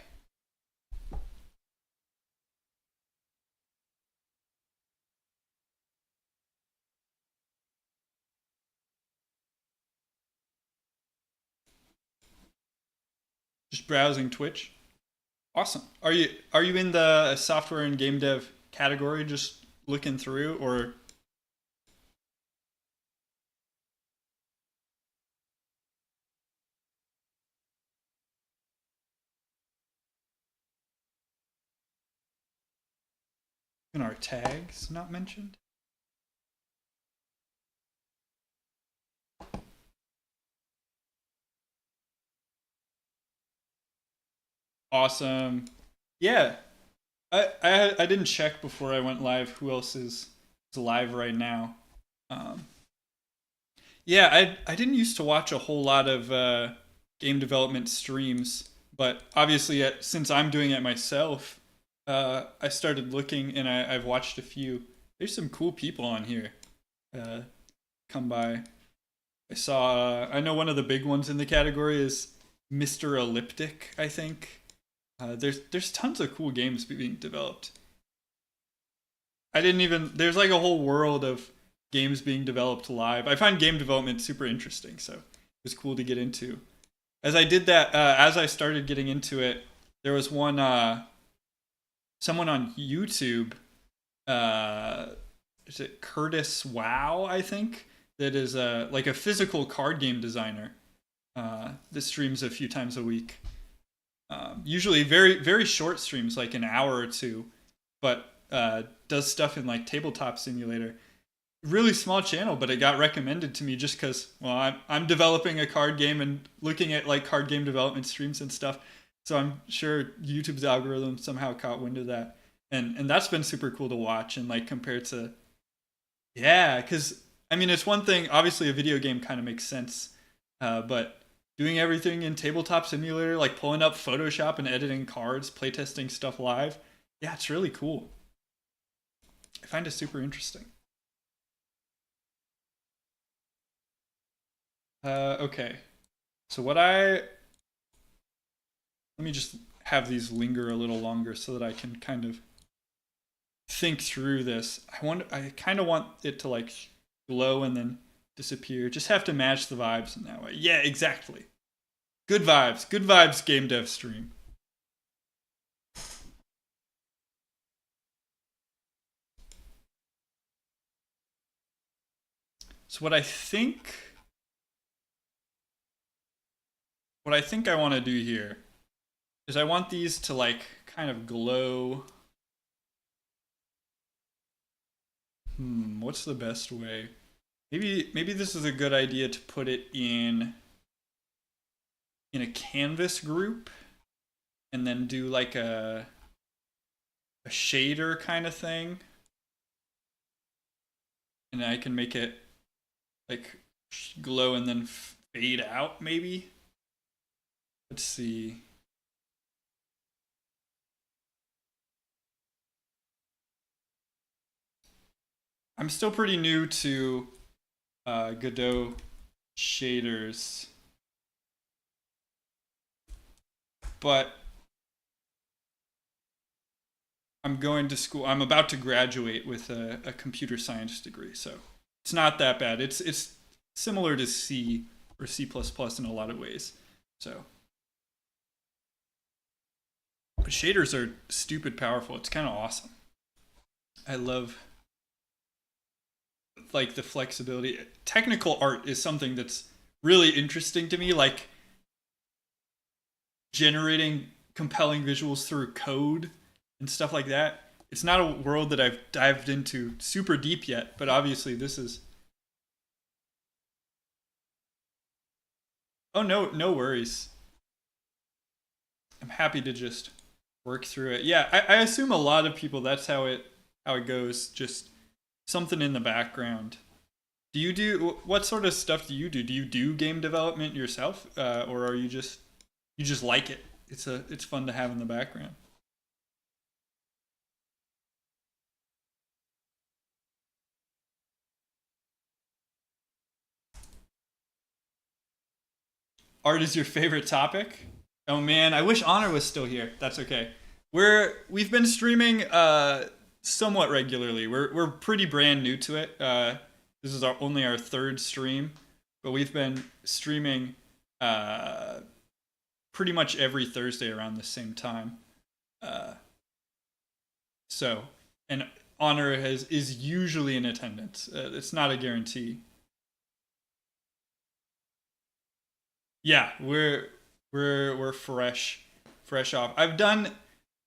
Just browsing Twitch? Awesome. Are you in the software and game dev category just looking through, or in our tags not mentioned? Awesome. Yeah, I didn't check before I went live who else is live right now. Um, yeah, I didn't used to watch a whole lot of game development streams, but obviously since I'm doing it myself, I started looking and I've watched a few. There's some cool people on here. Uh, Come by. I know one of the big ones in the category is Mr. Elliptic, I think. There's tons of cool games being developed. I didn't even there's like a whole world of games being developed live. I find game development super interesting, so it was cool to get into. As I did that, as I started getting into it, there was one someone on YouTube. Uh, is it Curtis Wow? I think that is like a physical card game designer. This streams a few times a week. Usually very short streams, like an hour or two, but does stuff in like Tabletop Simulator. Really small channel, but it got recommended to me just because, well, I'm developing a card game and looking at like card game development streams and stuff. So I'm sure YouTube's algorithm somehow caught wind of that, and that's been super cool to watch and like compared to, yeah, because I mean it's one thing. Obviously, a video game kind of makes sense, but doing everything in Tabletop Simulator, like pulling up Photoshop and editing cards, playtesting stuff live, yeah, it's really cool. I find it super interesting. Okay. So let me just have these linger a little longer so that I can kind of think through this. I kind of want it to like glow and then disappear. Just have to match the vibes in that way. Yeah, exactly. Good vibes. Good vibes game dev stream. So what I think I want to do here is I want these to like kind of glow. What's the best way? Maybe this is a good idea to put it in a canvas group and then do like a shader kind of thing. And I can make it like glow and then fade out maybe. Let's see. I'm still pretty new to Godot shaders, but I'm going to school. I'm about to graduate with a computer science degree, so it's not that bad. It's similar to C or C++ in a lot of ways. So, but shaders are stupid powerful. It's kind of awesome. I love like the flexibility. Technical art is something that's really interesting to me. Like generating compelling visuals through code and stuff like that. It's not a world that I've dived into super deep yet, but obviously this is. Oh no, no worries. I'm happy to just work through it. Yeah, I assume a lot of people that's how it goes. Just something in the background. Do you do what sort of stuff do you do? Do you do game development yourself, or are you just like it? It's fun to have in the background. Art is your favorite topic? Oh man, I wish Honor was still here. That's okay. We've been streaming somewhat regularly. We're pretty brand new to it. This is only our third stream, but we've been streaming uh pretty much every Thursday around the same time. Uh so and Honor has is usually in attendance. It's not a guarantee. Yeah, we're fresh off. I've done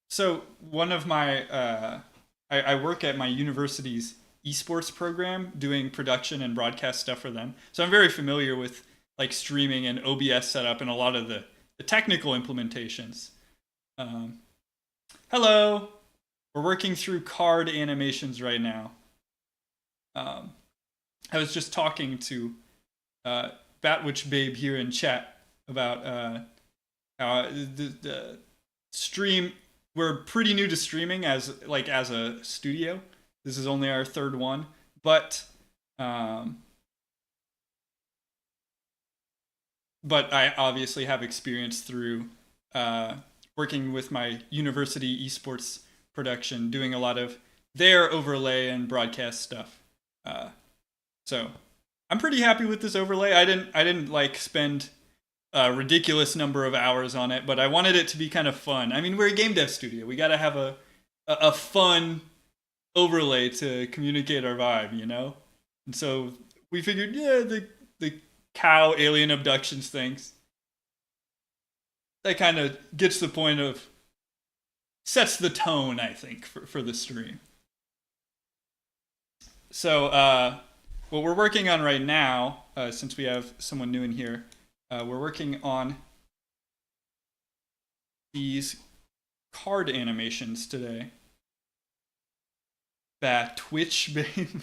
so one of my I work at my university's esports program doing production and broadcast stuff for them. So I'm very familiar with like streaming and OBS setup and a lot of the technical implementations. Um, hello. We're working through card animations right now. I was just talking to Batwitch Babe here in chat about how the stream. We're pretty new to streaming as a studio. This is only our third one, but I obviously have experience through working with my university esports production, doing a lot of their overlay and broadcast stuff. So I'm pretty happy with this overlay. I didn't like spend a ridiculous number of hours on it, but I wanted it to be kind of fun. I mean, we're a game dev studio. We got to have a fun overlay to communicate our vibe, you know? And so we figured, yeah, the cow alien abductions things. That kind of gets the point of sets the tone, I think, for the stream. So what we're working on right now, since we have someone new in here, we're working on these card animations today. That Twitch, babe.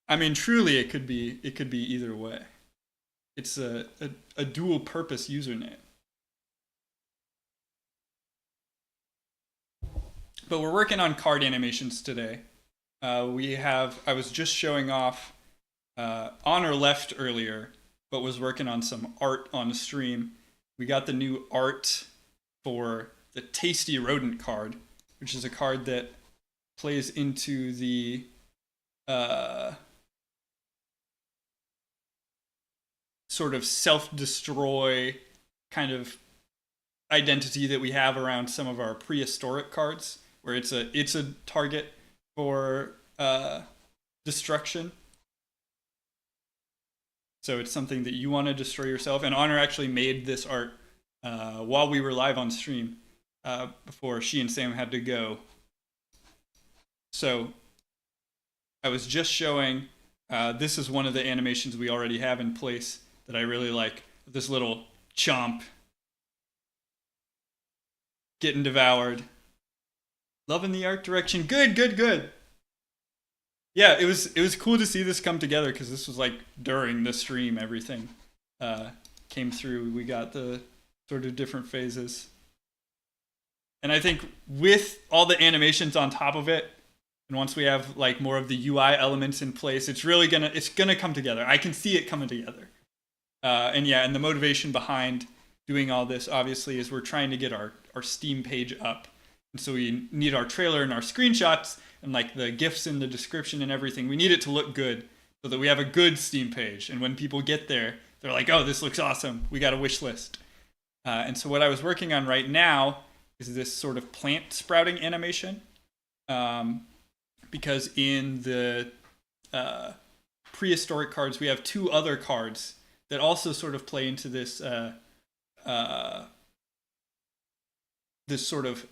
I mean, truly, it could be either way. It's a dual purpose username. But we're working on card animations today. I was just showing off Honor left earlier, but was working on some art on stream. We got the new art for the Tasty Rodent card, which is a card that plays into the sort of self-destroy kind of identity that we have around some of our prehistoric cards, where it's a target for destruction. So it's something that you want to destroy yourself. And Honor actually made this art while we were live on stream before she and Sam had to go. So I was just showing, this is one of the animations we already have in place that I really like. This little chomp getting devoured. Loving the art direction. Good. Yeah, it was cool to see this come together because this was like during the stream, everything came through. We got the sort of different phases. And I think with all the animations on top of it, and once we have like more of the UI elements in place, it's gonna come together. I can see it coming together. And the motivation behind doing all this obviously is we're trying to get our Steam page up. And so we need our trailer and our screenshots and like the GIFs in the description and everything. We need it to look good so that we have a good Steam page. And when people get there, they're like, oh, this looks awesome. We got a wish list. And so what I was working on right now is this sort of plant sprouting animation. Because in the prehistoric cards, we have two other cards that also sort of play into this this sort of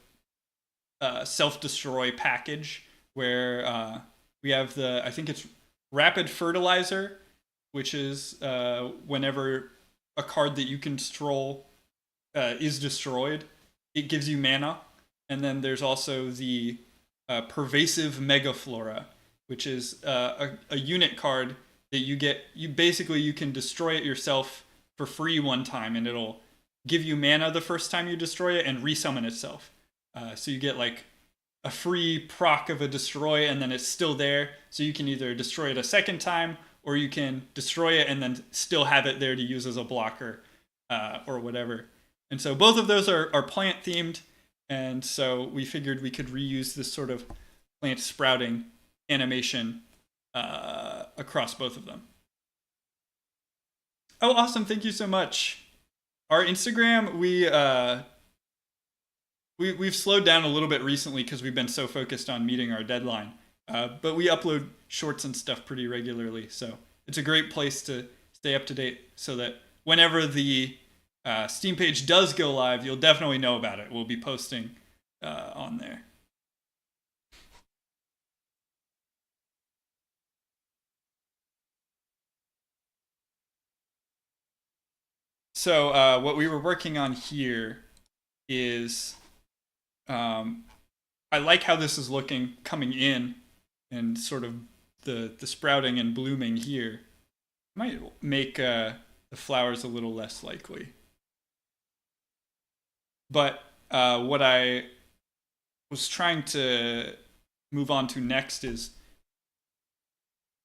self-destroy package where we have I think it's Rapid Fertilizer, which is whenever a card that you control is destroyed, it gives you mana. And then there's also the Pervasive Megaflora, which is a unit card that you get. You can destroy it yourself for free one time, and it'll give you mana the first time you destroy it and resummon itself. So you get like a free proc of a destroy, and then it's still there. So you can either destroy it a second time, or you can destroy it and then still have it there to use as a blocker or whatever. And so both of those are plant themed. And so we figured we could reuse this sort of plant sprouting animation across both of them. Oh, awesome. Thank you so much. Our Instagram, we've slowed down a little bit recently because we've been so focused on meeting our deadline. But we upload shorts and stuff pretty regularly. So it's a great place to stay up to date so that whenever the Steam page does go live, you'll definitely know about it. We'll be posting on there. So what we were working on here is, I like how this is looking coming in, and sort of the sprouting and blooming here might make the flowers a little less likely. But what I was trying to move on to next is,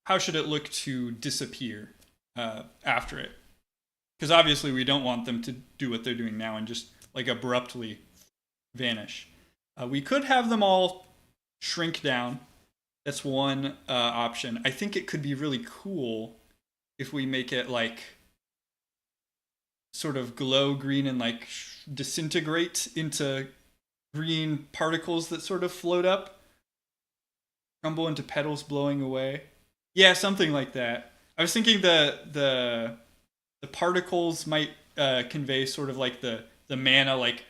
how should it look to disappear after it? Because obviously we don't want them to do what they're doing now and just like abruptly vanish. We could have them all shrink down. That's one option. I think it could be really cool if we make it like sort of glow green and like disintegrate into green particles that sort of float up, crumble into petals blowing away. Yeah, something like that. I was thinking the particles might convey sort of like the mana, like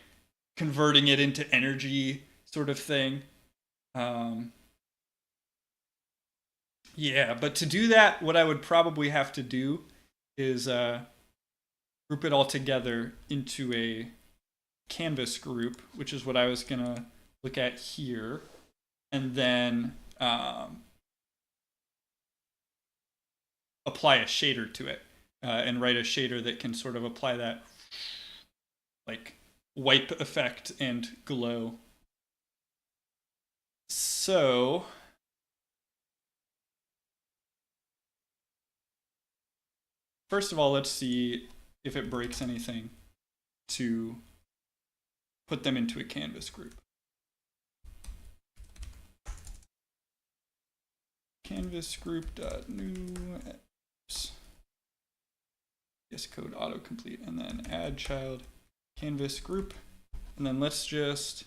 converting it into energy sort of thing. Yeah, but to do that, what I would probably have to do is group it all together into a canvas group, which is what I was gonna look at here, and then apply a shader to it, and write a shader that can sort of apply that like wipe effect and glow. So first of all, let's see if it breaks anything to put them into a canvas group. Canvas group dot new VS Code autocomplete, and then add child canvas group, and then let's just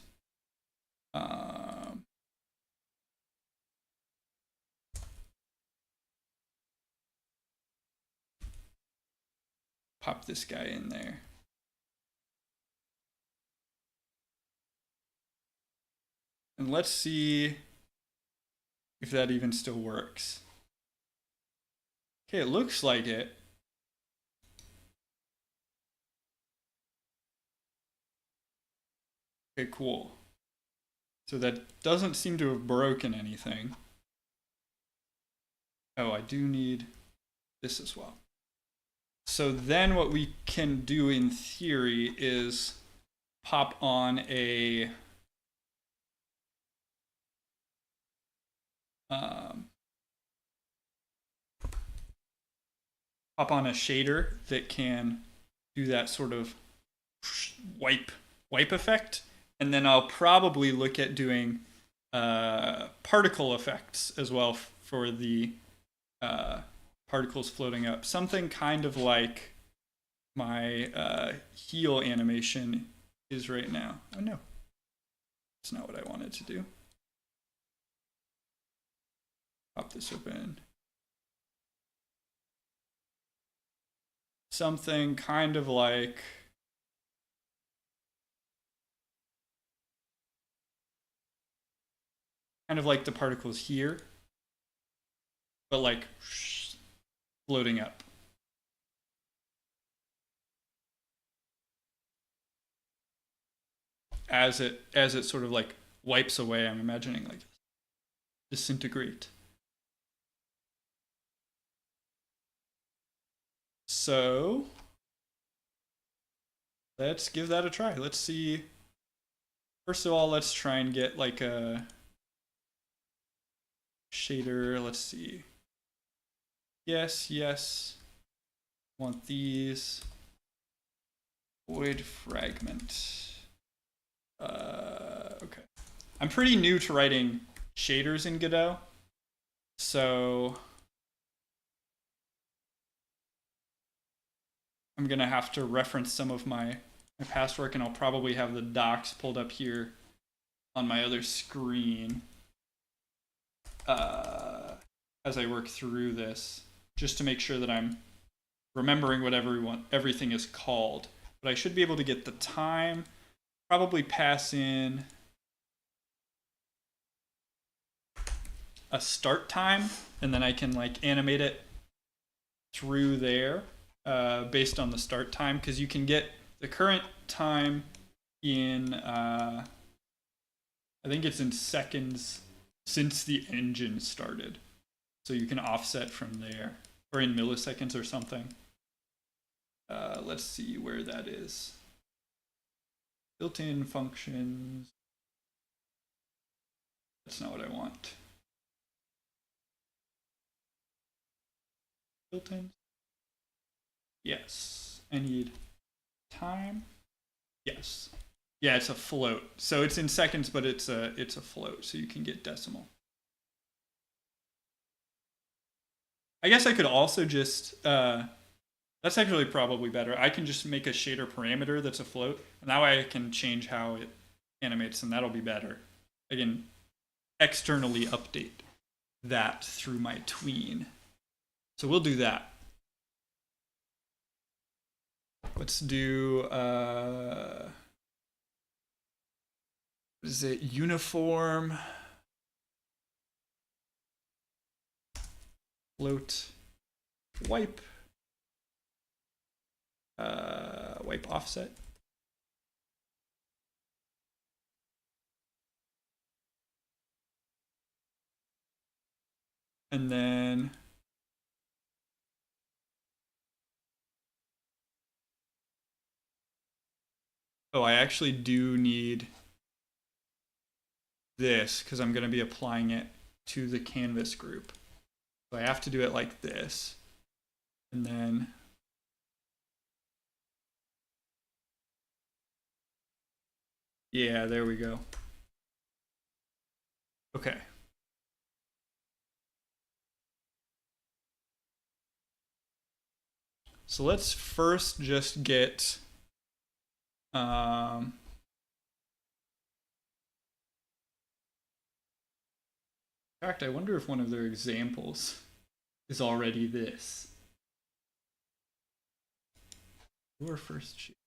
pop this guy in there. And let's see if that even still works. Okay, it looks like it. Okay, cool. So that doesn't seem to have broken anything. Oh, I do need this as well. So then what we can do in theory is pop on a shader that can do that sort of wipe effect, and then I'll probably look at doing particle effects as well for the particles floating up. Something kind of like my heal animation is right now. Oh no, that's not what I wanted to do. Pop this open. Something kind of like the particles here, but like floating up. As it sort of like wipes away, I'm imagining like disintegrate. So let's give that a try. Let's see. First of all, let's try and get like a shader. Let's see. Yes, yes. Want these. Void fragment. Okay. I'm pretty new to writing shaders in Godot, so I'm gonna have to reference some of my past work, and I'll probably have the docs pulled up here on my other screen as I work through this, just to make sure that I'm remembering what everything is called. But I should be able to get the time, probably pass in a start time, and then I can like animate it through there. based on the start time, because you can get the current time in I think it's in seconds since the engine started, so you can offset from there, or in milliseconds or something. Let's see where that is. Built-in functions. That's not what I want. Built-in. Yes. I need time. Yes. Yeah, it's a float. So it's in seconds, but it's a float, so you can get decimal. I guess I could also just that's actually probably better. I can just make a shader parameter that's a float. Now I can change how it animates, and that'll be better. I can externally update that through my tween. So we'll do that. Let's do what is it? Uniform float wipe. Wipe offset. And then I actually do need this because I'm going to be applying it to the canvas group. So I have to do it like this. And then yeah, there we go. Okay. So let's first just get in fact, I wonder if one of their examples is already this. Your first sheet.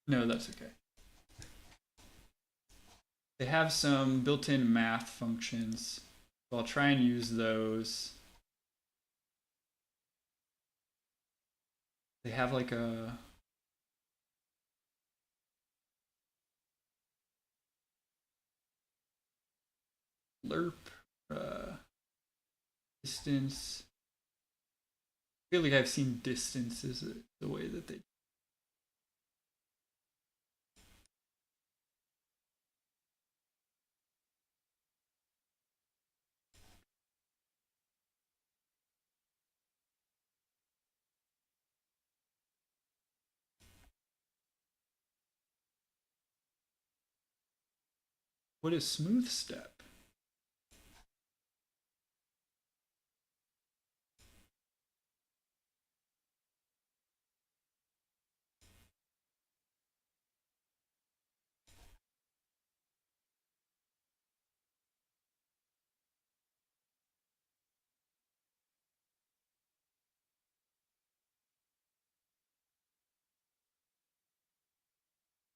No, that's okay. They have some built-in math functions, so I'll try and use those. They have like a lerp, distance. I feel like I've seen distance as the way that they. What is smooth step?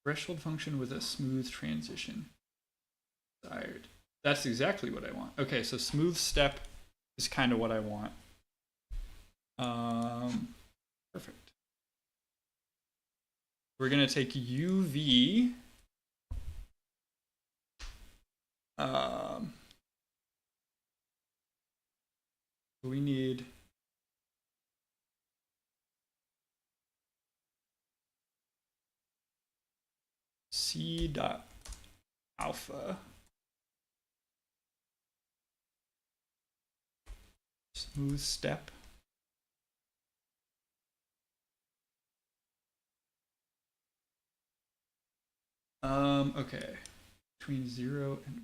Threshold function with a smooth transition. Desired. That's exactly what I want. Okay, so smooth step is kind of what I want. Perfect. We're gonna take UV. We need C dot alpha. Smooth step. Okay. Between 0 and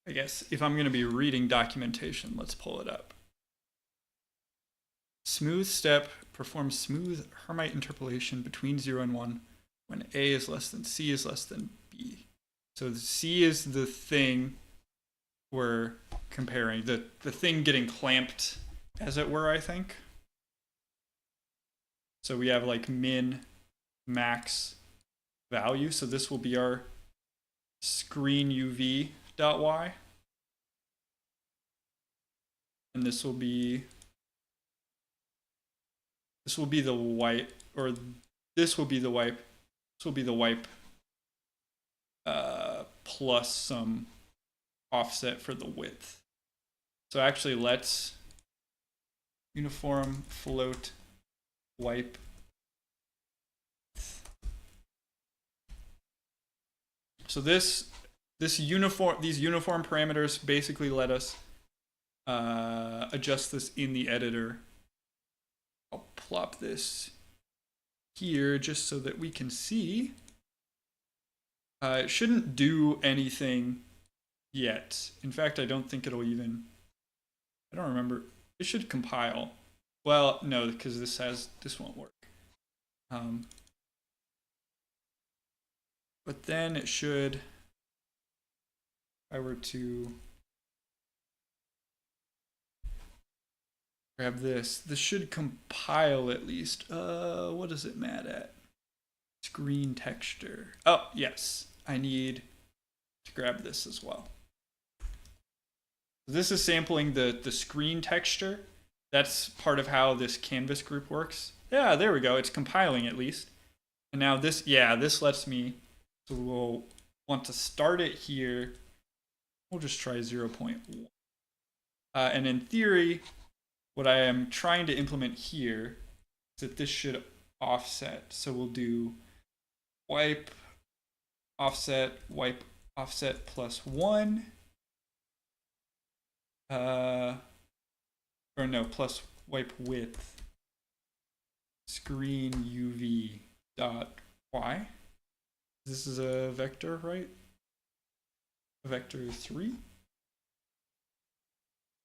I guess if I'm going to be reading documentation, let's pull it up. Smooth step performs smooth Hermite interpolation between 0 and 1 when A is less than C is less than B. So C is the thing where comparing the thing getting clamped, as it were, I think. So we have like min, max value. So this will be our screen UV dot y, and this will be the wipe, or this will be the wipe. This will be the wipe plus some offset for the width. So actually, let's uniform float wipe. So these uniform parameters basically let us adjust this in the editor. I'll plop this here just so that we can see. It shouldn't do anything yet. In fact, I don't think it'll even, I don't remember. It should compile. Well, no, because this won't work. But then it should, if I were to grab this should compile at least. What is it mad at? Screen texture. Oh, yes. I need to grab this as well. This is sampling the screen texture. That's part of how this canvas group works. Yeah, there we go. It's compiling at least. And now this, yeah, this lets me, so we'll want to start it here. We'll just try 0.1. And in theory, what I am trying to implement here is that this should offset. So we'll do wipe offset plus 1. Or no, plus wipe width screen UV dot y. This is a vector, right? Vector 3?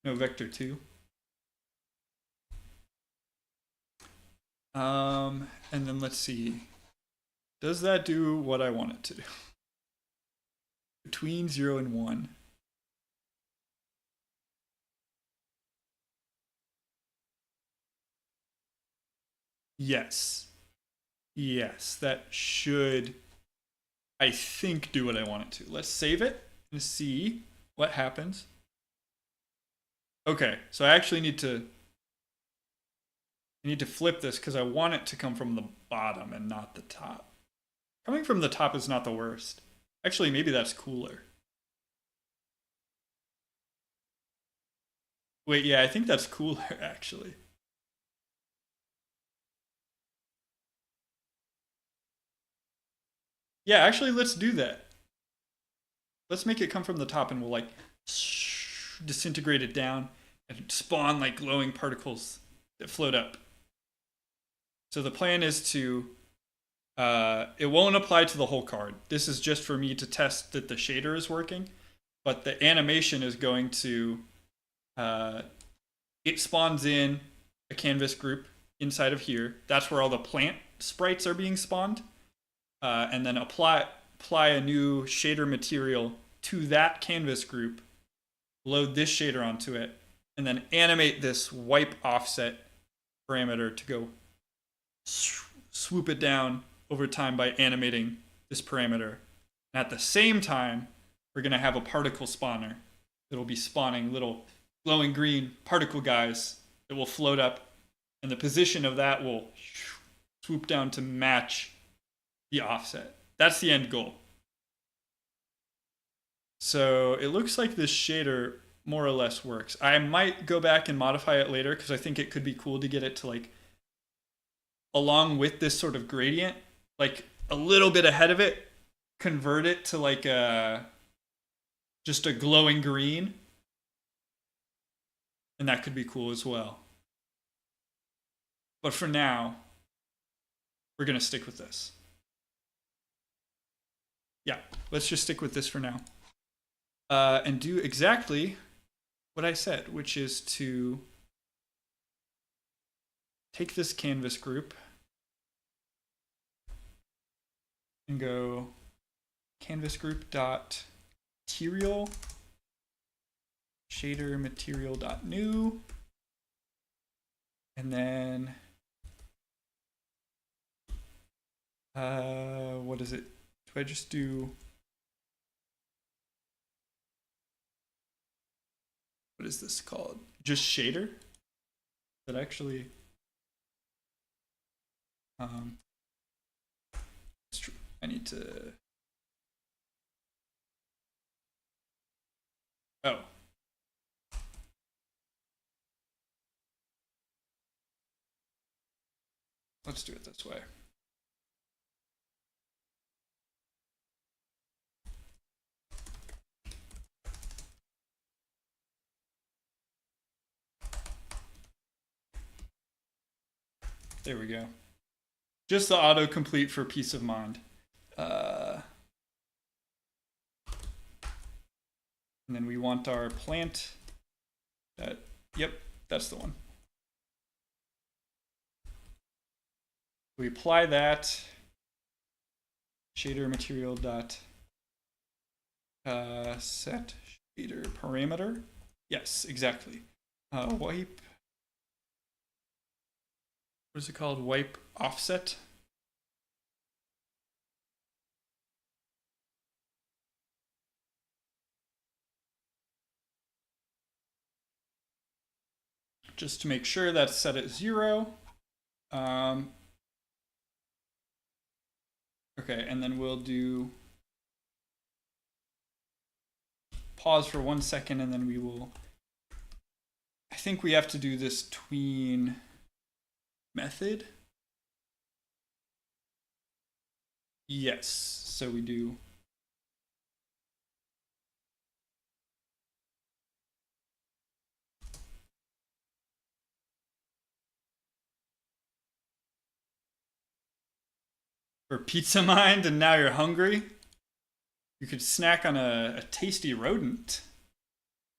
No, vector 2. And then let's see. Does that do what I want it to do? Between 0 and 1. Yes. Yes, that should, I think, do what I want it to. Let's save it and see what happens. Okay, so I actually need to flip this because I want it to come from the bottom and not the top. Coming from the top is not the worst. Actually, maybe that's cooler. Wait, yeah, I think that's cooler, actually. Yeah, actually, let's do that. Let's make it come from the top and we'll like disintegrate it down and spawn like glowing particles that float up. So the plan is to, it won't apply to the whole card. This is just for me to test that the shader is working, but the animation is going to, it spawns in a canvas group inside of here. That's where all the plant sprites are being spawned. And then apply a new shader material to that canvas group, load this shader onto it, and then animate this wipe offset parameter to go swoop it down over time by animating this parameter. And at the same time, we're going to have a particle spawner that will be spawning little glowing green particle guys that will float up, and the position of that will swoop down to match the offset. That's the end goal. So it looks like this shader more or less works. I might go back and modify it later because I think it could be cool to get it to like, along with this sort of gradient, like a little bit ahead of it, convert it to like just a glowing green. And that could be cool as well. But for now, we're going to stick with this. Yeah, let's just stick with this for now. And do exactly what I said, which is to take this canvas group and go canvas group dot material shader material.new. And then what is it? Do I just do, what is this called? Just shader? That actually it's true. I need to, oh. Let's do it this way. There we go. Just the autocomplete for peace of mind. And then we want our plant. Yep, that's the one. We apply that. Shader material dot set shader parameter. Yes, exactly. Wipe. What is it called? Wipe offset. Just to make sure that's set at 0. Okay, and then we'll do pause for 1 second, and then we will, I think we have to do this tween method. Yes, so we do for Pizza Mind, and now you're hungry. You could snack on a tasty rodent.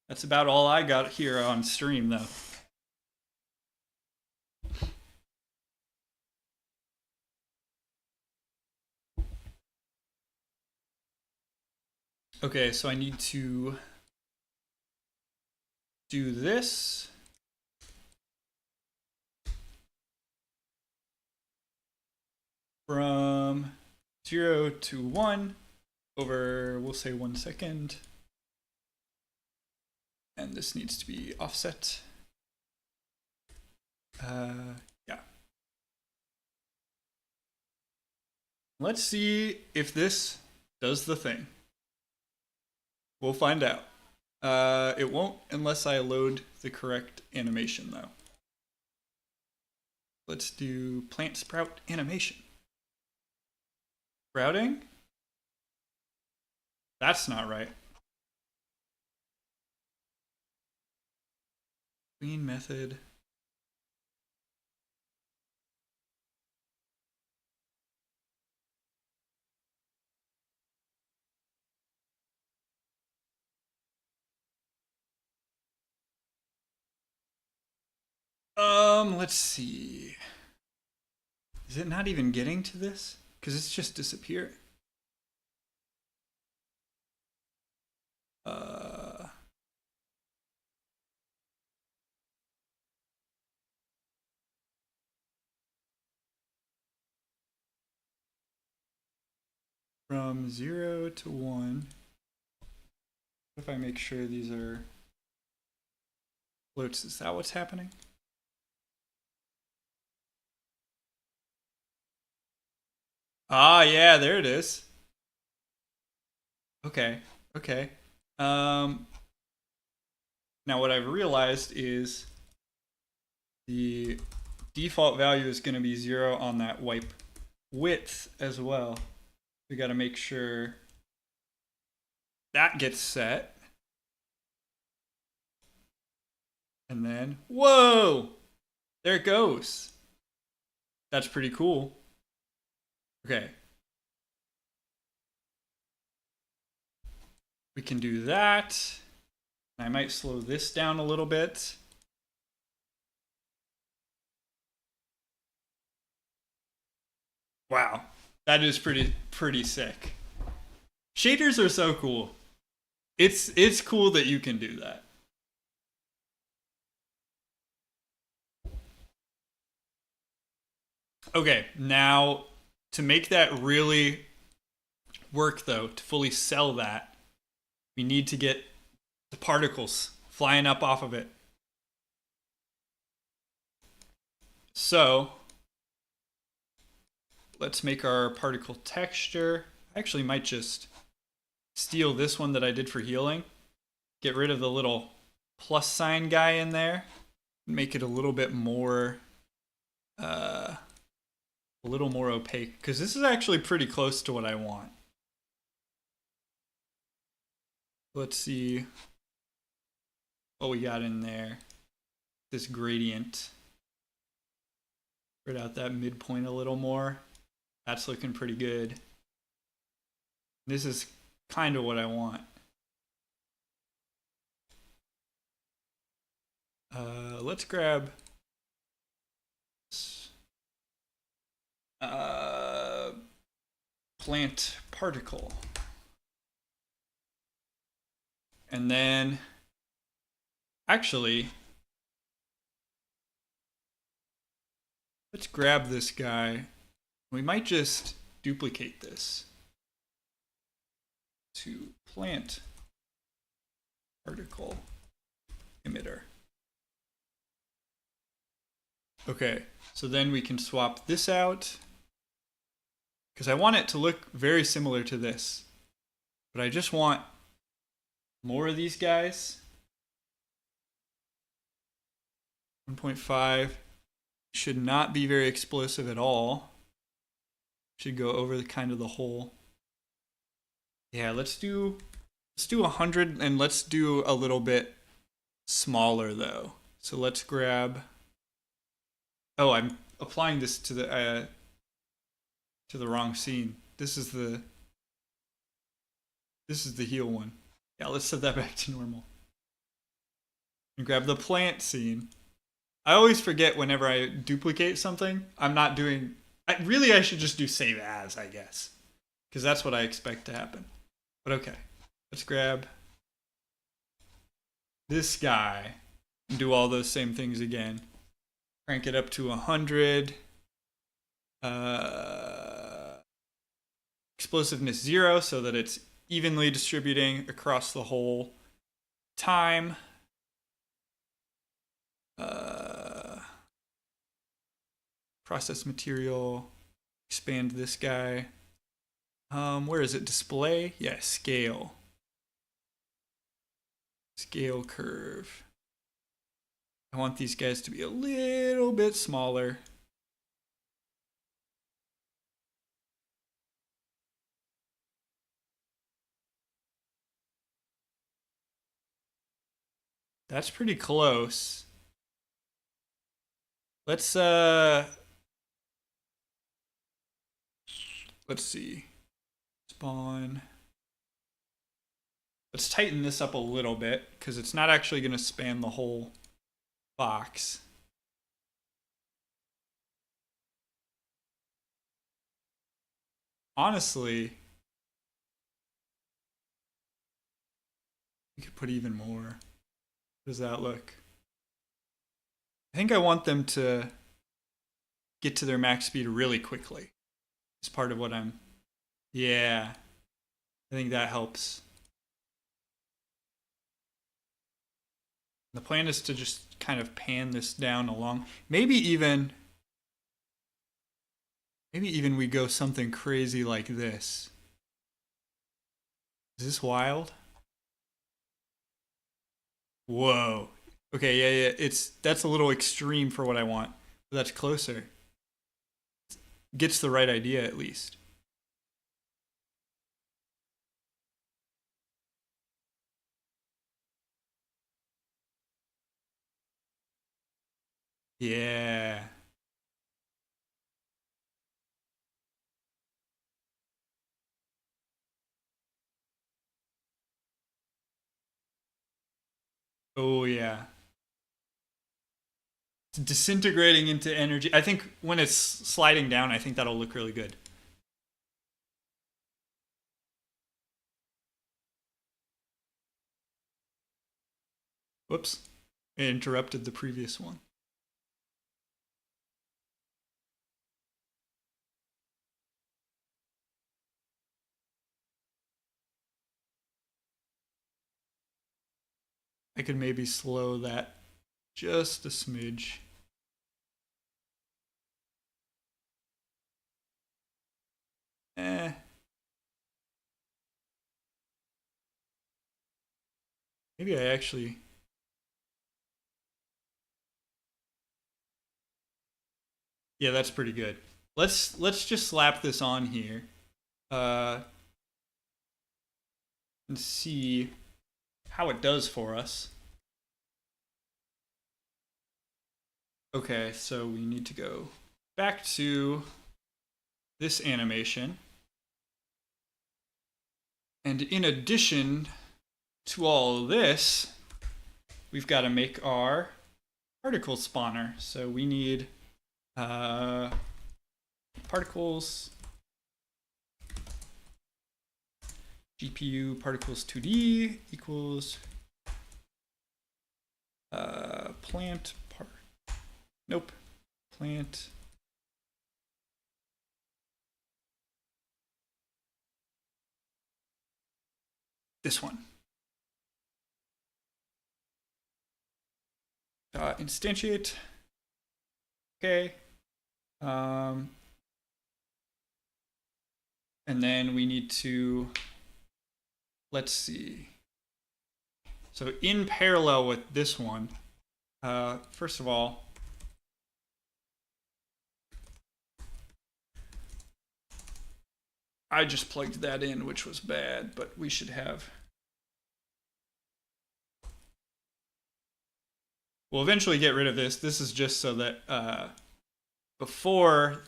That's about all I got here on stream, though. Okay, so I need to do this. From 0 to 1 over, we'll say 1 second. And this needs to be offset. Yeah. Let's see if this does the thing. We'll find out. It won't unless I load the correct animation, though. Let's do plant sprout animation. Sprouting? That's not right. Tween method. Let's see. Is it not even getting to this? Because it's just disappearing. From 0 to 1. If I make sure these are floats, is that what's happening? Ah, yeah, there it is. Okay, okay. Now what I've realized is the default value is going to be 0 on that wipe width as well. We got to make sure that gets set. And then, whoa! There it goes. That's pretty cool. Okay. We can do that. I might slow this down a little bit. Wow, that is pretty sick. Shaders are so cool. It's cool that you can do that. Okay, now to make that really work, though, to fully sell that, we need to get the particles flying up off of it. So let's make our particle texture. I actually might just steal this one that I did for healing. Get rid of the little plus sign guy in there. Make it a little bit more opaque, because this is actually pretty close to what I want. Let's see what we got in there. This gradient. Spread out that midpoint a little more. That's looking pretty good. This is kind of what I want. Let's grab plant particle. And then, actually, let's grab this guy. We might just duplicate this to plant particle emitter. Okay, so then we can swap this out, because I want it to look very similar to this, but I just want more of these guys. 1.5 should not be very explosive at all. Should go over the kind of the whole. Yeah, let's do 100, and let's do a little bit smaller though. So let's grab. Oh, I'm applying this to the wrong scene. This is the heal one. Yeah, let's set that back to normal. And grab the plant scene. I always forget whenever I duplicate something. I'm not doing. I should just do save as, I guess, because that's what I expect to happen. But okay, let's grab this guy and do all those same things again. Crank it up to 100. Explosiveness 0, so that it's evenly distributing across the whole time. Process material. Expand this guy. Where is it? Display? Yeah, scale. Scale curve. I want these guys to be a little bit smaller. That's pretty close. Let's see. Spawn. Let's tighten this up a little bit, because it's not actually going to span the whole box. Honestly, you could put even more. How does that look? I think I want them to get to their max speed really quickly. It's part of what I'm. Yeah, I think that helps. The plan is to just kind of pan this down along. Maybe even we go something crazy like this. Is this wild? Whoa. Okay, yeah. That's a little extreme for what I want. But that's closer. Gets the right idea at least. Yeah. Oh yeah. It's disintegrating into energy. I think when it's sliding down, I think that'll look really good. Whoops. It interrupted the previous one. I could maybe slow that just a smidge. Maybe I actually... Yeah, that's pretty good. Let's just slap this on here. And see how it does for us. Okay, so we need to go back to this animation. And in addition to all this, we've got to make our particle spawner. So we need particles, GPU particles 2D equals plant part. Nope. Plant. This one. Instantiate. Okay. And then we need to, let's see. So in parallel with this one, first of all, I just plugged that in, which was bad, but we should have. We'll eventually get rid of this. This is just so that before,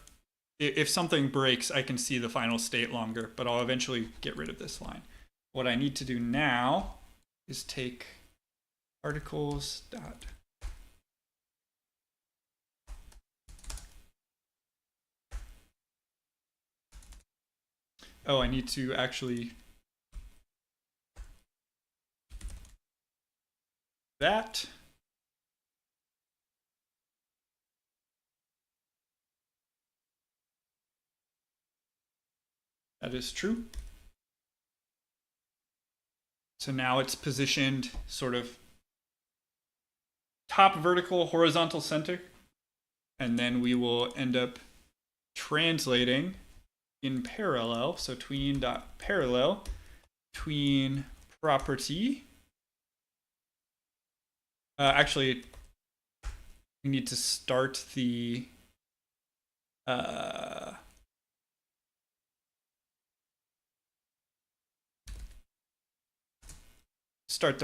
if something breaks, I can see the final state longer, but I'll eventually get rid of this line. What I need to do now is take particles dot. Oh, I need to actually that. That is true. So now it's positioned sort of top vertical, horizontal center. And then we will end up translating in parallel. So tween dot parallel, tween property. Actually, we need to start the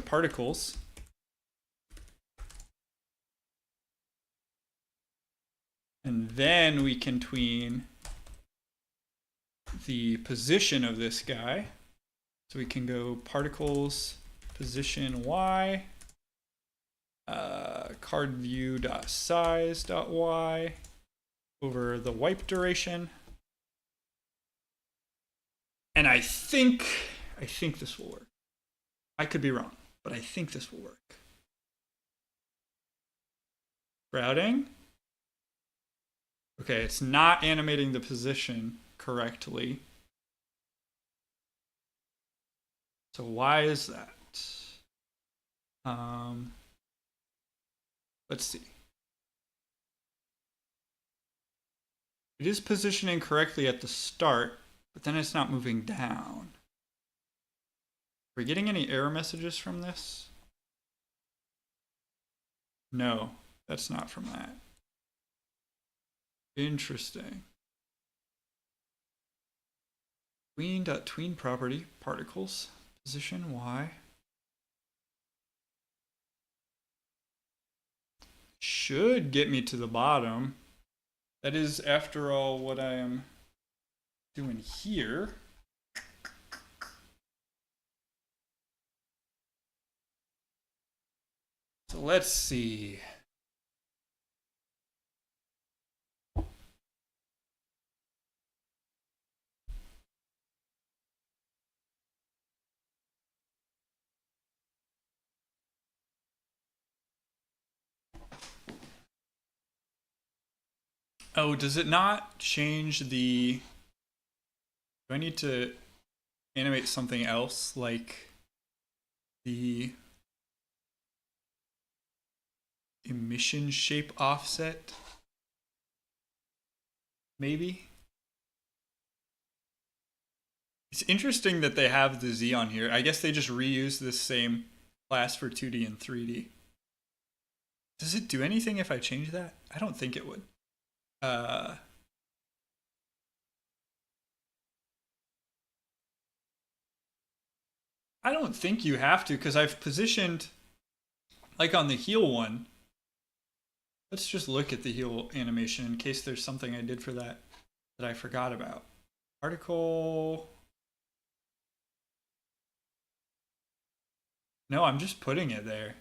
particles. And then we can tween the position of this guy. So we can go particles position y, card view dot size dot y over the wipe duration. And I think this will work. I could be wrong, but I think this will work. Routing. Okay, it's not animating the position correctly. So why is that? Let's see. It is positioning correctly at the start, but then it's not moving down. Are we getting any error messages from this? No, that's not from that. Interesting. Tween property, particles, position y. Should get me to the bottom. That is, after all, what I am doing here. So let's see. Oh, does it not change the... Do I need to animate something else, like the mission shape offset. Maybe. It's interesting that they have the Z on here. I guess they just reuse this same class for 2D and 3D. Does it do anything if I change that? I don't think it would. I don't think you have to, because I've positioned, like on the heal one. Let's just look at the heal animation in case there's something I did for that I forgot about. Article. No, I'm just putting it there.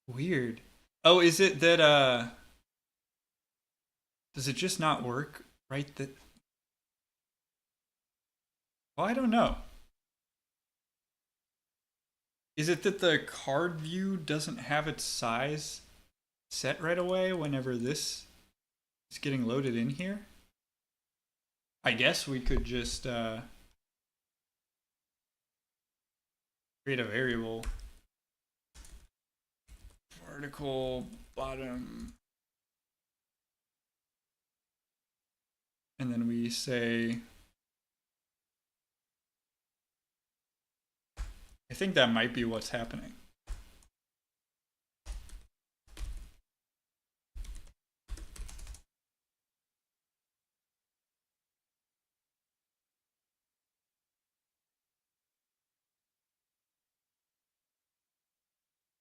Weird. Oh, is it that does it just not work right that well, I don't know. Is it that the card view doesn't have its size set right away whenever this is getting loaded in here? I guess we could just create a variable. Vertical bottom. And then we say, I think that might be what's happening.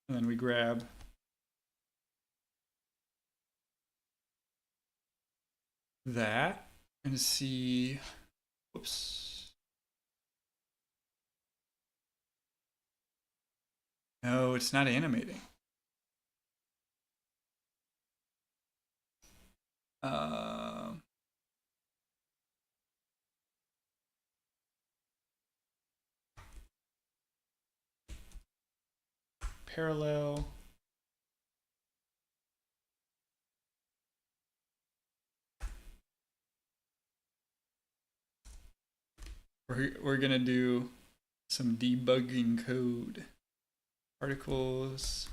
And then we grab that and see, whoops. No, it's not animating. Parallel. We're gonna do some debugging code. Articles.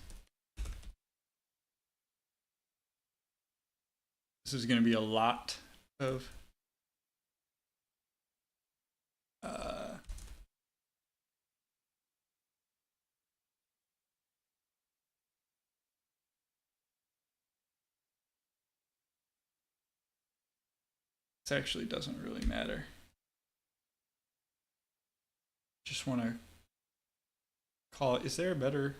This is gonna be a lot of this actually doesn't really matter. Just want to call it. Is there a better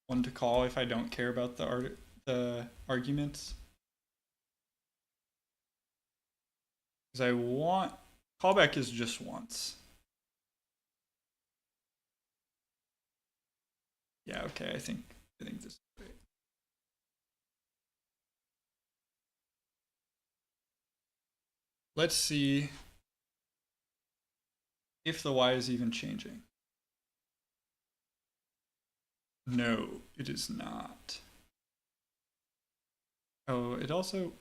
one to call if I don't care about the arguments? Because I want callback is just once. Yeah, okay, I think this is great. Let's see if the Y is even changing. No, it is not. Oh, it also...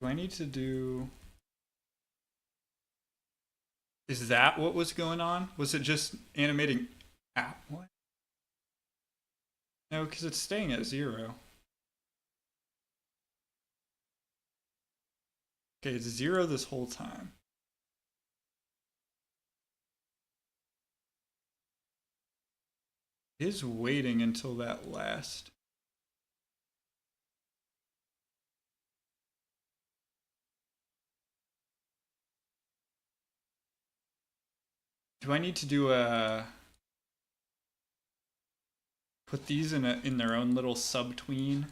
Do I need to do... Is that what was going on? Was it just animating at what? No, because it's staying at 0. Okay, it's 0 this whole time. It is waiting until that last. Do I need to do a... Put these in their own little subtween?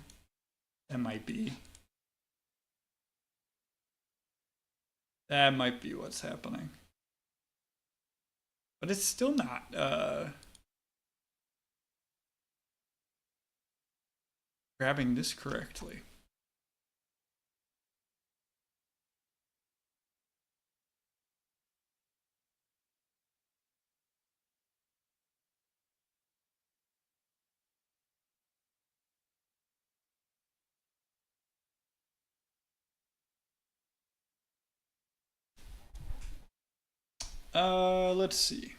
That might be. That might be what's happening. But it's still not grabbing this correctly. Let's see.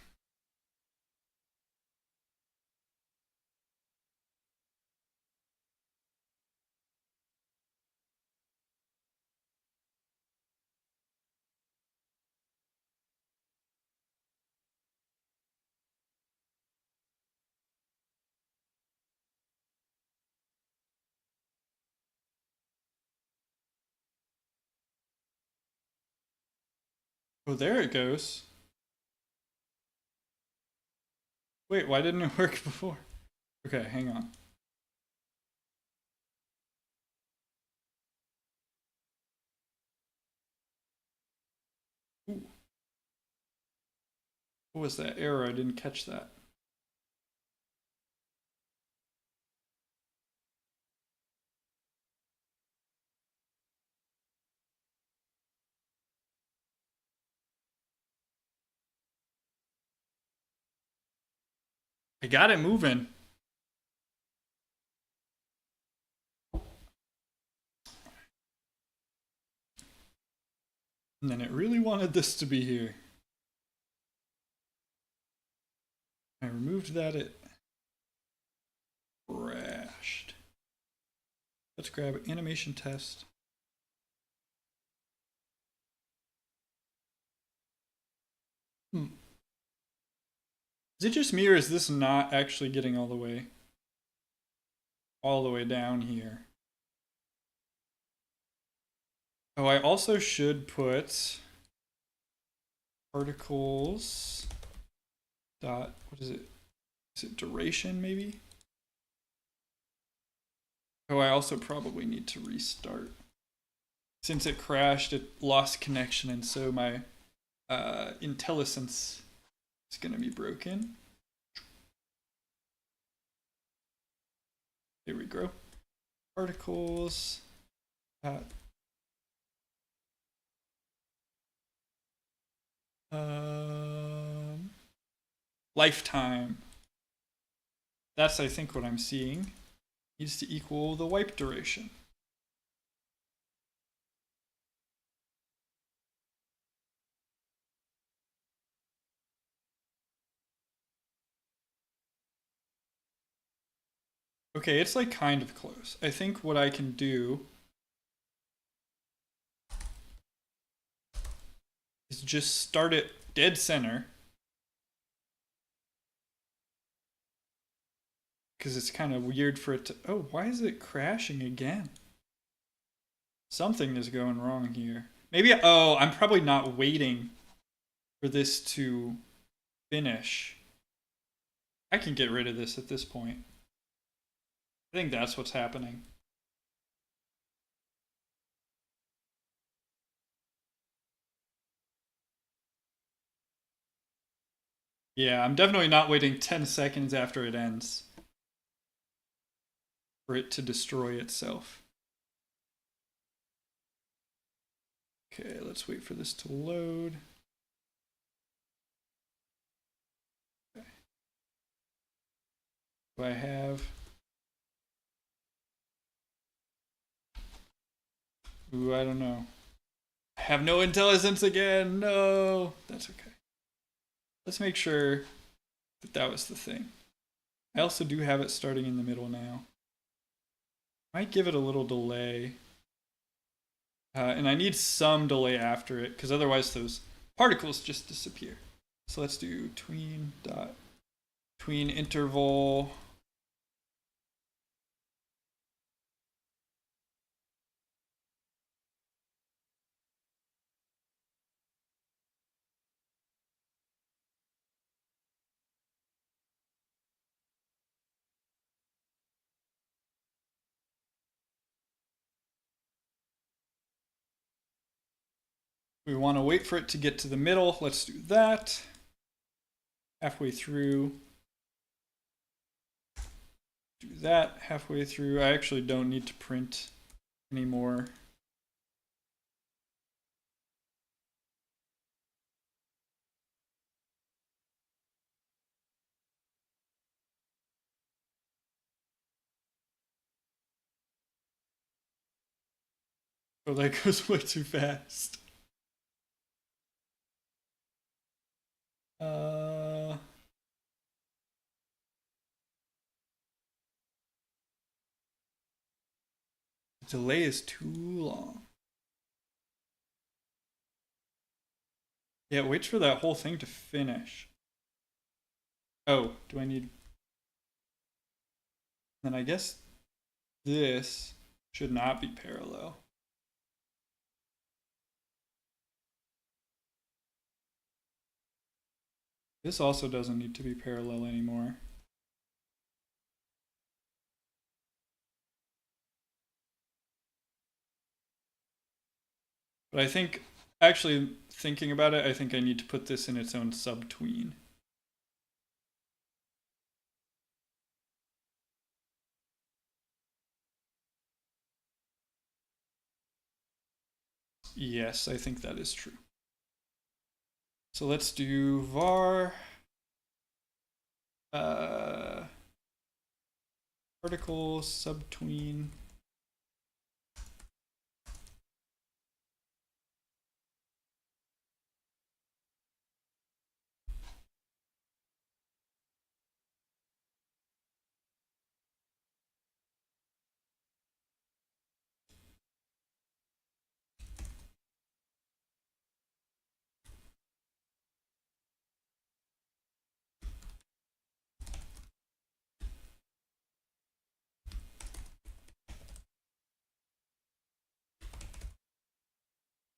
Oh, there it goes. Wait, why didn't it work before? Okay, hang on. Ooh. What was that error? I didn't catch that. I got it moving. And then it really wanted this to be here. I removed that, it crashed. Let's grab animation test. Is it just me, or is this not actually getting all the way down here? Oh, I also should put particles dot, what is it? Is it duration maybe? Oh, I also probably need to restart. Since it crashed, it lost connection, and so my IntelliSense is going to be broken. There we go. Particles. Lifetime. That's, I think, what I'm seeing. Needs to equal the wipe duration. Okay, it's like kind of close. I think what I can do is just start it dead center. Because it's kind of weird for it to... Oh, why is it crashing again? Something is going wrong here. Maybe... Oh, I'm probably not waiting for this to finish. I can get rid of this at this point. I think that's what's happening. Yeah, I'm definitely not waiting 10 seconds after it ends for it to destroy itself. Okay, let's wait for this to load. Okay. Do I have... Ooh, I don't know. I have no IntelliSense again. No, that's okay. Let's make sure that that was the thing. I also do have it starting in the middle now. Might give it a little delay. And I need some delay after it, because otherwise those particles just disappear. So let's do tween interval. We want to wait for it to get to the middle. Let's do that. Halfway through. Do that halfway through. I actually don't need to print anymore. Oh, that goes way too fast. Uh, the delay is too long. Yeah, it waits for that whole thing to finish. Oh, do I need... Then I guess this should not be parallel. This also doesn't need to be parallel anymore. But I think, actually thinking about it, I think I need to put this in its own subtween. Yes, I think that is true. So let's do var particle subtween.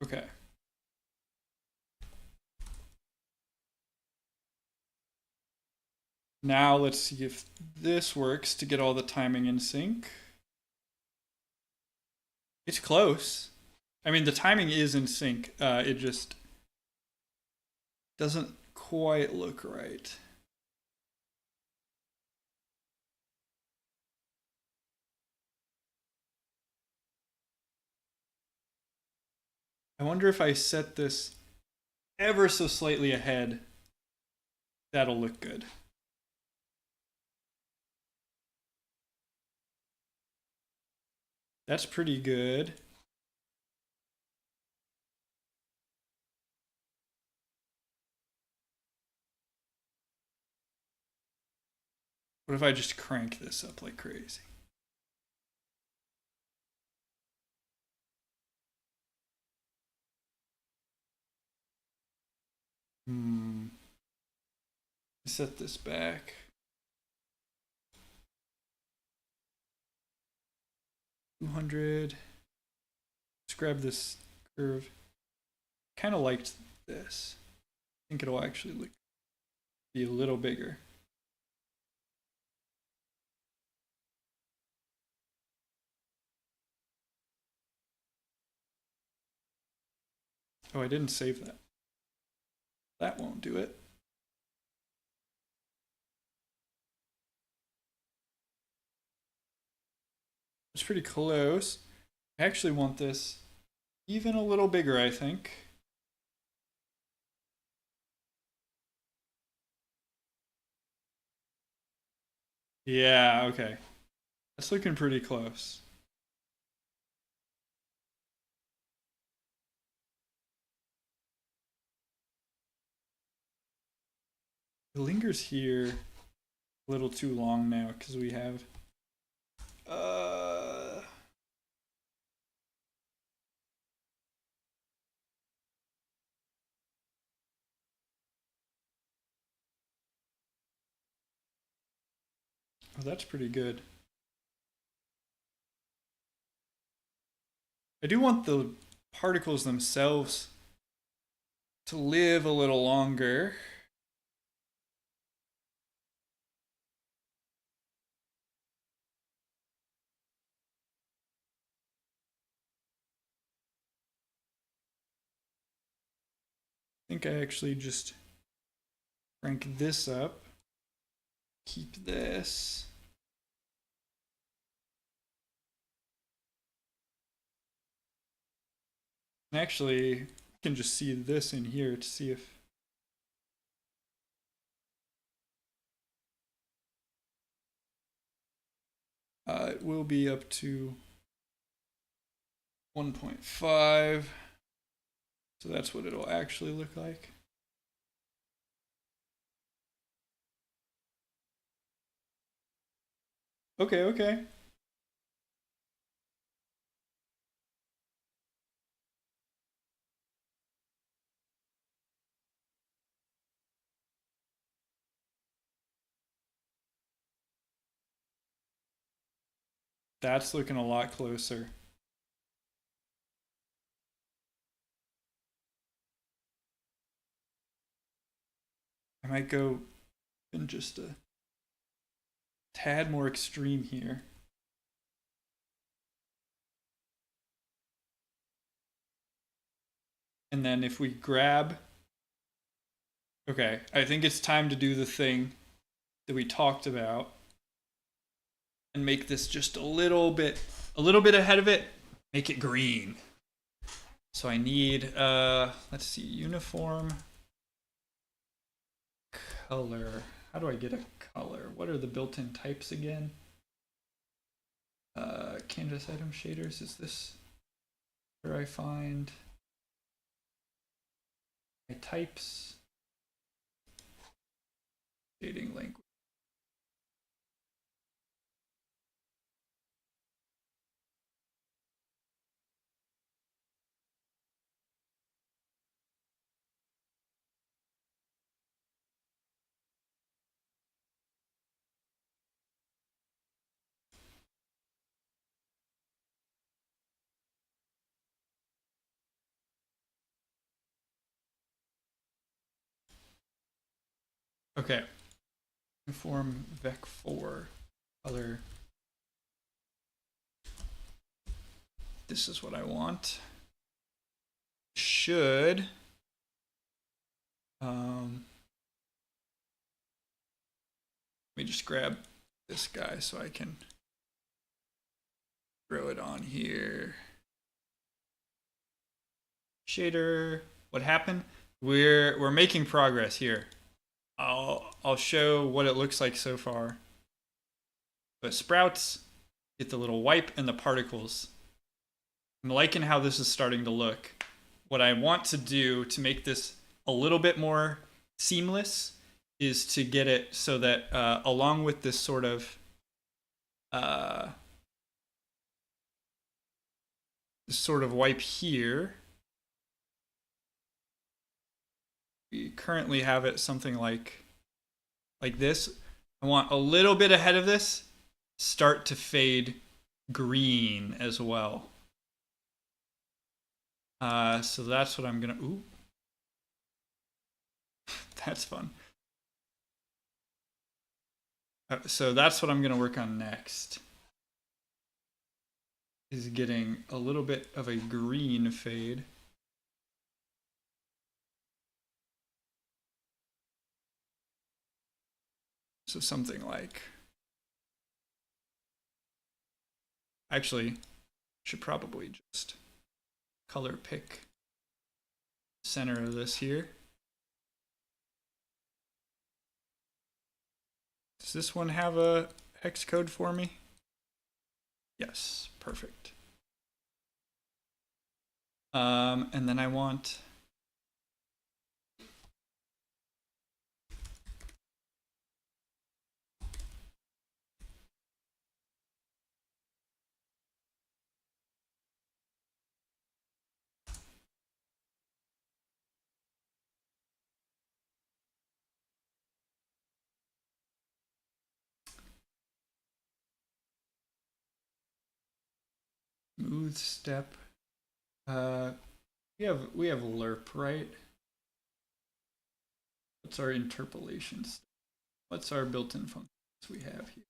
Okay. Now let's see if this works to get all the timing in sync. It's close. I mean, the timing is in sync. It just doesn't quite look right. I wonder if I set this ever so slightly ahead, that'll look good. That's pretty good. What if I just crank this up like crazy? Set this back. $200. Let's grab this curve. Kind of liked this. I think it'll actually be a little bigger. Oh, I didn't save that. That won't do it. It's pretty close. I actually want this even a little bigger, I think. Yeah, okay. That's looking pretty close. It lingers here a little too long now because we have oh, that's pretty good. I do want the particles themselves to live a little longer. I think I actually just crank this up. Keep this. And actually, I can just see this in here to see if it will be up to 1.5. So that's what it'll actually look like. Okay, okay. That's looking a lot closer. I might go in just a tad more extreme here. And then if we grab, okay, I think it's time to do the thing that we talked about and make this just a little bit ahead of it. Make it green. So I need, let's see, uniform color. How do I get a color? What are the built-in types again? Canvas item shaders, is this where I find my types? Shading language. Okay. Uniform vec 4 color. This is what I want. Should let me just grab this guy so I can throw it on here. Shader. What happened? We're making progress here. I'll show what it looks like so far. But sprouts get the little wipe and the particles. I'm liking how this is starting to look. What I want to do to make this a little bit more seamless is to get it so that along with this sort of wipe here, we currently have it something like this. I want a little bit ahead of this start to fade green as well. So that's what I'm gonna. Ooh, that's fun. So that's what I'm gonna work on next. Is getting a little bit of a green fade. So something like. Actually, should probably just color pick center of this here. Does this one have a hex code for me? Yes, perfect. And then I want smooth step. We have lerp, right? What's our interpolations? What's our built-in functions we have here?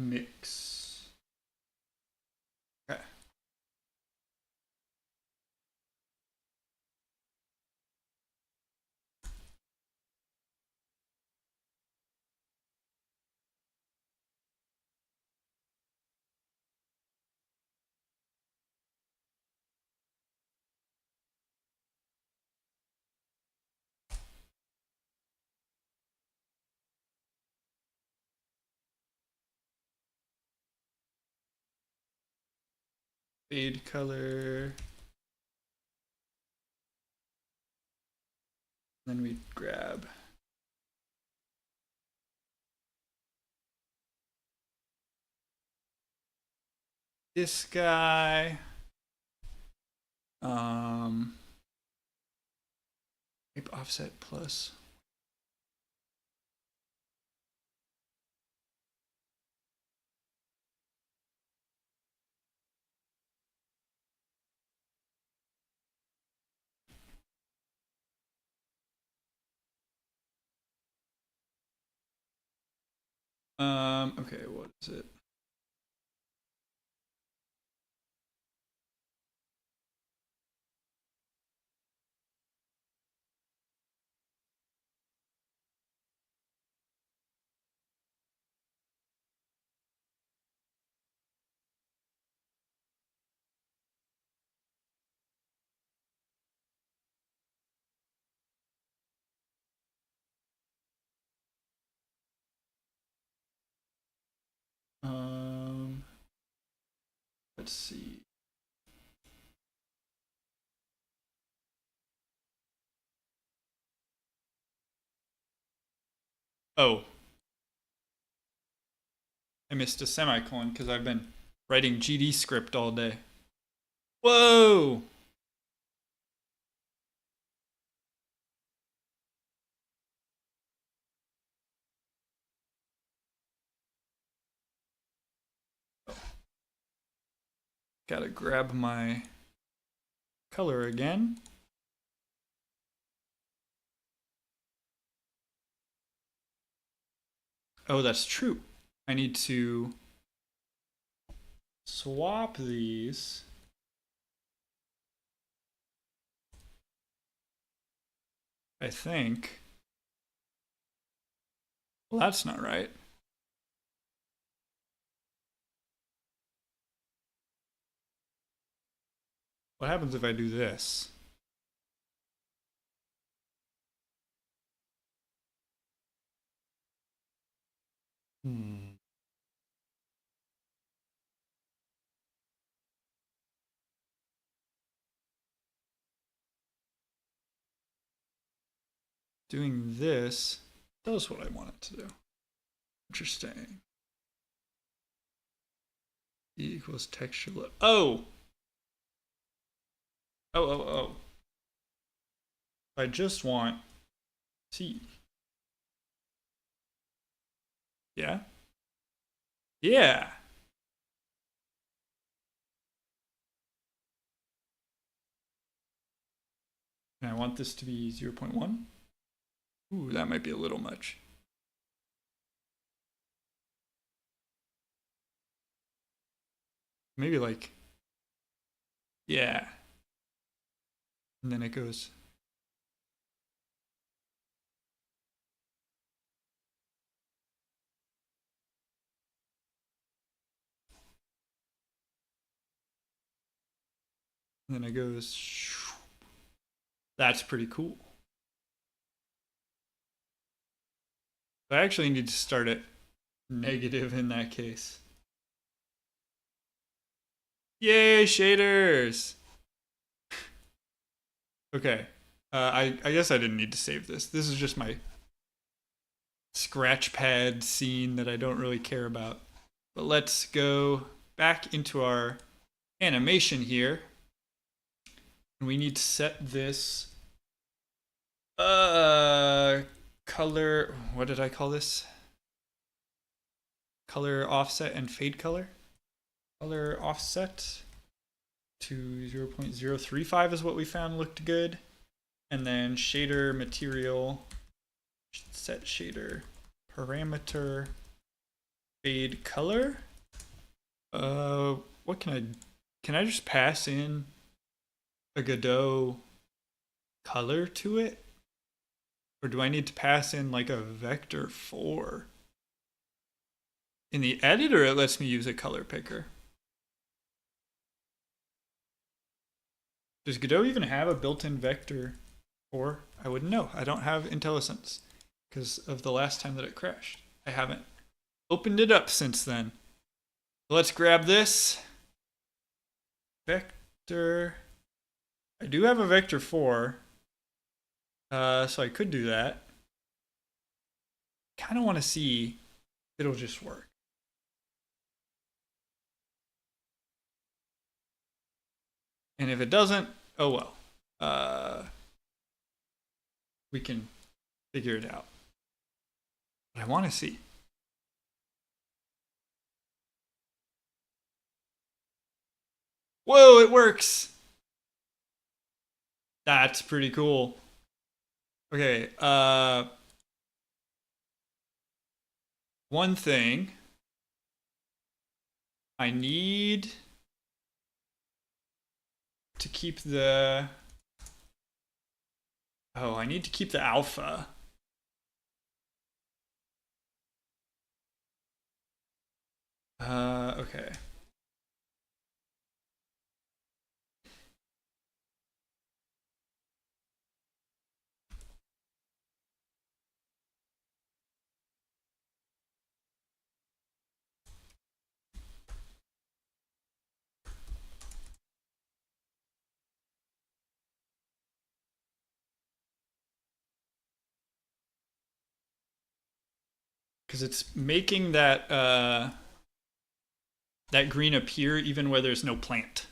Mix. Okay. Fade color. Then we grab this guy. Type offset plus. Okay, what is it? Let's see. Oh, I missed a semicolon because I've been writing GD script all day. Whoa! Gotta grab my color again. Oh, that's true. I need to swap these. I think. Well, that's not right. What happens if I do this? Doing this does what I want it to do. Interesting. E equals texture. Oh! Oh. I just want T. Yeah? Yeah! And I want this to be 0.1. Ooh, that might be a little much. Maybe like, yeah. And then it goes. And then it goes. That's pretty cool. I actually need to start it negative in that case. Yay, shaders! Okay. I guess I didn't need to save this. This is just my scratch pad scene that I don't really care about. But let's go back into our animation here. We need to set this color, what did I call this? Color offset and fade color. Color offset to 0.035 is what we found looked good. And then shader material, set shader parameter, fade color. What can I just pass in a Godot color to it? Or do I need to pass in like a vector 4? In the editor, it lets me use a color picker. Does Godot even have a built-in vector 4? I wouldn't know. I don't have IntelliSense because of the last time that it crashed. I haven't opened it up since then. Let's grab this. vector. I do have a vector 4. So I could do that. Kind of want to see if it'll just work. And if it doesn't, oh well. We can figure it out. But I want to see. Whoa, it works! That's pretty cool. Okay, one thing I need to keep the I need to keep the alpha. Okay. Because it's making that that green appear even where there's no plant,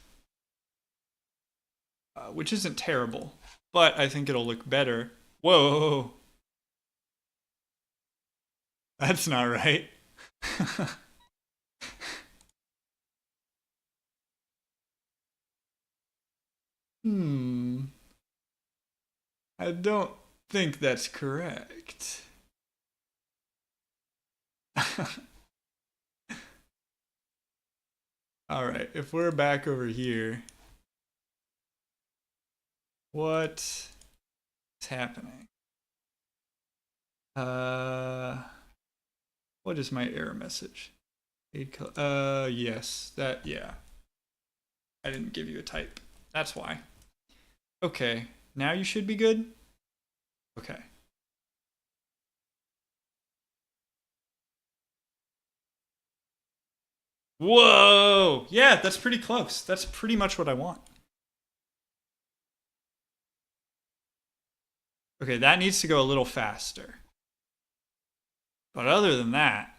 which isn't terrible, but I think it'll look better. Whoa, that's not right. I don't think that's correct. All right, if we're back over here, what is happening? What is my error message? Yes, yeah. I didn't give you a type. That's why. Okay, now you should be good. Okay. Whoa! Yeah, that's pretty close. That's pretty much what I want. Okay, that needs to go a little faster. But other than that,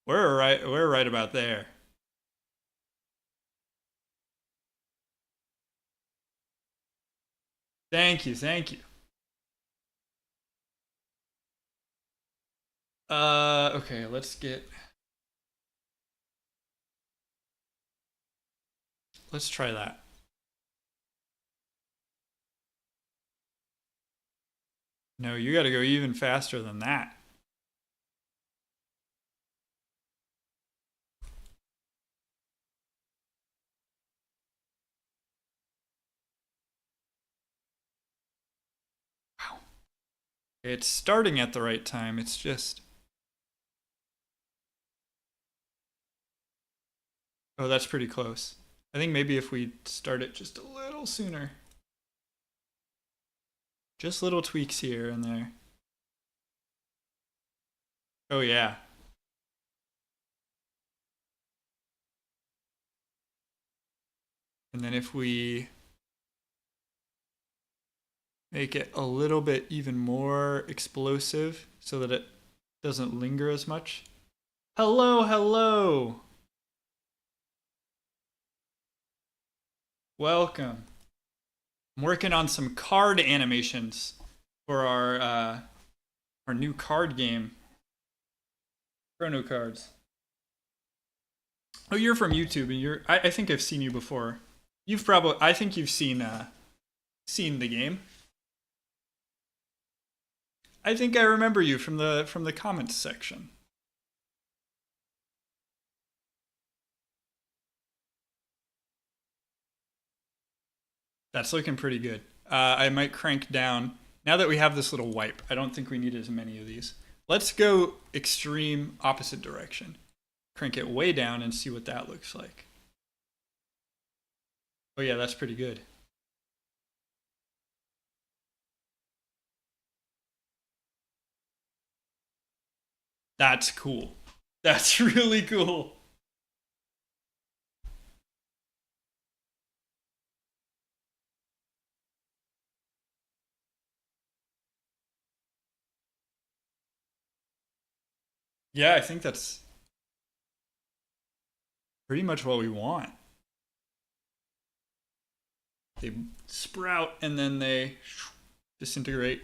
we're right about there. Thank you. Okay, let's try that. No, you gotta go even faster than that. Wow. It's starting at the right time, it's just... Oh, that's pretty close. I think maybe if we start it just a little sooner. Just little tweaks here and there. Oh yeah. And then if we make it a little bit even more explosive so that it doesn't linger as much. Hello. Welcome. I'm working on some card animations for our new card game, Chrono Cards. Oh, you're from YouTube, and I think I've seen you before. I think you've seen the game. I think I remember you from the comments section. That's looking pretty good. I might crank down. Now that we have this little wipe, I don't think we need as many of these. Let's go extreme opposite direction. Crank it way down and see what that looks like. Oh yeah, that's pretty good. That's cool. That's really cool. Yeah, I think that's pretty much what we want. They sprout and then they disintegrate.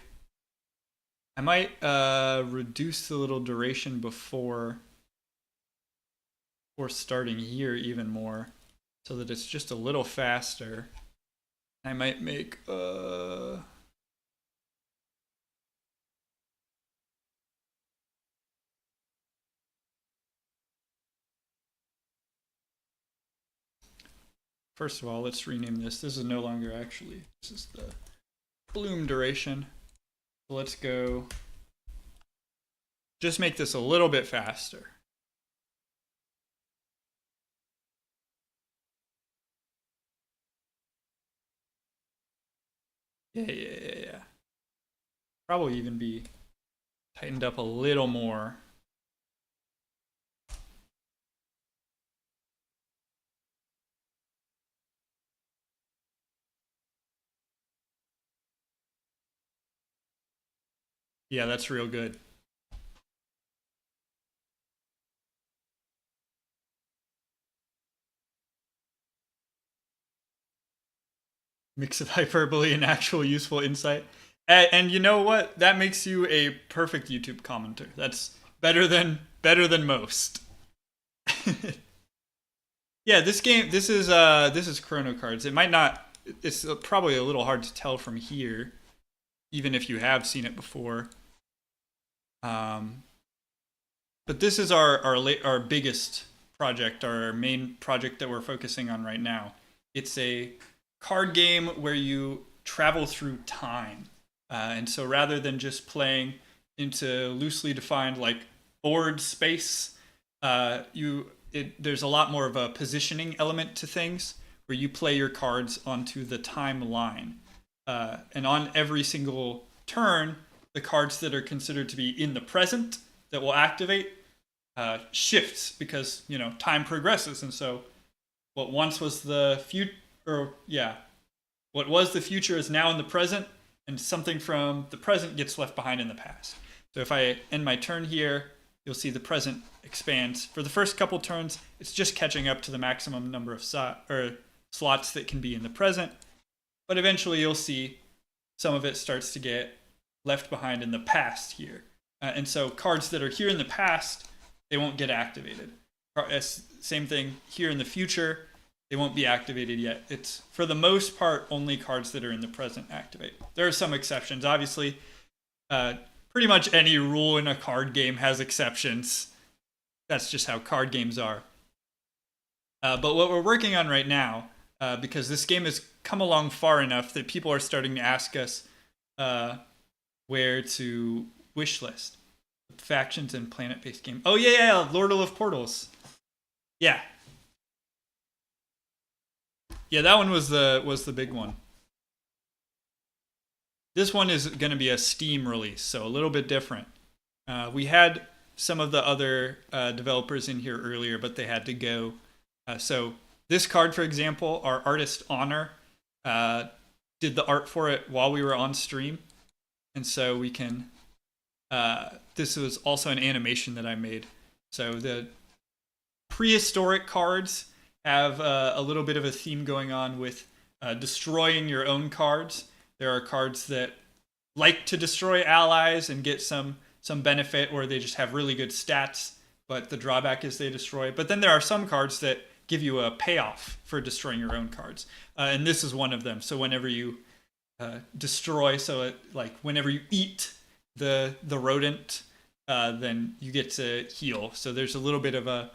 I might reduce the little duration before starting here even more, so that it's just a little faster. I might make first of all, let's rename this. This is no longer actually, this is the bloom duration. So let's go, just make this a little bit faster. Yeah. Probably even be tightened up a little more. Yeah, that's real good. Mix of hyperbole and actual useful insight. And you know what? That makes you a perfect YouTube commenter. That's better than most. Yeah, this is Chrono Cards. It might not. It's probably a little hard to tell from here, even if you have seen it before. But this is our biggest project, our main project that we're focusing on right now. It's a card game where you travel through time, and so rather than just playing into loosely defined like board space, there's a lot more of a positioning element to things where you play your cards onto the timeline, and on every single turn, the cards that are considered to be in the present that will activate shifts because time progresses, and so what once was the future, what was the future is now in the present, and something from the present gets left behind in the past. So if I end my turn here, you'll see the present expands. For the first couple turns, it's just catching up to the maximum number of slots that can be in the present, but eventually you'll see some of it starts to get left behind in the past here. And so cards that are here in the past, they won't get activated. Same thing here in the future, they won't be activated yet. It's, for the most part, only cards that are in the present activate. There are some exceptions. Obviously, pretty much any rule in a card game has exceptions. That's just how card games are. But what we're working on right now, because this game has come along far enough that people are starting to ask us where to wishlist factions and planet-based game. Oh yeah, Lord of Portals. Yeah, that one was the big one. This one is going to be a Steam release, so a little bit different. We had some of the other developers in here earlier, but they had to go. So this card, for example, our artist Honor did the art for it while we were on stream, and so we can. This was also an animation that I made. So the prehistoric cards have a little bit of a theme going on with destroying your own cards. There are cards that like to destroy allies and get some benefit, or they just have really good stats, but the drawback is they destroy. But then there are some cards that give you a payoff for destroying your own cards, and this is one of them. So whenever you destroy, whenever you eat the rodent, then you get to heal. So there's a little bit of a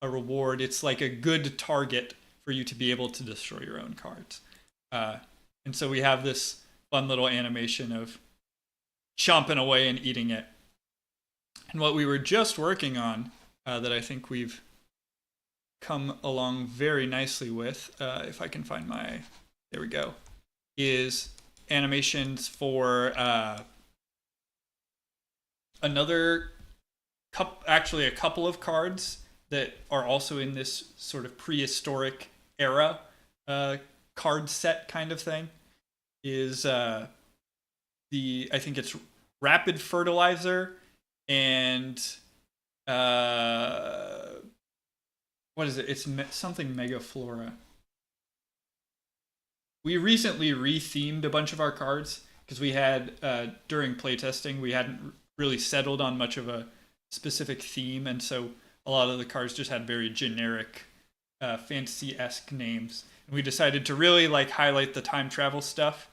reward. It's like a good target for you to be able to destroy your own cards. And so we have this fun little animation of chomping away and eating it. And what we were just working on, that I think we've come along very nicely with, if I can find there we go, is animations for actually a couple of cards that are also in this sort of prehistoric era card set kind of thing. Is I think it's Rapid Fertilizer and what is it? It's something Megaflora. We recently rethemed a bunch of our cards because we had during playtesting we hadn't really settled on much of a specific theme, and so a lot of the cards just had very generic fantasy-esque names. And we decided to really like highlight the time travel stuff.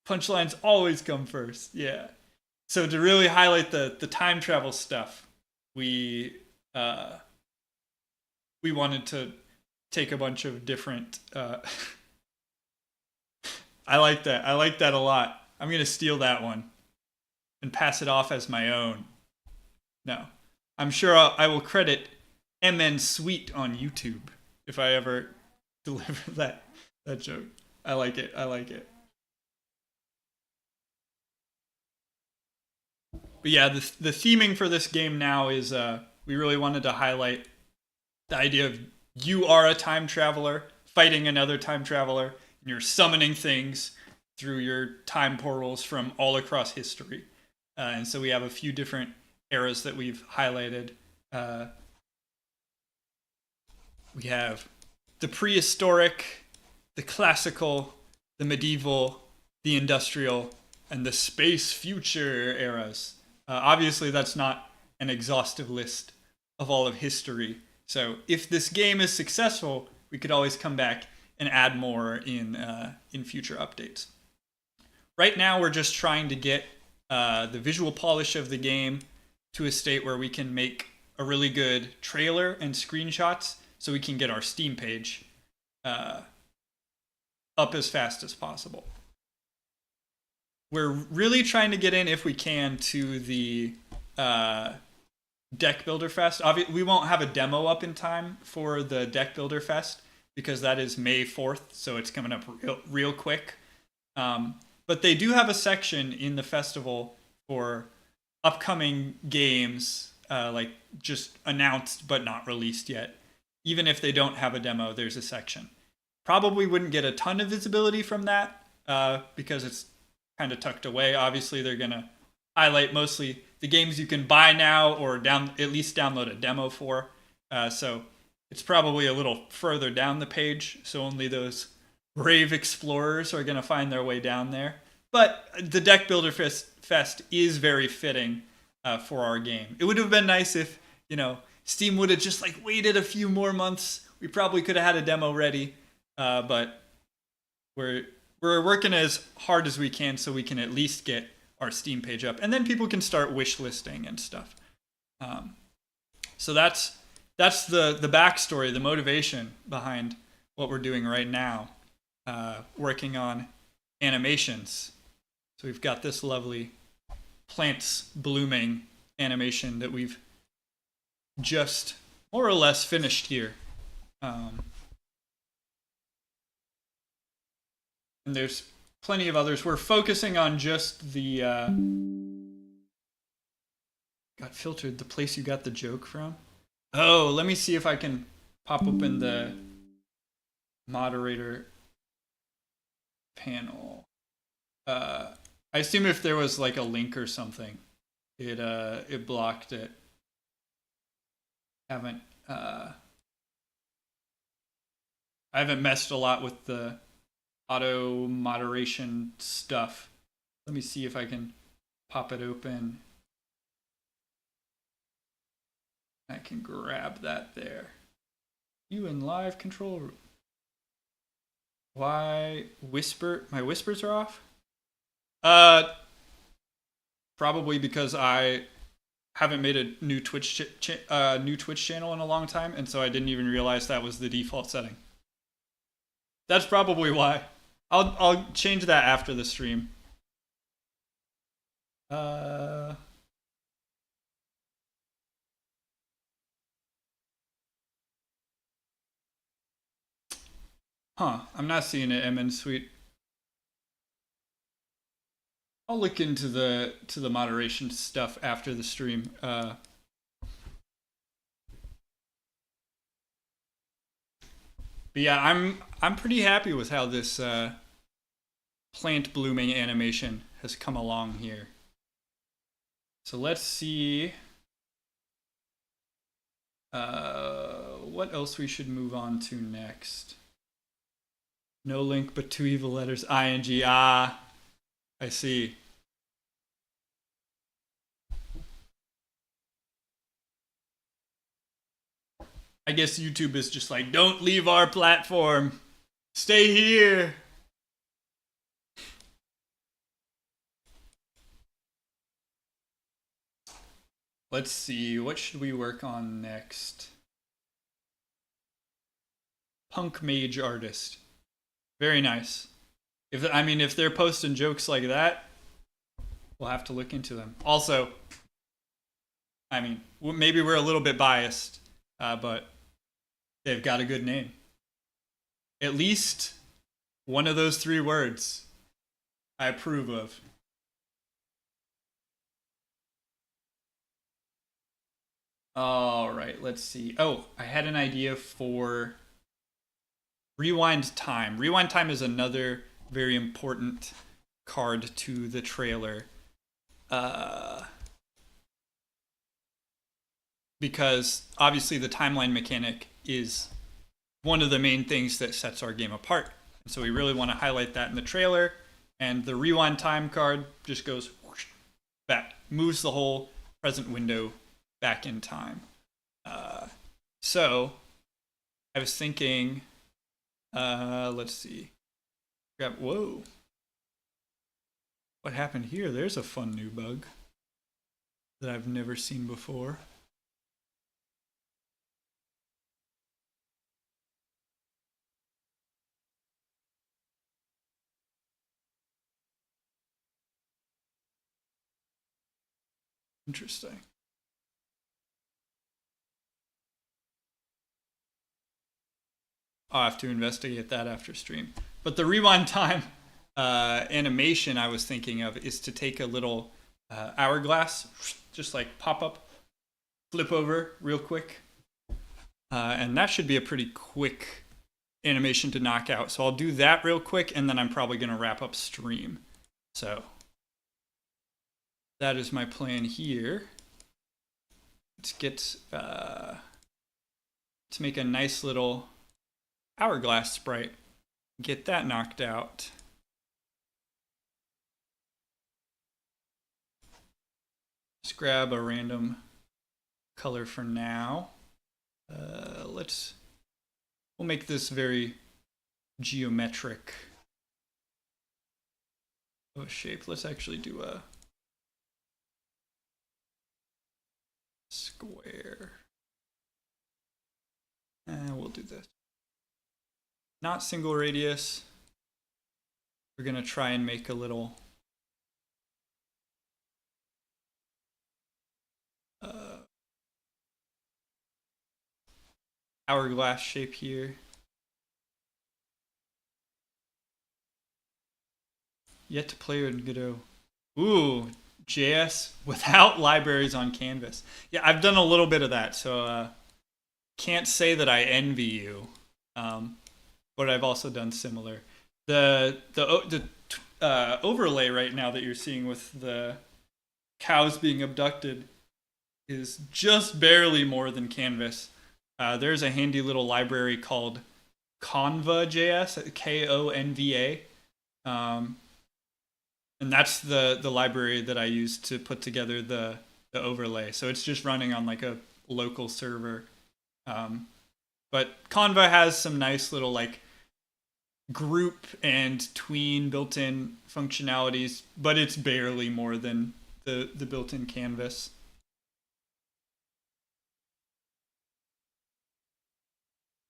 Punchlines always come first, yeah. So to really highlight the time travel stuff, we wanted to take a bunch of different. I like that. I like that a lot. I'm gonna steal that one and pass it off as my own. No, I'm sure I will credit MN Sweet on YouTube if I ever deliver that joke. I like it. I like it. But yeah, the theming for this game now is we really wanted to highlight the idea of you are a time traveler fighting another time traveler, and you're summoning things through your time portals from all across history. And so we have a few different eras that we've highlighted. We have the prehistoric, the classical, the medieval, the industrial, and the space future eras. Obviously, that's not an exhaustive list of all of history. So if this game is successful, we could always come back and add more in future updates. Right now, we're just trying to get the visual polish of the game to a state where we can make a really good trailer and screenshots so we can get our Steam page up as fast as possible. We're really trying to get in, if we can, to the Deck Builder Fest. We won't have a demo up in time for the Deck Builder Fest because that is May 4th, so it's coming up real quick. But they do have a section in the festival for upcoming games, like just announced but not released yet. Even if they don't have a demo, there's a section. Probably wouldn't get a ton of visibility from that because it's kind of tucked away. Obviously, they're going to highlight mostly the games you can buy now or at least download a demo for. So it's probably a little further down the page, so only those brave explorers are going to find their way down there. But the Deck Builder Fest is very fitting for our game. It would have been nice if, Steam would have just waited a few more months. We probably could have had a demo ready, but we're working as hard as we can so we can at least get our Steam page up, and then people can start wish listing and stuff. So that's the backstory, the motivation behind what we're doing right now, working on animations. So we've got this lovely plants blooming animation that we've just more or less finished here. And there's plenty of others. We're focusing on just the got filtered, the place you got the joke from. Oh, let me see if I can pop open the moderator panel. I assume if there was a link or something, it blocked it. I haven't messed a lot with the auto moderation stuff. Let me see if I can pop it open. I can grab that there. You in live control room. Why whisper? My whispers are off? Probably because I haven't made a new Twitch channel in a long time, and so I didn't even realize that was the default setting. That's probably why. I'll change that after the stream. I'm not seeing it, MN Suite. I'll look into the moderation stuff after the stream. But yeah, I'm pretty happy with how this plant blooming animation has come along here. So let's see What else we should move on to next? No link but two evil letters, ing. Ah, I see. I guess YouTube is just like, don't leave our platform. Stay here. Let's see, what should we work on next? Punk mage artist. Very nice. If they're posting jokes like that, we'll have to look into them. Also, maybe we're a little bit biased, but they've got a good name. At least one of those three words I approve of. All right, let's see. Oh, I had an idea for Rewind Time. Rewind Time is another very important card to the trailer. Because obviously the timeline mechanic is one of the main things that sets our game apart. And so we really want to highlight that in the trailer. And the Rewind Time card just goes whoosh, back, moves the whole present window back in time. So I was thinking, let's see. Whoa. What happened here? There's a fun new bug that I've never seen before. Interesting. I'll have to investigate that after stream. But the Rewind Time animation I was thinking of is to take a little hourglass, just like pop up, flip over real quick. And that should be a pretty quick animation to knock out. So I'll do that real quick, and then I'm probably going to wrap up stream. So that is my plan here. Let's get, let's make a nice little hourglass sprite. Get that knocked out. Just grab a random color for now. We'll make this very geometric of a shape. Let's actually do a square. And we'll do this. Not single radius. We're gonna try and make a little hourglass shape here. Yet to play in Godot. Ooh, JS without libraries on Canvas. Yeah, I've done a little bit of that, so can't say that I envy you. But I've also done similar. The overlay right now that you're seeing with the cows being abducted is just barely more than Canvas. There's a handy little library called Conva.js, Konva. And that's the library that I use to put together the overlay. So it's just running on like a local server. But Conva has some nice little like group and tween built-in functionalities, but it's barely more than the built-in Canvas.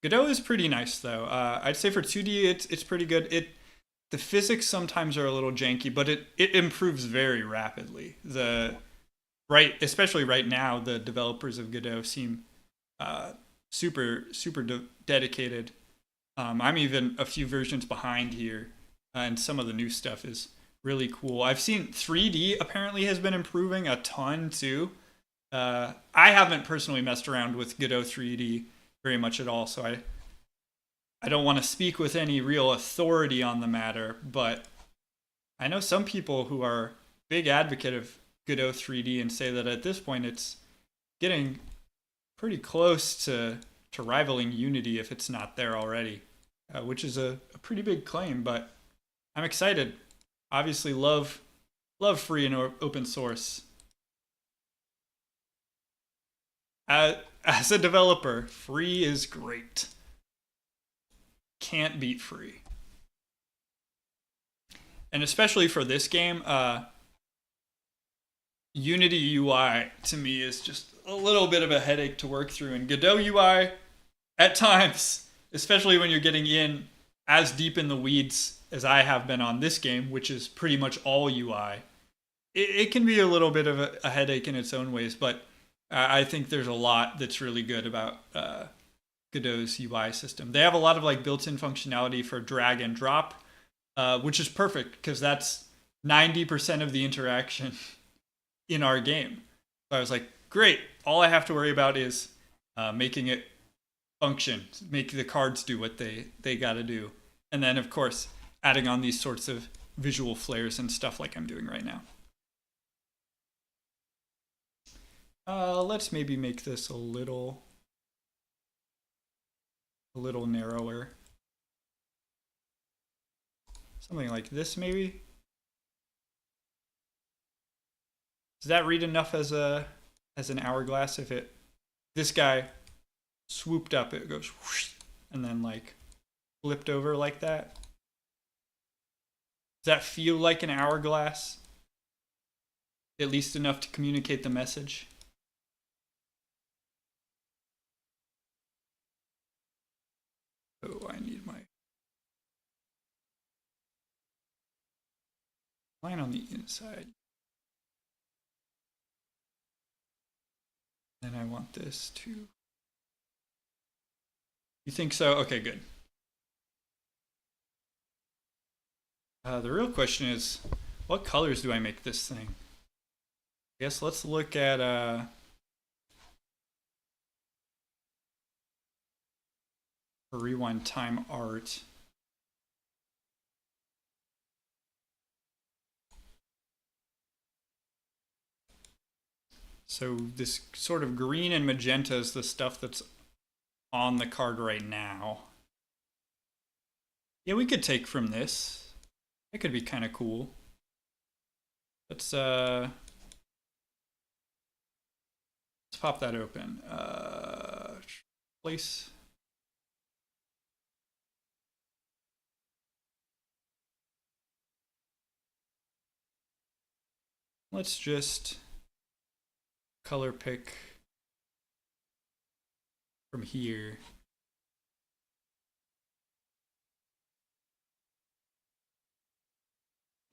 Godot is pretty nice though. I'd say for 2D it's pretty good. The physics sometimes are a little janky, but it improves very rapidly. Especially right now, the developers of Godot seem super dedicated. I'm even a few versions behind here, and some of the new stuff is really cool. I've seen 3D apparently has been improving a ton too. I haven't personally messed around with Godot 3D very much at all, so I don't want to speak with any real authority on the matter, but I know some people who are big advocate of Godot 3D and say that at this point it's getting pretty close to rivaling Unity if it's not there already, which is a pretty big claim. But I'm excited. Obviously, love free and open source. As a developer, free is great. Can't beat free. And especially for this game, Unity UI to me is just a little bit of a headache to work through. And Godot UI, at times, especially when you're getting in as deep in the weeds as I have been on this game, which is pretty much all UI, it can be a little bit of a headache in its own ways. But I think there's a lot that's really good about Godot's UI system. They have a lot of like built-in functionality for drag and drop, which is perfect because that's 90% of the interaction in our game. So I was like, great. All I have to worry about is making it function, make the cards do what they got to do. And then, of course, adding on these sorts of visual flares and stuff like I'm doing right now. Let's maybe make this a little narrower. Something like this, maybe. Does that read enough as an hourglass? If this guy swooped up, it goes whoosh, and then like flipped over like that. Does that feel like an hourglass? At least enough to communicate the message. Oh, I need my line on the inside. And I want this to... You think so? Okay, good. The real question is, what colors do I make this thing? I guess let's look at rewind time art. So this sort of green and magenta is the stuff that's on the card right now. Yeah, we could take from this. It could be kind of cool. Let's pop that open. Place. Let's just color pick from here.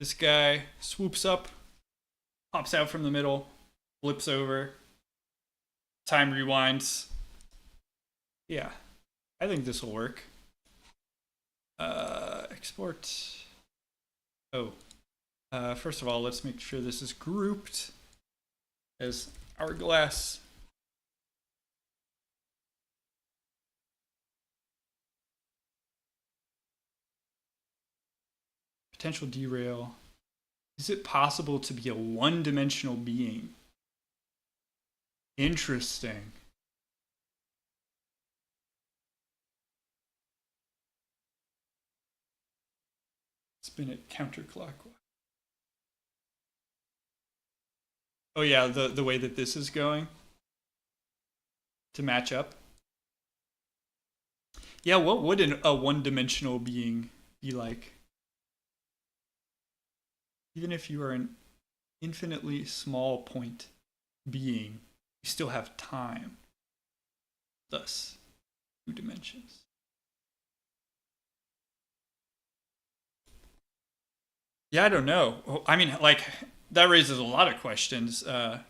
This guy swoops up, pops out from the middle, flips over, time rewinds. Yeah, I think this will work. Export. Oh, first of all, let's make sure this is grouped as hourglass. Potential derail. Is it possible to be a one-dimensional being? Interesting. Spin it counterclockwise. Oh yeah, the way that this is going to match up. Yeah, what would a one-dimensional being be like? Even if you are an infinitely small point being, you still have time. Thus, 2 dimensions. Yeah, I don't know. I mean, like, that raises a lot of questions. By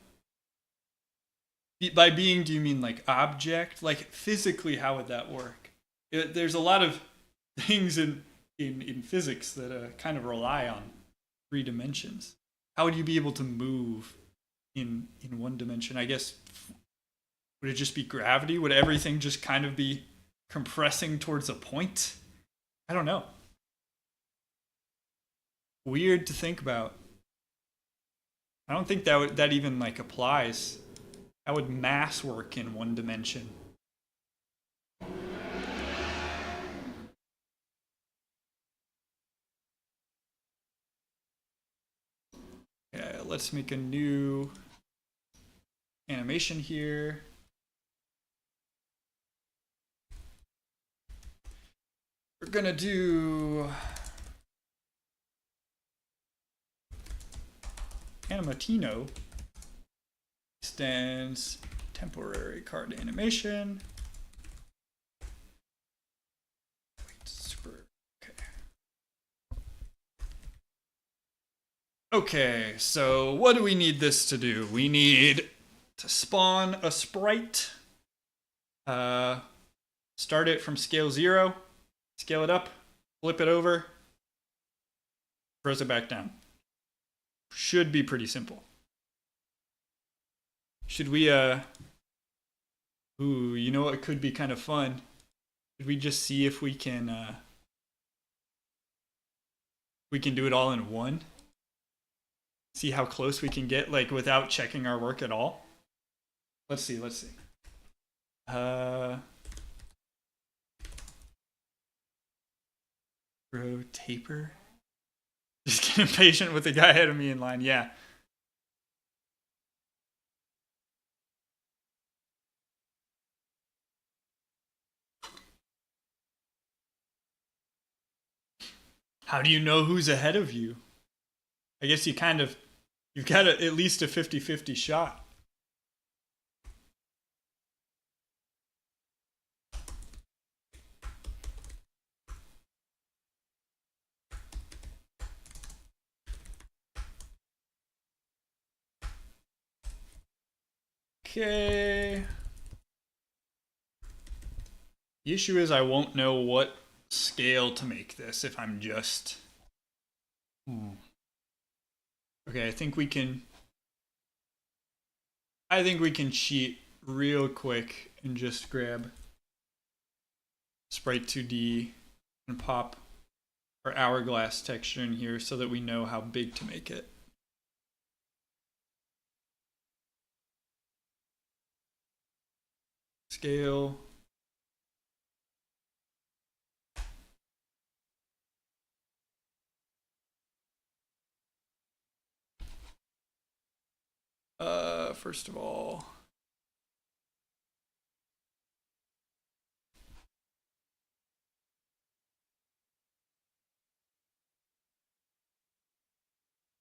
being, do you mean like object? Like physically, how would that work? There's a lot of things in physics that kind of rely on 3 dimensions. How would you be able to move in 1 dimension? I guess, would it just be gravity? Would everything just kind of be compressing towards a point? I don't know. Weird to think about. I don't think that even like applies How would mass work in one dimension? Yeah, let's make a new animation here. We're gonna do Animatino extends temporary card animation. Okay, so what do we need this to do? We need to spawn a sprite. Start it from scale 0, scale it up, flip it over, throws it back down. Should be pretty simple. Should we, ooh, you know what could be kind of fun? Should we just see if we can do it all in one? See how close we can get, like, without checking our work at all? Let's see. Grow taper? Just get impatient with the guy ahead of me in line, yeah. How do you know who's ahead of you? I guess you've got at least a 50-50 shot. Okay. The issue is I won't know what scale to make this if I'm just... Okay, I think we can cheat real quick and just grab Sprite 2D and pop our hourglass texture in here so that we know how big to make it. Scale. First of all,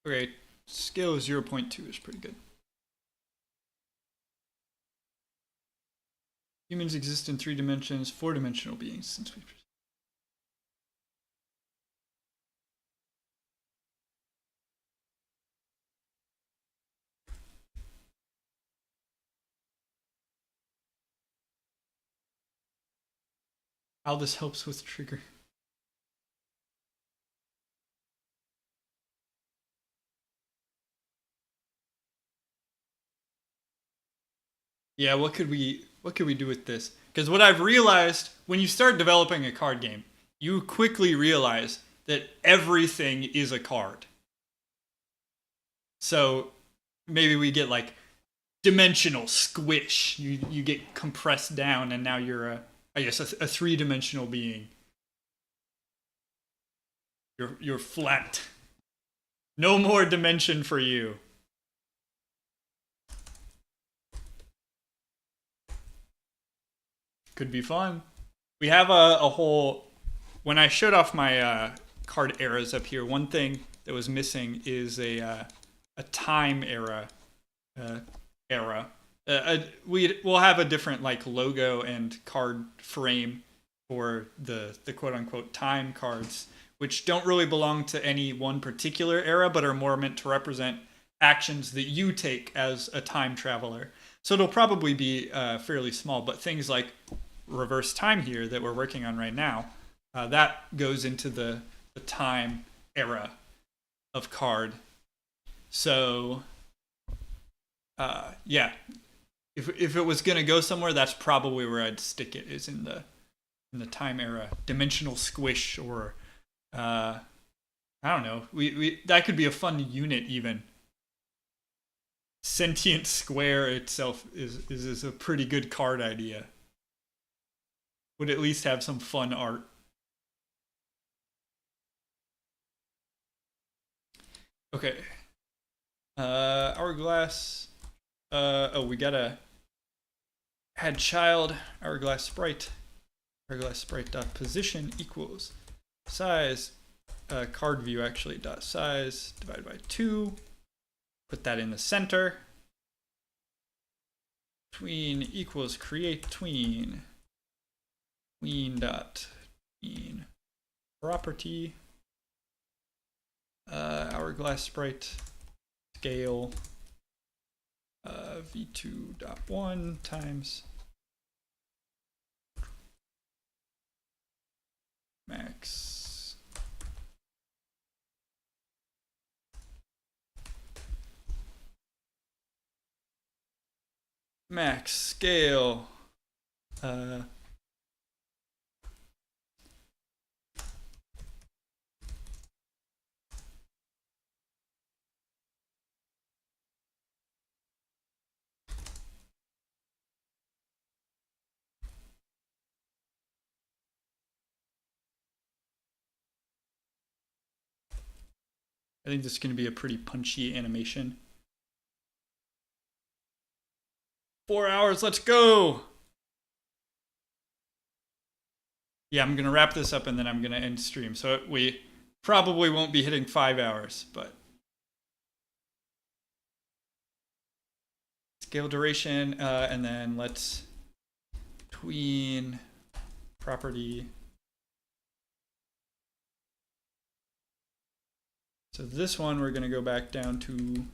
okay, scale 0.2 is pretty good. Humans exist in 3 dimensions, 4-dimensional beings since we... How this helps with trigger. Yeah, what could we do with this? Because what I've realized, when you start developing a card game, you quickly realize that everything is a card. So maybe we get like dimensional squish. You get compressed down, and now you're I guess a 3-dimensional being. You're flat. No more dimension for you. Could be fun. We have a whole... When I showed off my card eras up here, one thing that was missing is a time era. We'll have a different like logo and card frame for the quote unquote time cards, which don't really belong to any one particular era, but are more meant to represent actions that you take as a time traveler. So it'll probably be fairly small, but things like reverse time here that we're working on right now, that goes into the time era of card. So yeah, if it was gonna go somewhere, that's probably where I'd stick it, is in the time era. Dimensional squish, or I don't know. We that could be a fun unit even. sentient square itself is a pretty good card idea. Would at least have some fun art. Okay. Hourglass. Oh, we gotta add child. Hourglass sprite. Hourglass sprite dot position equals size. Card view actually dot size divided by 2. Put that in the center. Tween equals create tween. Tween dot tween property. Hourglass sprite scale v2.1 times max scale I think this is going to be a pretty punchy animation. 4 hours, let's go! Yeah, I'm going to wrap this up and then I'm going to end stream. So we probably won't be hitting 5 hours, but... Scale duration, and then let's tween property. So this one, we're going to go back down to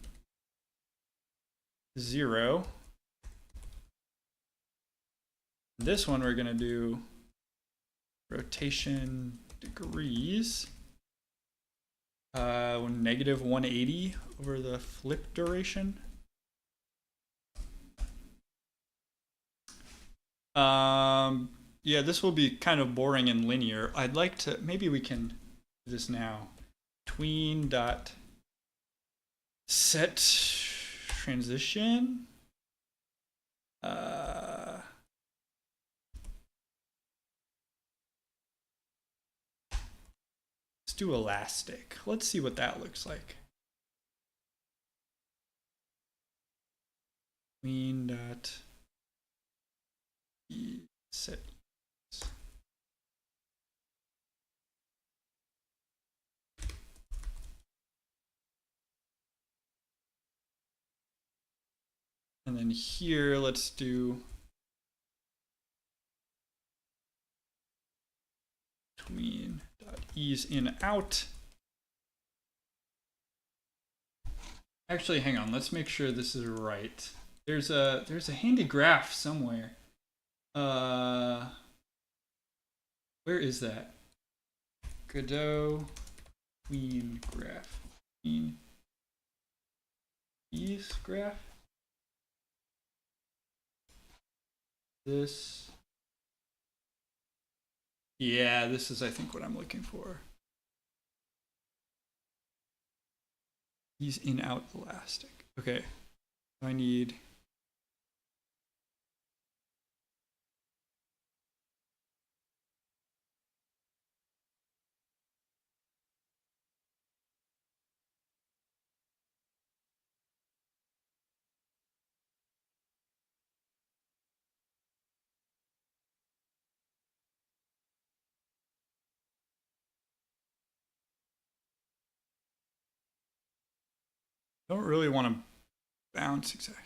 0. This one, we're going to do rotation degrees. Negative 180 over the flip duration. Yeah, this will be kind of boring and linear. I'd like to, maybe we can do this now. Tween dot set transition. Let's do elastic. Let's see what that looks like. Tween dot set. And then here, let's do tween dot ease in out. Actually, hang on. Let's make sure this is right. There's a handy graph somewhere. Where is that? Godot tween graph. Tween ease graph. This. Yeah, this is, I think, what I'm looking for. Ease in out elastic. Okay. I need. Don't really want to bounce exactly.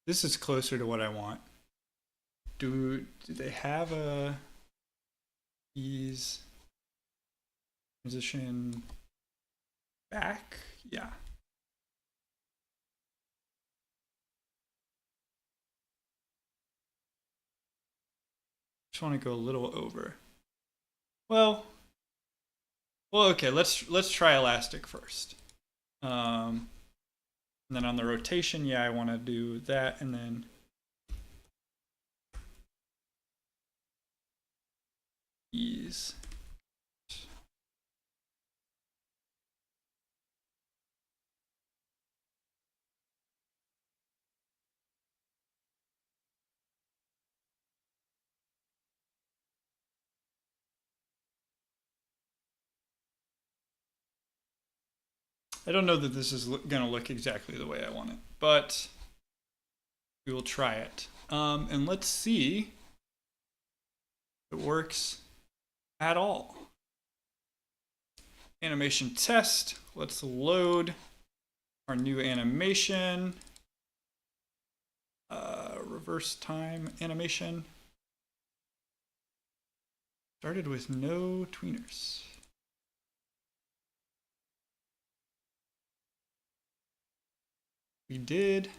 This is closer to what I want. Do they have a ease transition back? Yeah. Just want to go a little over. Well, okay. Let's try elastic first. And then on the rotation, yeah, I want to do that, and then ease. I don't know that this is going to look exactly the way I want it, but we will try it. And let's see if it works at all. Animation test. Let's load our new animation. Reverse time animation. Started with no tweeners. We did.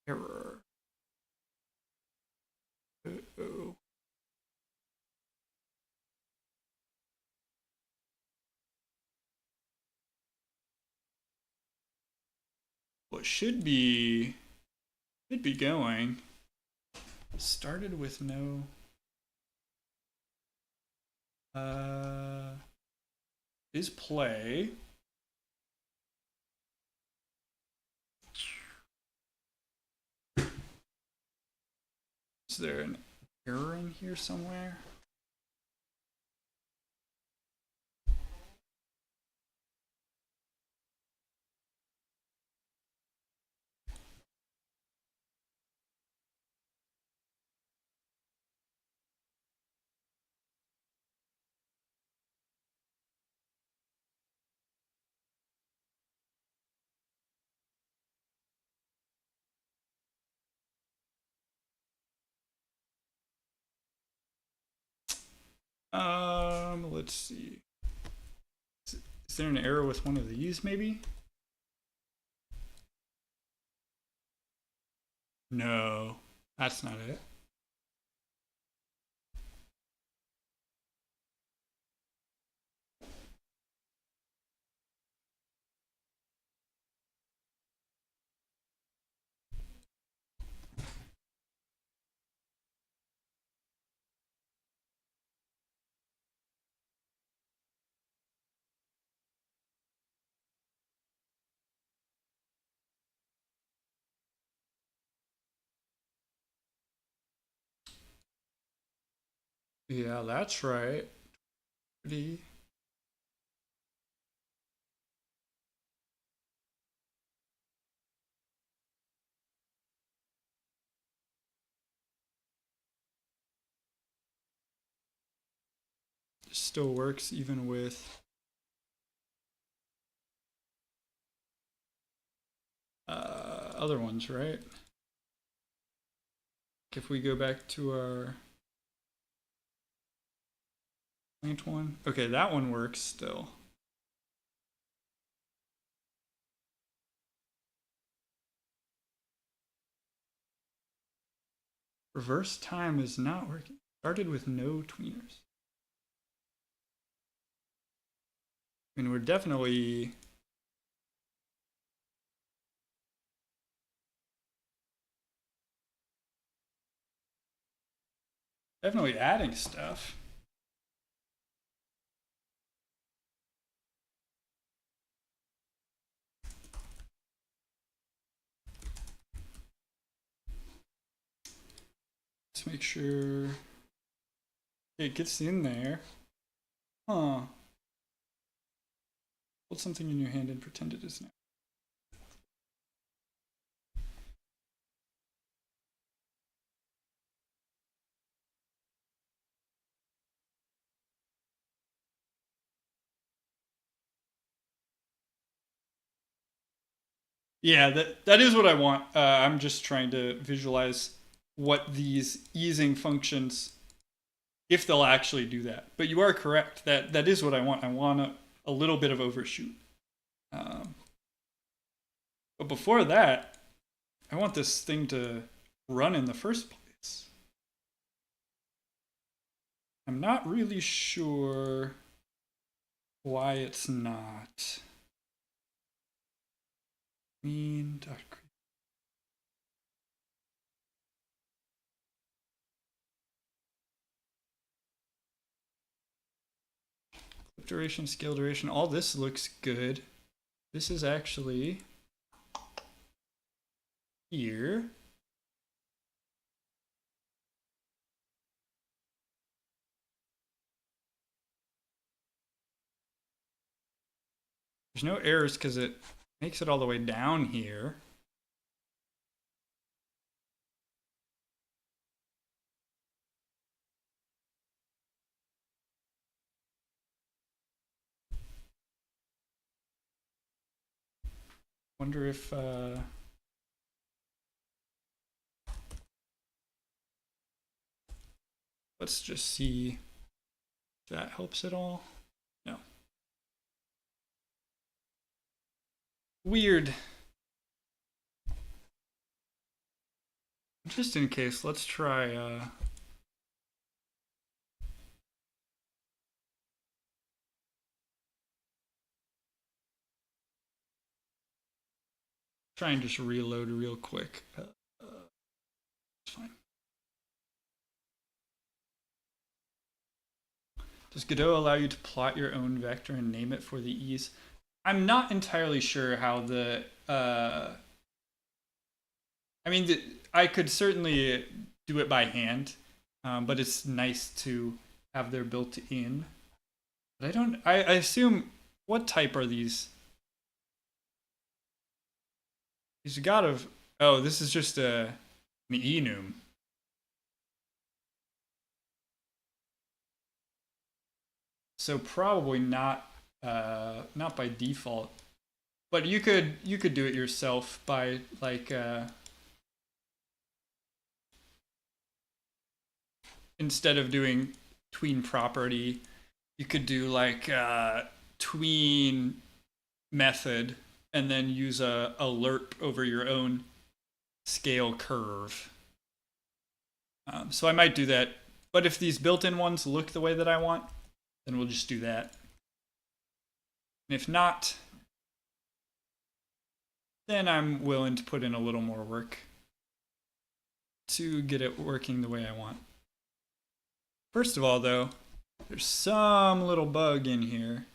Error. Uh-oh. Well, it should be going. Started with no. Is play. Is there an error in here somewhere? Let's see. Is there an error with one of these, maybe? No, that's not it. Yeah, that's right. Pretty. Still works even with other ones, right? If we go back to our plant one, okay, that one works still. Reverse time is not working. Started with no tweeners. I mean, we're definitely adding stuff. Let's make sure it gets in there. Huh. Hold something in your hand and pretend it is now. Yeah, that is what I want. I'm just trying to visualize what these easing functions, if they'll actually do that. But you are correct. That is what I want. I want a little bit of overshoot. But before that, I want this thing to run in the first place. I'm not really sure why it's not. Mean dot. Clip duration, scale duration, all this looks good. This is actually here. There's no errors because it makes it all the way down here. Wonder if let's just see if that helps at all. No. Weird. Just in case, let's try try and just reload real quick. It's fine. Does Godot allow you to plot your own vector and name it for the ease? I'm not entirely sure how the. I mean, I could certainly do it by hand, but it's nice to have their built in. But I don't. I assume, what type are these? These gotta. Oh, this is just an enum. So probably not not by default, but you could do it yourself by like instead of doing tween property, you could do like tween method and then use a lerp over your own scale curve. So I might do that, but if these built-in ones look the way that I want, then we'll just do that. And if not, then I'm willing to put in a little more work to get it working the way I want. First of all, though, there's some little bug in here.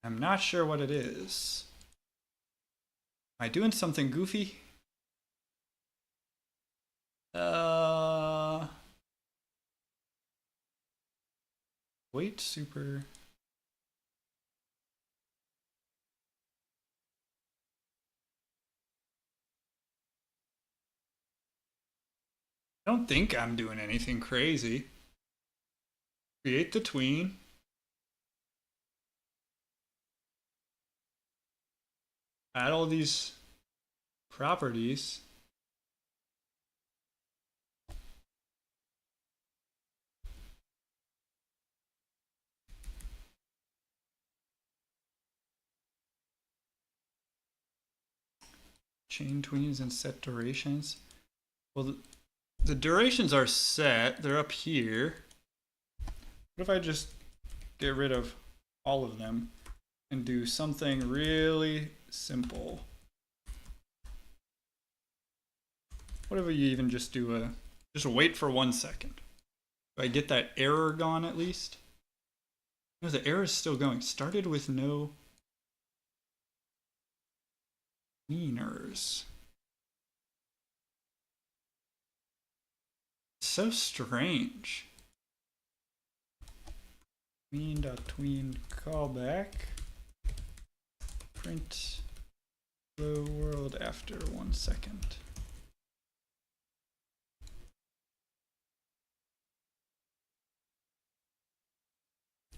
I'm not sure what it is. Am I doing something goofy? Wait, super. I don't think I'm doing anything crazy. Create the tween. Add all these properties. Chain tweens and set durations. Well, the durations are set. They're up here. What if I just get rid of all of them and do something really simple? What if you even just do just wait for 1 second? Do I get that error gone at least? No, the error is still going. Started with no tweeners. So strange. Tween.tween callback. Print hello world after 1 second.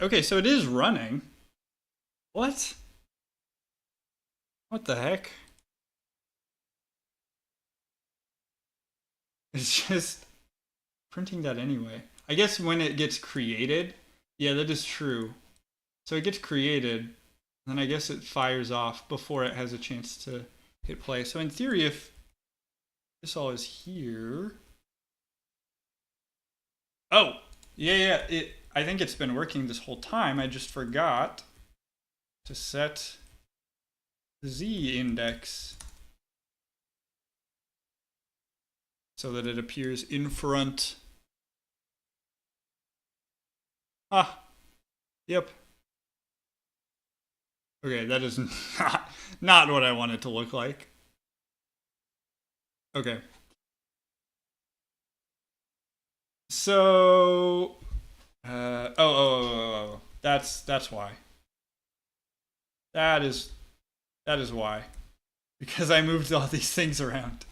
Okay, so it is running. What? What the heck? It's just printing that anyway. I guess when it gets created, yeah, that is true. So it gets created, and then I guess it fires off before it has a chance to hit play. So in theory, if this all is here. Oh, yeah, I think it's been working this whole time. I just forgot to set the Z index so that it appears in front. Ah, yep. Okay, that is not what I want it to look like. Okay. So, that's why. That is why. Because I moved all these things around.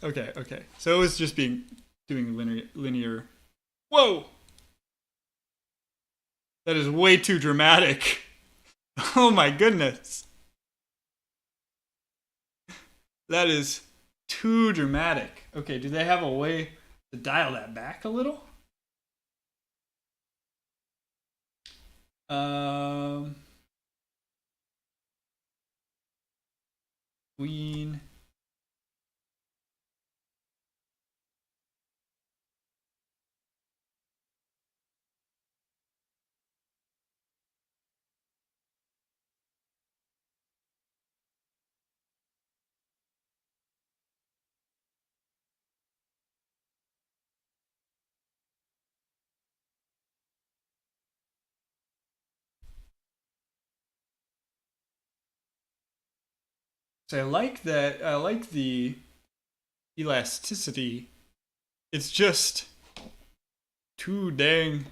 Okay, okay. So it was just doing linear. Whoa! That is way too dramatic. Oh my goodness. That is too dramatic. Okay, do they have a way to dial that back a little? Queen. So I like that. I like the elasticity. It's just too dang.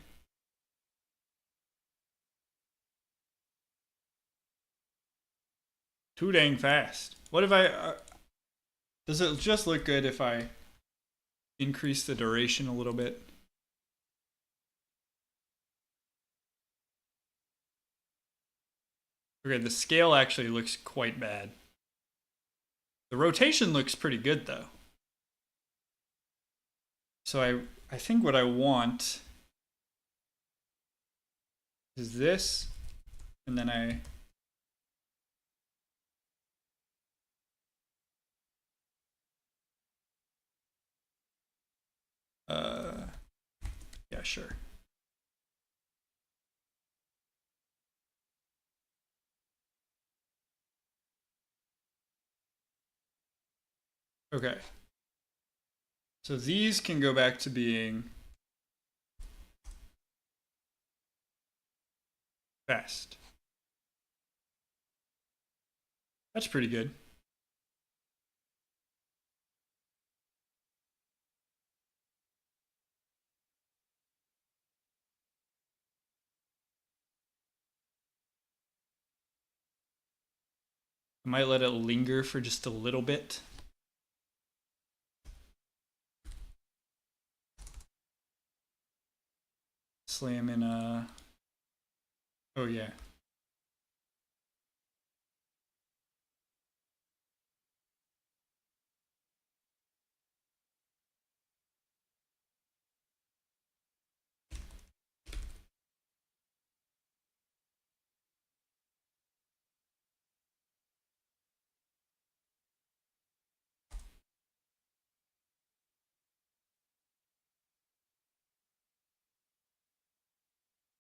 Too dang fast. What if I... does it just look good if I increase the duration a little bit? Okay, the scale actually looks quite bad. The rotation looks pretty good though. So I think what I want is this, and then yeah, sure. Okay. So these can go back to being fast. That's pretty good. I might let it linger for just a little bit. Slam in a... oh yeah.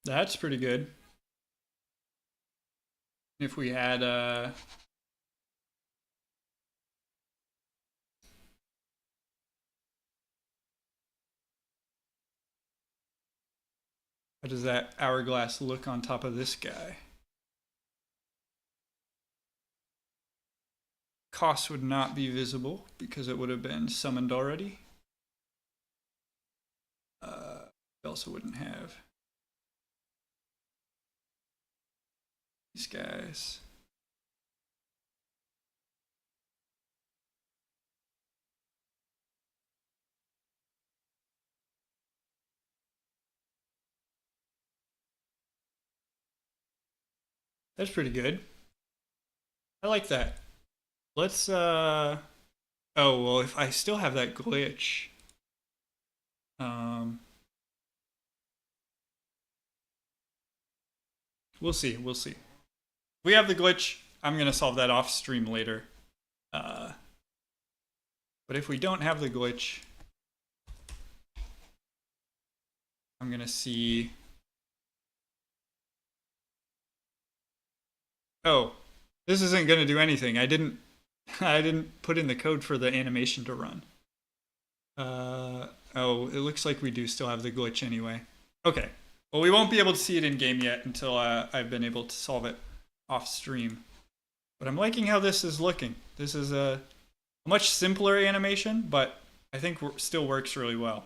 That's pretty good. If we had how does that hourglass look on top of this guy? Cost would not be visible because it would have been summoned already. We also wouldn't have these guys. That's pretty good. I like that. Let's oh well, if I still have that glitch, we'll see. We'll see. If we have the glitch, I'm gonna solve that off stream later. But if we don't have the glitch, I'm gonna see. Oh, this isn't gonna do anything. I didn't put in the code for the animation to run. Oh, it looks like we do still have the glitch anyway. Okay. Well, we won't be able to see it in game yet until I've been able to solve it off stream. But I'm liking how this is looking. This is a much simpler animation, but I think still works really well.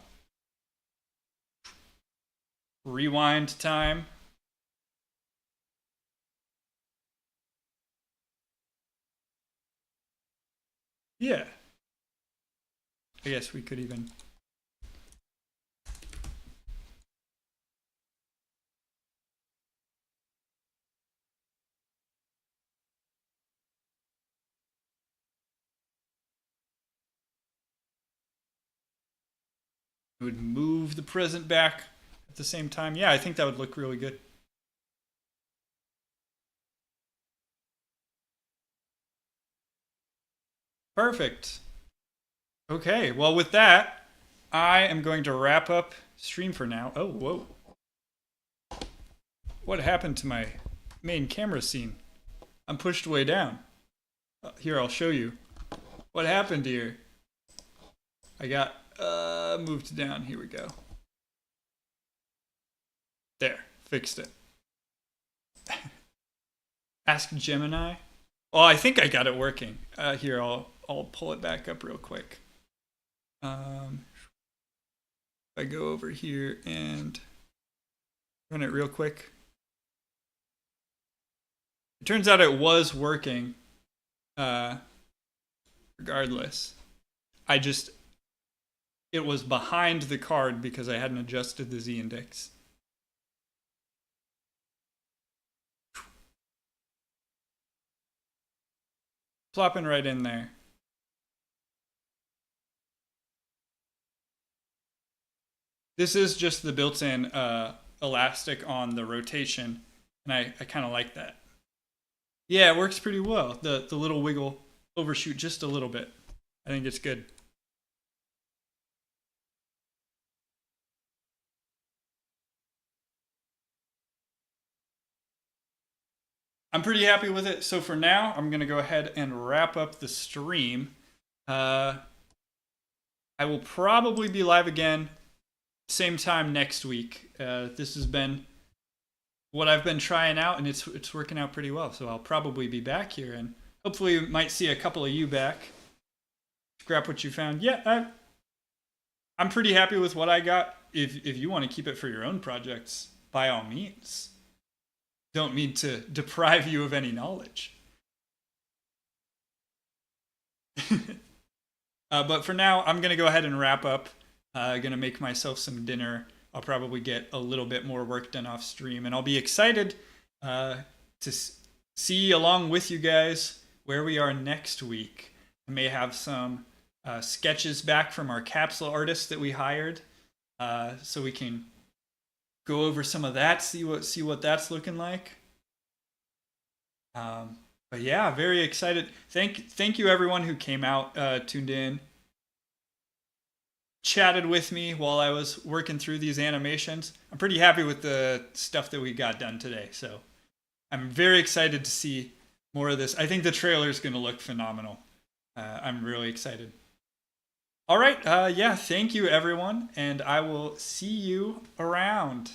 Rewind time. Yeah. I guess we could even... It would move the present back at the same time. Yeah, I think that would look really good. Perfect. Okay, well, with that, I am going to wrap up stream for now. Oh, whoa. What happened to my main camera scene? I'm pushed way down. Here, I'll show you. What happened here? I got moved down. Here we go. There, fixed it. Ask Gemini. Oh, I think I got it working. Here, I'll pull it back up real quick. If I go over here and run it real quick. It turns out it was working. Regardless, it was behind the card because I hadn't adjusted the Z index. Plopping right in there. This is just the built-in elastic on the rotation, and I kind of like that. Yeah, it works pretty well. The little wiggle overshoot just a little bit. I think it's good. I'm pretty happy with it. So for now, I'm going to go ahead and wrap up the stream. I will probably be live again same time next week. This has been what I've been trying out, and it's working out pretty well. So I'll probably be back here, and hopefully might see a couple of you back. Scrap what you found. Yeah, I'm pretty happy with what I got. If you want to keep it for your own projects, by all means. Don't mean to deprive you of any knowledge. But for now, I'm going to go ahead and wrap up. I'm going to make myself some dinner. I'll probably get a little bit more work done off stream, and I'll be excited to see along with you guys where we are next week. I may have some sketches back from our capsule artists that we hired, so we can go over some of that, see what that's looking like. But yeah, very excited. Thank you everyone who came out, tuned in, chatted with me while I was working through these animations. I'm pretty happy with the stuff that we got done today, so I'm very excited to see more of this. I think the trailer is going to look phenomenal. I'm really excited. All right, yeah, thank you everyone, and I will see you around.